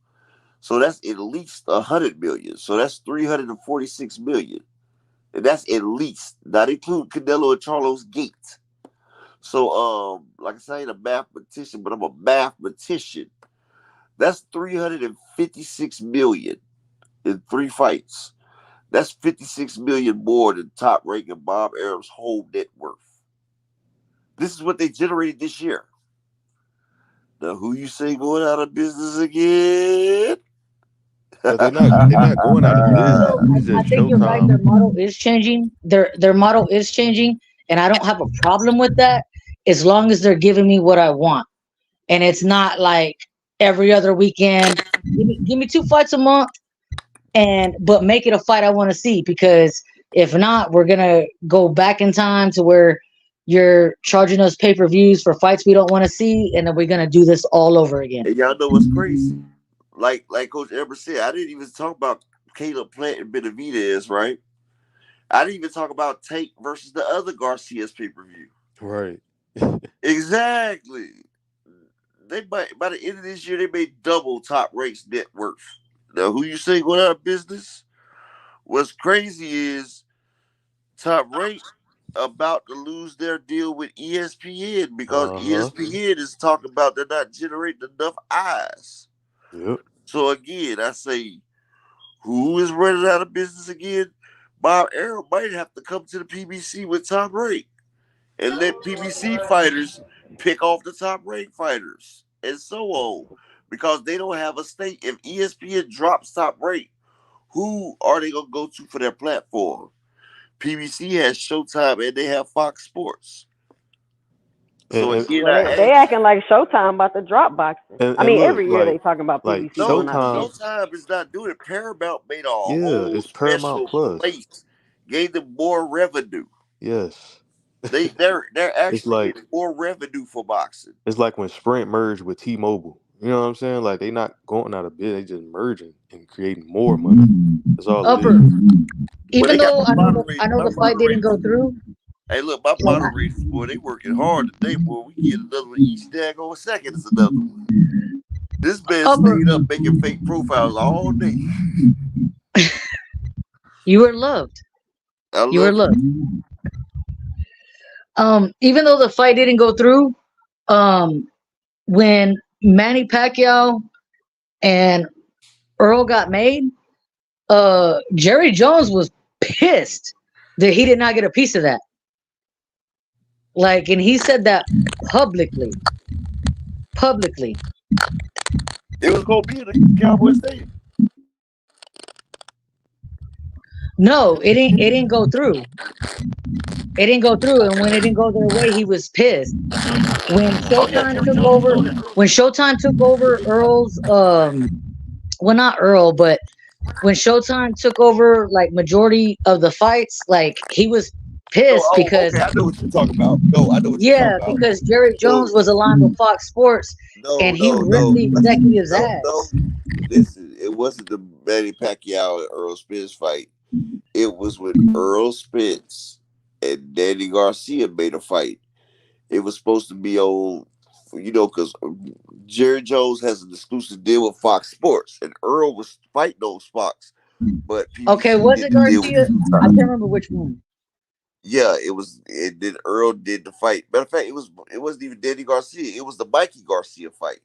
So that's at least $100 million. So that's $346 million. And that's at least, not include Canelo and Charlo's gate. So, like I said, I ain't a mathematician, but I'm a mathematician. That's $356 million in 3 fights. That's 56 million more than top ranking Bob Arum's whole net worth. This is what they generated this year. Now, who you say going out of business again? But they're not going out of business. It's I just think you're right. Showtime. Their model is changing. Their model is changing, and I don't have a problem with that as long as they're giving me what I want, and it's not like every other weekend. Give me 2 fights a month, but make it a fight I want to see. Because if not, we're gonna go back in time to where you're charging us pay-per-views for fights we don't want to see, and then we're gonna do this all over again. And y'all know what's crazy? Like Coach Ever said, I didn't even talk about Caleb Plant and Benavidez, right? I didn't even talk about Tate versus the other Garcia's pay-per-view. Right. Exactly. They by the end of this year, they made double Top Rank's net worth. Now, who you say going out of business? What's crazy is Top Rank about to lose their deal with ESPN because ESPN is talking about they're not generating enough eyes. Yep. So again, I say, who is running out of business again? Bob Arum might have to come to the PBC with Top Rank and let PBC fighters pick off the Top Rank fighters and so on, because they don't have a stake. If ESPN drops Top Rank, who are they gonna go to for their platform? PBC has Showtime and they have Fox Sports. So again, they acting like Showtime about to drop boxing. I mean, every year they talking about PBC. No, Showtime is not doing it. Paramount made a whole it's Paramount special place, gave them more revenue. Yes. They're actually getting more revenue for boxing. It's like when Sprint merged with T-Mobile. You know what I'm saying? Like, they not going out of business, they just merging and creating more money. That's all Upper. it is. Even though I know the fight didn't go through. Hey, look, my moderators, boy, they working hard today, boy. We get another one each daggone second is another one. This man stayed up making fake profiles all day. You were loved. You were loved. Even though the fight didn't go through, when Manny Pacquiao and Earl got made, Jerry Jones was pissed that he did not get a piece of that. Like, and he said that publicly. It was gonna be in the Cowboy Stadium. No, it didn't go through. It didn't go through, and when it didn't go their way, he was pissed. When Showtime took over Earl's, well, not Earl, but when Showtime took over like majority of the fights, like, he was pissed because I know what you're talking about. No, I know what you're talking about. because Jerry Jones was aligned with Fox Sports, and he ripped the executive's ass. Listen, it wasn't the Manny Pacquiao and Earl Spence fight. It was when Earl Spence and Danny Garcia made a fight. It was supposed to be on, because Jerry Jones has an exclusive deal with Fox Sports, and Earl was fighting those Fox. But was it Garcia? I can't remember which one. Yeah, it was. And then Earl did the fight. Matter of fact, it wasn't even Danny Garcia. It was the Mikey Garcia fight.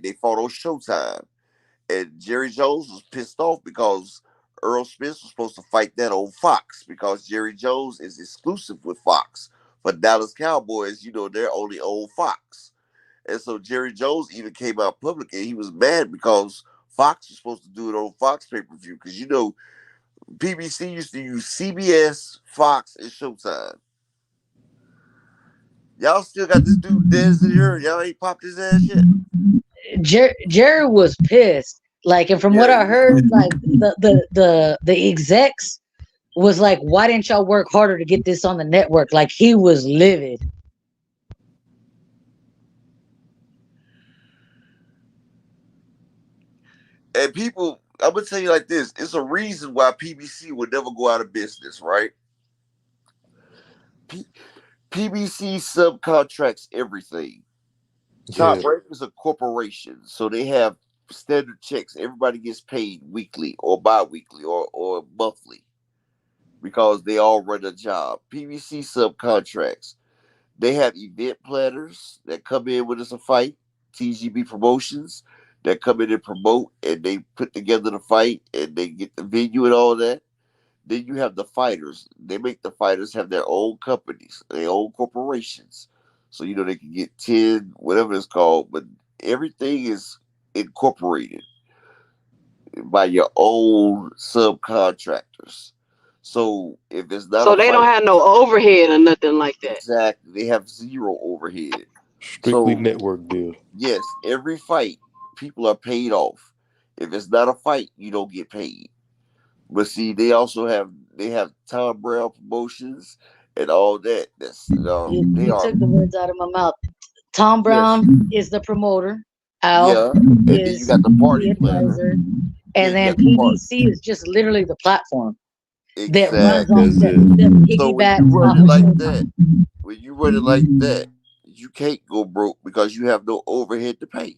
They fought on Showtime, and Jerry Jones was pissed off because Earl Spence was supposed to fight that on Fox, because Jerry Jones is exclusive with Fox. For Dallas Cowboys, they're only on Fox. And so Jerry Jones even came out public and he was mad because Fox was supposed to do it on Fox pay-per-view. Because, PBC used to use CBS, Fox, and Showtime. Y'all still got this dude Dez in here. Y'all ain't popped his ass yet. Jerry was pissed. Like, and from what I heard, like the execs was like, why didn't y'all work harder to get this on the network? Like, he was livid. And people, I'm gonna tell you like this: it's a reason why PBC would never go out of business, right? PBC subcontracts everything. Top Rank is a corporation, so they have standard checks. Everybody gets paid weekly or bi-weekly or monthly because they all run a job. PBC subcontracts. They have event planners that come in when it's a fight. TGB Promotions. that come in and promote, and they put together the fight, and they get the venue and all that. Then you have the fighters. They make the fighters have their own companies, their own corporations. So they can get 10, whatever it's called, but everything is incorporated by your own subcontractors. So if it's not So a they don't fight, have no overhead or nothing like that. exactly, they have zero overhead. Strictly So network deal. yes, every fight, people are paid off. If it's not a fight, you don't get paid. But see, they have Tom Brown promotions and all that. That's they You are took the words out of my mouth. Tom yes, Brown is the promoter. Al yeah. And then you is got the party the planner. advisor. Yeah, And you then got the part PBC is just literally the platform that runs exactly. on That's it. that So when you piggybacks run off it of like that, Showtime. you can't go broke because you have no overhead to pay.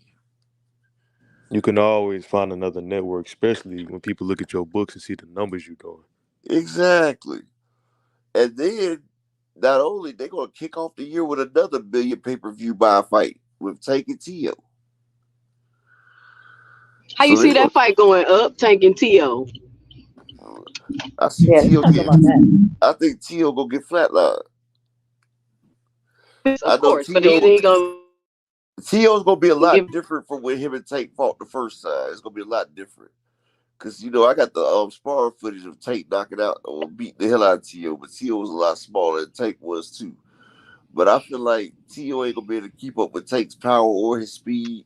You can always find another network, especially when people look at your books and see the numbers you're doing. Exactly. And then not only they're gonna kick off the year with another million pay-per-view buy fight with Tank and Tio. How you So see they gonna that fight going up, Tank and T.O.? I see Yeah, let's Tio talk get about that. I think Tio gonna get flatlined. I Of know course, but he gonna Tio's gonna be a give. lot different from when him and Tank fought the first time. It's gonna be a lot different. Cause I got the sparring footage of Tank knocking out or beating the hell out of Tio, but Tio was a lot smaller than Tank was too. But I feel like Tio ain't gonna be able to keep up with Tank's power or his speed.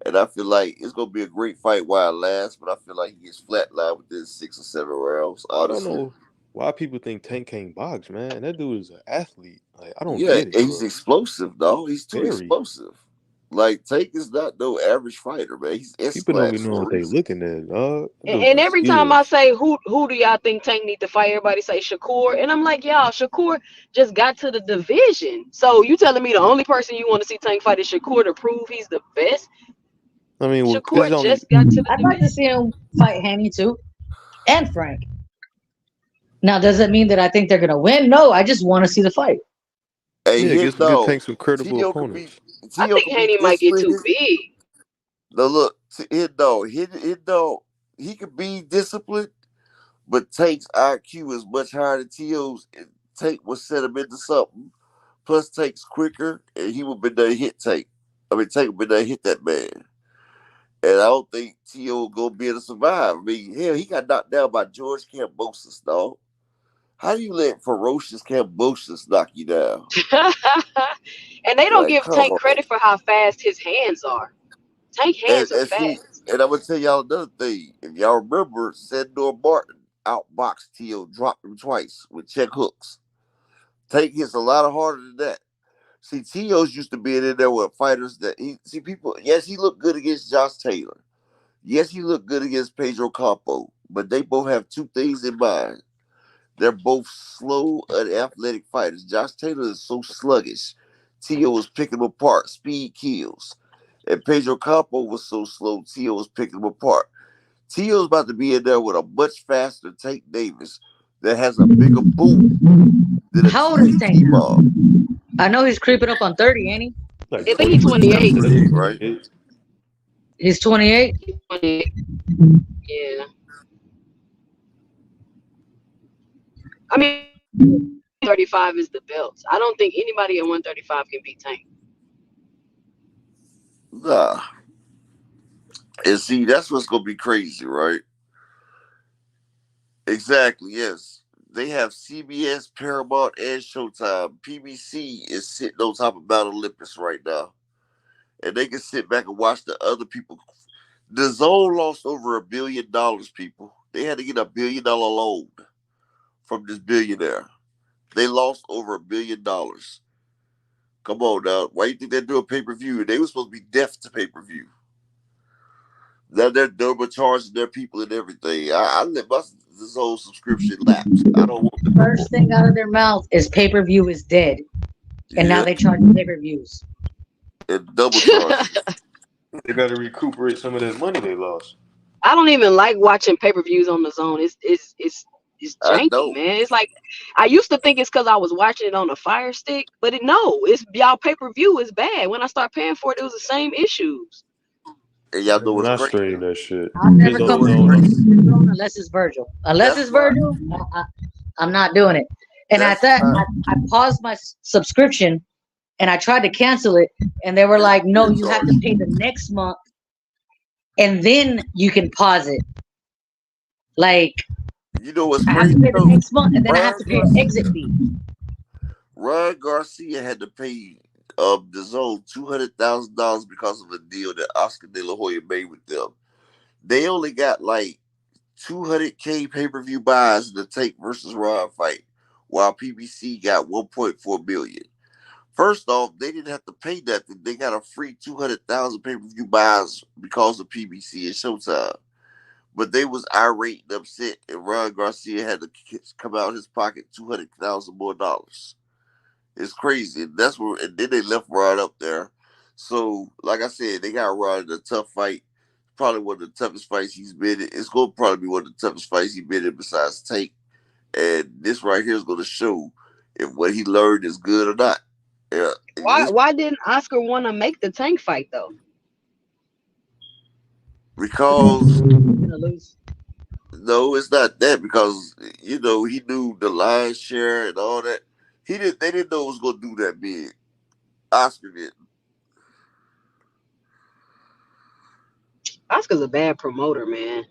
And I feel like it's gonna be a great fight while it lasts, but I feel like he gets flatlined within 6 or 7 rounds, I don't honestly. know why people think Tank can't box, man. That dude is an athlete. Like, I don't Yeah, get it, and he's bro. explosive, though. He's too Very. explosive. Like Tank is not no average fighter, man. He's S People don't be class knowing for a what they reason. looking at, dog. That dude And got every time I skills. say who do y'all think Tank need to fight, everybody say Shakur, and I'm like, y'all, Shakur just got to the division. So you telling me the only person you want to see Tank fight is Shakur to prove he's the best? I mean, well, this Shakur is only just got to the I'd like to division. see him fight Haney too, and Frank. Now, does that mean that I think they're gonna win? No, I just want to see the fight. Hey, yeah, hit give though. Tank some credible Tio could be opponents. I Tio think could be Haney might get disciplined. too big. No, look, hit though. He could be disciplined, but Tank's IQ is much higher than Tio's. And Tank will set him into something. Plus, Tank's quicker, and he would be there to hit Tank. I mean, Tank would be there to hit that man. And I don't think Tio gonna be able to survive. I mean, hell, he got knocked down by George Kambosos, dog. How do you let ferocious Kambosos knock you down? And they don't Like, give come Tank on. credit for how fast his hands are. Tank hands are And see, fast. and I'm gonna tell y'all another thing. If y'all remember, Sandor Martin outboxed Tio, dropped him twice with check hooks. Tank hits a lot harder than that. See, Tio's used to being in there with fighters that he see people. Yes, he looked good against Josh Taylor. Yes, he looked good against Pedro Campo. But they both have two things in mind. They're both slow and athletic fighters. Josh Taylor is so sluggish. Tio was picking him apart. Speed kills. And Pedro Campo was so slow. Tio was picking him apart. Tio's about to be in there with a much faster Tank Davis that has a bigger boom than a How old is Tank TNT now? bomb. I know he's creeping up on 30, ain't he? Like I think he's 27, 28. 28, right? 28. He's 28. He's 28. Yeah. I mean, 35 is the belt. I don't think anybody at 135 can beat Tank. Nah. And see, that's what's going to be crazy, right? Exactly, yes. They have CBS, Paramount, and Showtime. PBC is sitting on top of Mount Olympus right now. And they can sit back and watch the other people. The Zone lost over $1 billion, people. They had to get $1 billion loan from this billionaire. They lost over $1 billion. Come on now. Why you think they're doing pay-per-view? They were supposed to be deaf to pay-per-view. Now they're double charging their people and everything. I let this whole subscription lapse. I don't want them no more. First thing out of their mouth is pay-per-view is dead. And now Yeah, they charge pay-per-views. and double charge. They got to recuperate some of that money they lost. I don't even like watching pay-per-views on the Zone. It's I janky, know. man. It's like I used to think it's because I was watching it on a Fire Stick, but no, it's y'all pay-per-view is bad. When I start paying for it, it was the same issues. And y'all know what's I crazy? stream that shit. I'll never It's come on to unless it's Virgil. Unless That's it's why. Virgil, I'm not doing it. And at That's that, why. I paused my subscription and I tried to cancel it, and they were like, "No, you have to pay the next month, and then you can pause it." Like, You know what's I have crazy? to pay the next month, and then I have to pay an exit fee. Ron Garcia had to pay the Zone $200,000 because of a deal that Oscar De La Hoya made with them. They only got like 200K pay-per-view buys in the Tank versus Ron fight, while PBC got 1.4 million. First off, they didn't have to pay nothing. They got a free 200,000 pay-per-view buys because of PBC and Showtime. But they was irate and upset, and Ron Garcia had to come out of his pocket $200,000 more dollars. It's crazy. And that's where, and then they left Ron up there. So, like I said, they got Ron in a tough fight. Probably one of the toughest fights he's been in. It's going to probably be one of the toughest fights he's been in besides Tank. And this right here is going to show if what he learned is good or not. Yeah. Why didn't Oscar want to make the Tank fight though? Because no, it's not that. Because he knew the lion's share and all that. They didn't know it was going to do that big. Oscar didn't. Oscar's a bad promoter, man.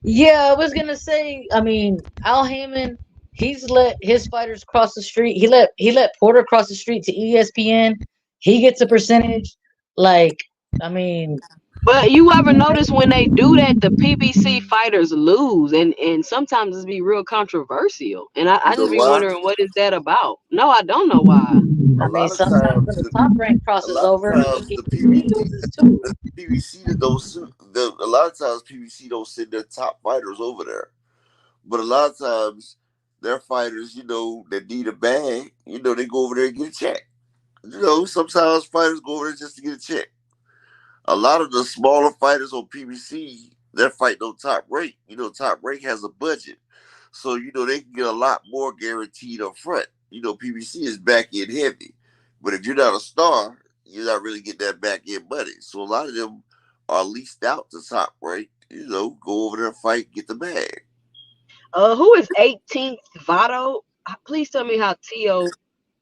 Yeah, I was gonna say. I mean, Al Heyman, he's let his fighters cross the street. He let Porter cross the street to ESPN. He gets a percentage. Like, I mean, but you ever notice when they do that, the PBC fighters lose, and sometimes it's be real controversial. And I just be wondering what is that about. No, I don't know why. I mean, sometimes when the top rank crosses over, the PBC loses too. PBC a lot of times PBC don't send their top fighters over there, but a lot of times their fighters, that need a bag, they go over there and get a check. Sometimes fighters go over there just to get a check. A lot of the smaller fighters on PBC, they're fighting on Top Rank. Top Rank has a budget, so they can get a lot more guaranteed up front. PBC is back end heavy, but if you're not a star, you're not really getting that back end money. So a lot of them are leased out to Top Rank. Go over there, fight, get the bag. Who is 18th Votto? Please tell me how Tio.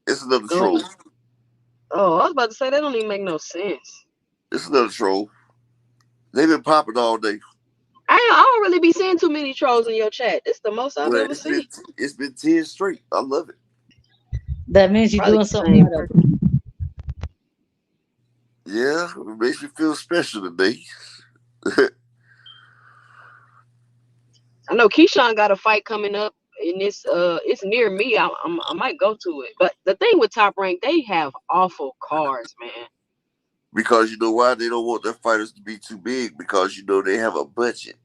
It's another troll. Oh, I was about to say that don't even make no sense. It's another troll. They've been popping all day. I don't really be seeing too many trolls in your chat. It's the most I've ever seen. It's been 10 straight. I love it. That means you're doing something right. Yeah, it makes me feel special today. I know Keyshawn got a fight coming up, and it's near me. I might go to it. But the thing with Top Rank, they have awful cards, man. Because you know why? They don't want their fighters to be too big, because they have a budget.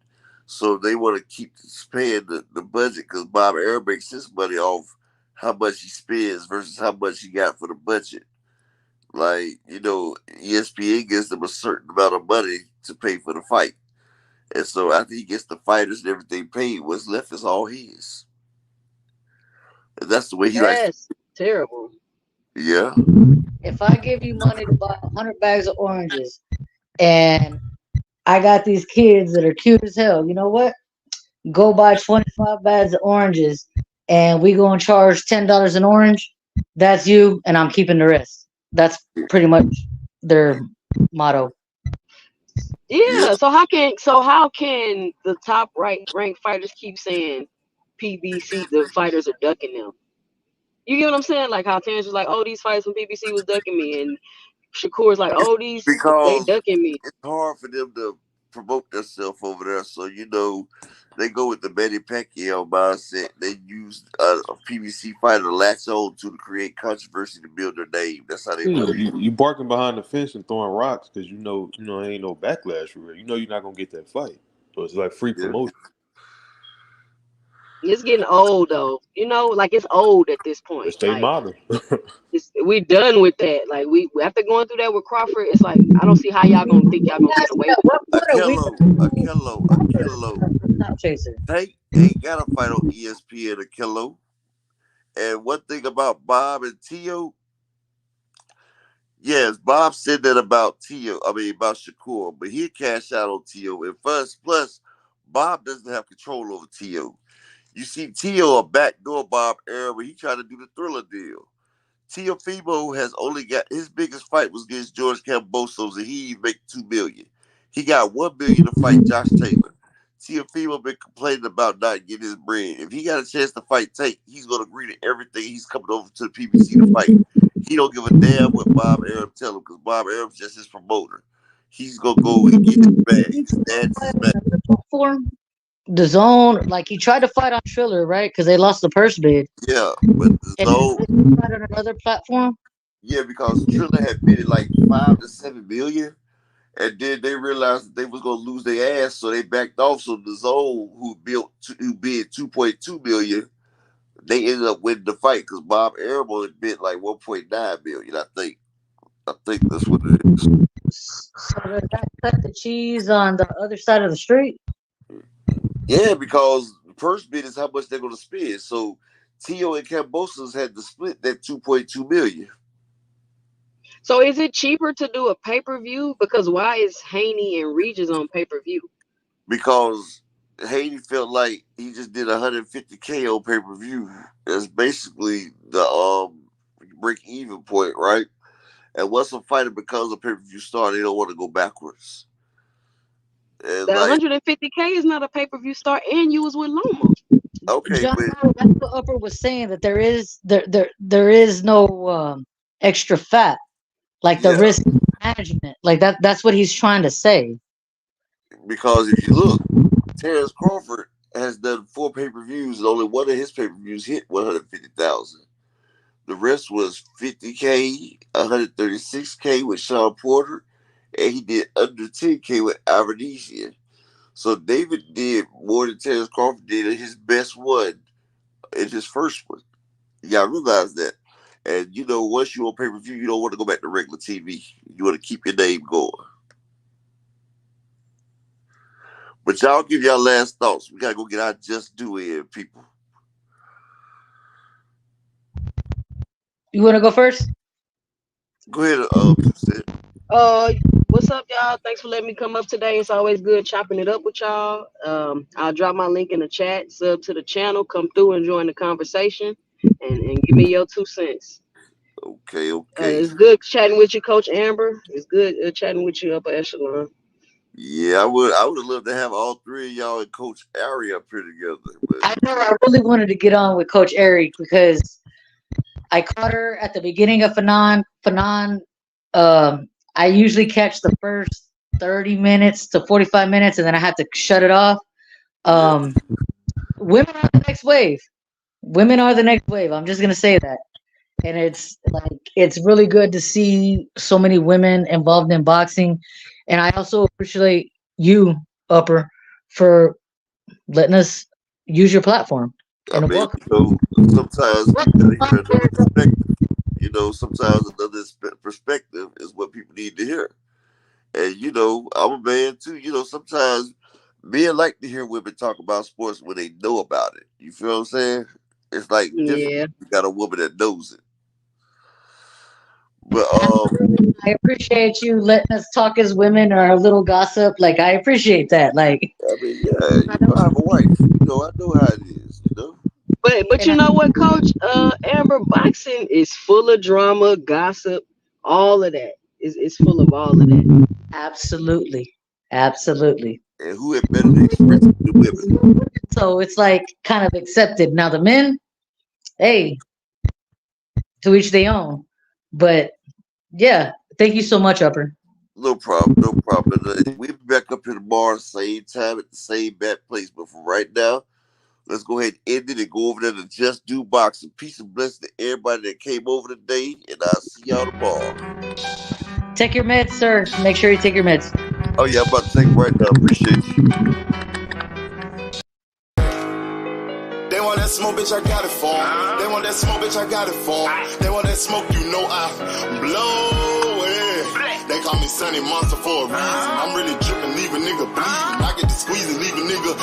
So they want to keep paying the budget, because Bob Arum makes his money off how much he spends versus how much he got for the budget. Like, ESPN gives them a certain amount of money to pay for the fight. And so after he gets the fighters and everything paid, what's left is all his. And that's the way he likes. That's terrible. Yeah. If I give you money to buy 100 bags of oranges, and I got these kids that are cute as hell, you know what? Go buy 25 bags of oranges, and we gonna charge $10 an orange. That's you, and I'm keeping the rest. That's pretty much their motto. Yeah. So how can the top ranked fighters keep saying PBC? The fighters are ducking them. You get what I'm saying? Like how Terrence was like, "Oh, these fights from PBC was ducking me," and Shakur's like, "Oh, they ducking me." It's hard for them to promote themselves over there, so they go with the Manny Pacquiao mindset. They use a PBC fighter to latch on to create controversy to build their name. That's how they do it. You barking behind the fence and throwing rocks because ain't no backlash for real. You're not gonna get that fight, so it's like free promotion. It's getting old though. Like it's old at this point. It's their motto. We're done with that. Like we after going through that with Crawford, it's like I don't see how y'all gonna think y'all gonna get away with it. Akello. They ain't got to fight on ESPN. Akello. And one thing about Bob and Tio, Yes, Bob said that about Tio. I mean, about Shakur, but he cashed out on Tio. And plus, Bob doesn't have control over Tio. You see, Tio a backdoor Bob era when he tried to do the Thriller deal. Teofimo has only got his biggest fight was against George Kambosos, and he make $2 million. He got $1 million to fight Josh Taylor. Teofimo been complaining about not getting his bread. If he got a chance to fight Tate, he's gonna agree to everything. He's coming over to the PBC to fight. He don't give a damn what Bob Arum tell him because Bob Arum's just his promoter. He's gonna go and get his bag. His dad's his bag. The Zone, like he tried to fight on Triller, right? Because they lost the purse bid. Yeah, but the Zone fight on another platform. Yeah, because Triller had bid like $5 to $7 million, and then they realized that they was gonna lose their ass, so they backed off. So the Zone, who bid $2.2 million, they ended up winning the fight because Bob Arum only bid like $1.9 million. I think that's what it is. So does that cut the cheese on the other side of the street? Yeah, because the first bid is how much they're going to spend. So Tio and Kambosos had to split that $2.2 million. So is it cheaper to do a pay-per-view? Because why is Haney and Regis on pay-per-view? Because Haney felt like he just did $150K on pay-per-view. That's basically the break-even point, right? And once a fighter becomes a pay-per-view star, they don't want to go backwards. And the 150K is not a pay-per-view star, and you was with Loma. Okay, John, that's what Upper was saying, that there is no extra fat, like the risk management, like that's what he's trying to say. Because if you look, Terrence Crawford has done 4 pay-per-views, and only one of his pay-per-views hit 150,000. The rest was 50K, 136K with Sean Porter, and he did under 10K with Avenesian. So David did more than Terrence Crawford did in his best one, in his first one. You gotta realize that. And you know, once you're on pay-per-view, you don't want to go back to regular TV. You want to keep your name going. But y'all give y'all last thoughts. We gotta go get our just do in, people. You want to go first? Go ahead, what's up, y'all? Thanks for letting me come up today. It's always good chopping it up with y'all. I'll drop my link in the chat. Sub to the channel. Come through and join the conversation, and give me your 2 cents. Okay. It's good chatting with you, Coach Amber. It's good chatting with you, Upper Echelon. Yeah, I would have loved to have all 3 of y'all and Coach Ari up here together. But I know I really wanted to get on with Coach Ari because I caught her at the beginning of Fanon. I usually catch the first 30 minutes to 45 minutes, and then I have to shut it off. Women are the next wave. Women are the next wave. I'm just gonna say that. And it's really good to see so many women involved in boxing. And I also appreciate you, Upper, for letting us use your platform. I mean, sometimes you gotta hear another perspective. You know, sometimes another perspective is what people need to hear. And you know, I'm a man too. You know, sometimes men like to hear women talk about sports when they know about it. You feel what I'm saying? It's like different. You got a woman that knows it. But I appreciate you letting us talk as women or a little gossip. Like I appreciate that. Like I mean, yeah, you know, I have a wife. You know, I know how it is. You know. But you know what, Coach Amber, boxing is full of drama, gossip, all of that. It's full of all of that. Absolutely. And who had better to express it than women? So it's like kind of accepted. Now the men, hey, to each their own. But yeah, thank you so much, Upper. No problem. We'll be back up here tomorrow, same time at the same bad place. But for right now, let's go ahead and end it and go over there to Just Do Boxing. Peace and blessing to everybody that came over today, and I'll see y'all tomorrow. Take your meds, sir. Make sure you take your meds. Oh yeah, I'm about to take it right now. Appreciate you. They want that smoke, bitch, I got it for 'em. They want that smoke, bitch, I got it for 'em. They want that smoke, you know I blow it. They call me Sunny Monster for a reason. I'm really dripping, leave a nigga bleeding. I get to squeeze and leave a nigga.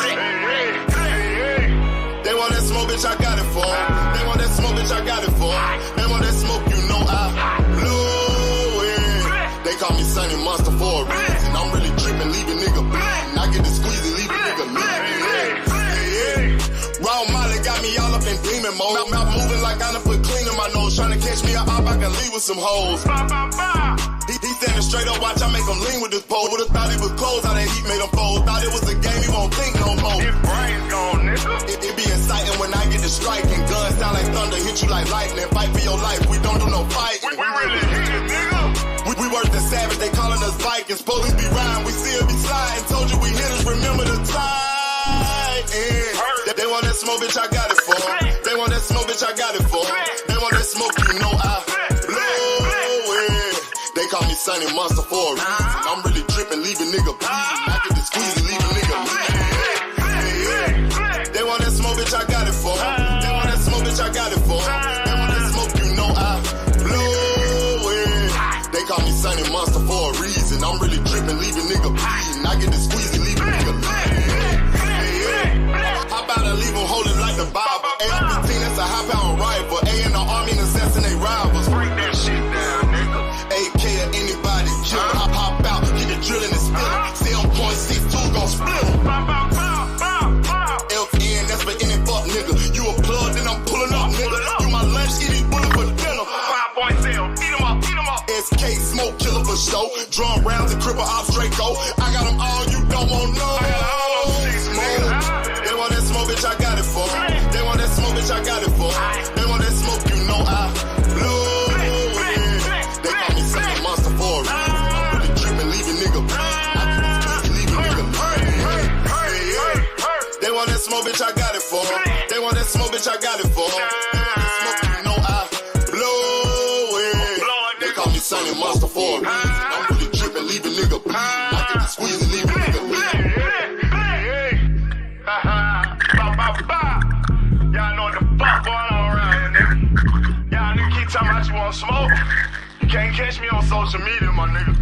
They want that smoke, bitch, I got it for 'em. They want that smoke, bitch, I got it for 'em. They want that smoke, you know I blow it. in demon mode. Mouth moving like I done put clean in my nose. Trying to catch me a op, I can leave with some hoes. He standing straight up, watch I make him lean with this pole. Would've thought he was close, how that heat made him fold. Thought it was a game, he won't think no more. His brain's gone, nigga. It be exciting when I get to striking. Guns sound like thunder, hit you like lightning. Fight for your life, we don't do no fighting. We really hit it, nigga. We worse than savage, they calling us Vikings. Police be riding, we still be sliding. Told you we hitters, remember the time. They want that smoke, bitch, I got it for 'em. They want that smoke, bitch, I got it for 'em. They want that smoke, you know I blow it. They call me Sunny Monster for a reason. I'm really tripping, leaving nigga bleeding. I get the squeeze, leaving nigga bleeding. They want that smoke, bitch, I got it for 'em. They want that smoke, bitch, I got it for 'em. They want that smoke, you know I blow it. They call me Sunny Monster for a reason. I'm really tripping, leaving nigga bleeding. I get the squeeze, leaving nigga bleeding. How about I leave them holding like the Bible? AR-15, that's a high-power rifle. A in the army and assassinate rivals. Break that shit down, nigga. AK or anybody kill. Hop out, get the drilling and spilling. 7.62 gon' split 'em. LPN, that's for any fuck nigga. You a plug, then I'm pulling up, nigga. You my lunch, eat it, bullet for dinner. 5.0, eat 'em up, eat 'em up. SK, smoke killer for show. Drum rounds and cripple ops, Draco. I got them all, you don't want no. I got all those six, nigga. They want that smoke, bitch, I got it for 'em. They want that smoke, bitch, I got it for 'em. They want that smoke, you know I blow it. They call me Sunny Monster for a reason. I'm really tripping, leaving nigga bleeding. I get this pussy, leaving nigga bleeding. They want that smoke, bitch, I got it for 'em. They want that smoke, bitch, I got it for 'em. They want that smoke, you know I blow it. They call me Sunny Monster for a reason. I'm really tripping, leaving nigga bleeding. I get the squeeze, leaving nigga bleeding. Y'all know what the fuck going on around here, nigga. Y'all nigga keep talking about you want smoke. You can't catch me on social media, my nigga.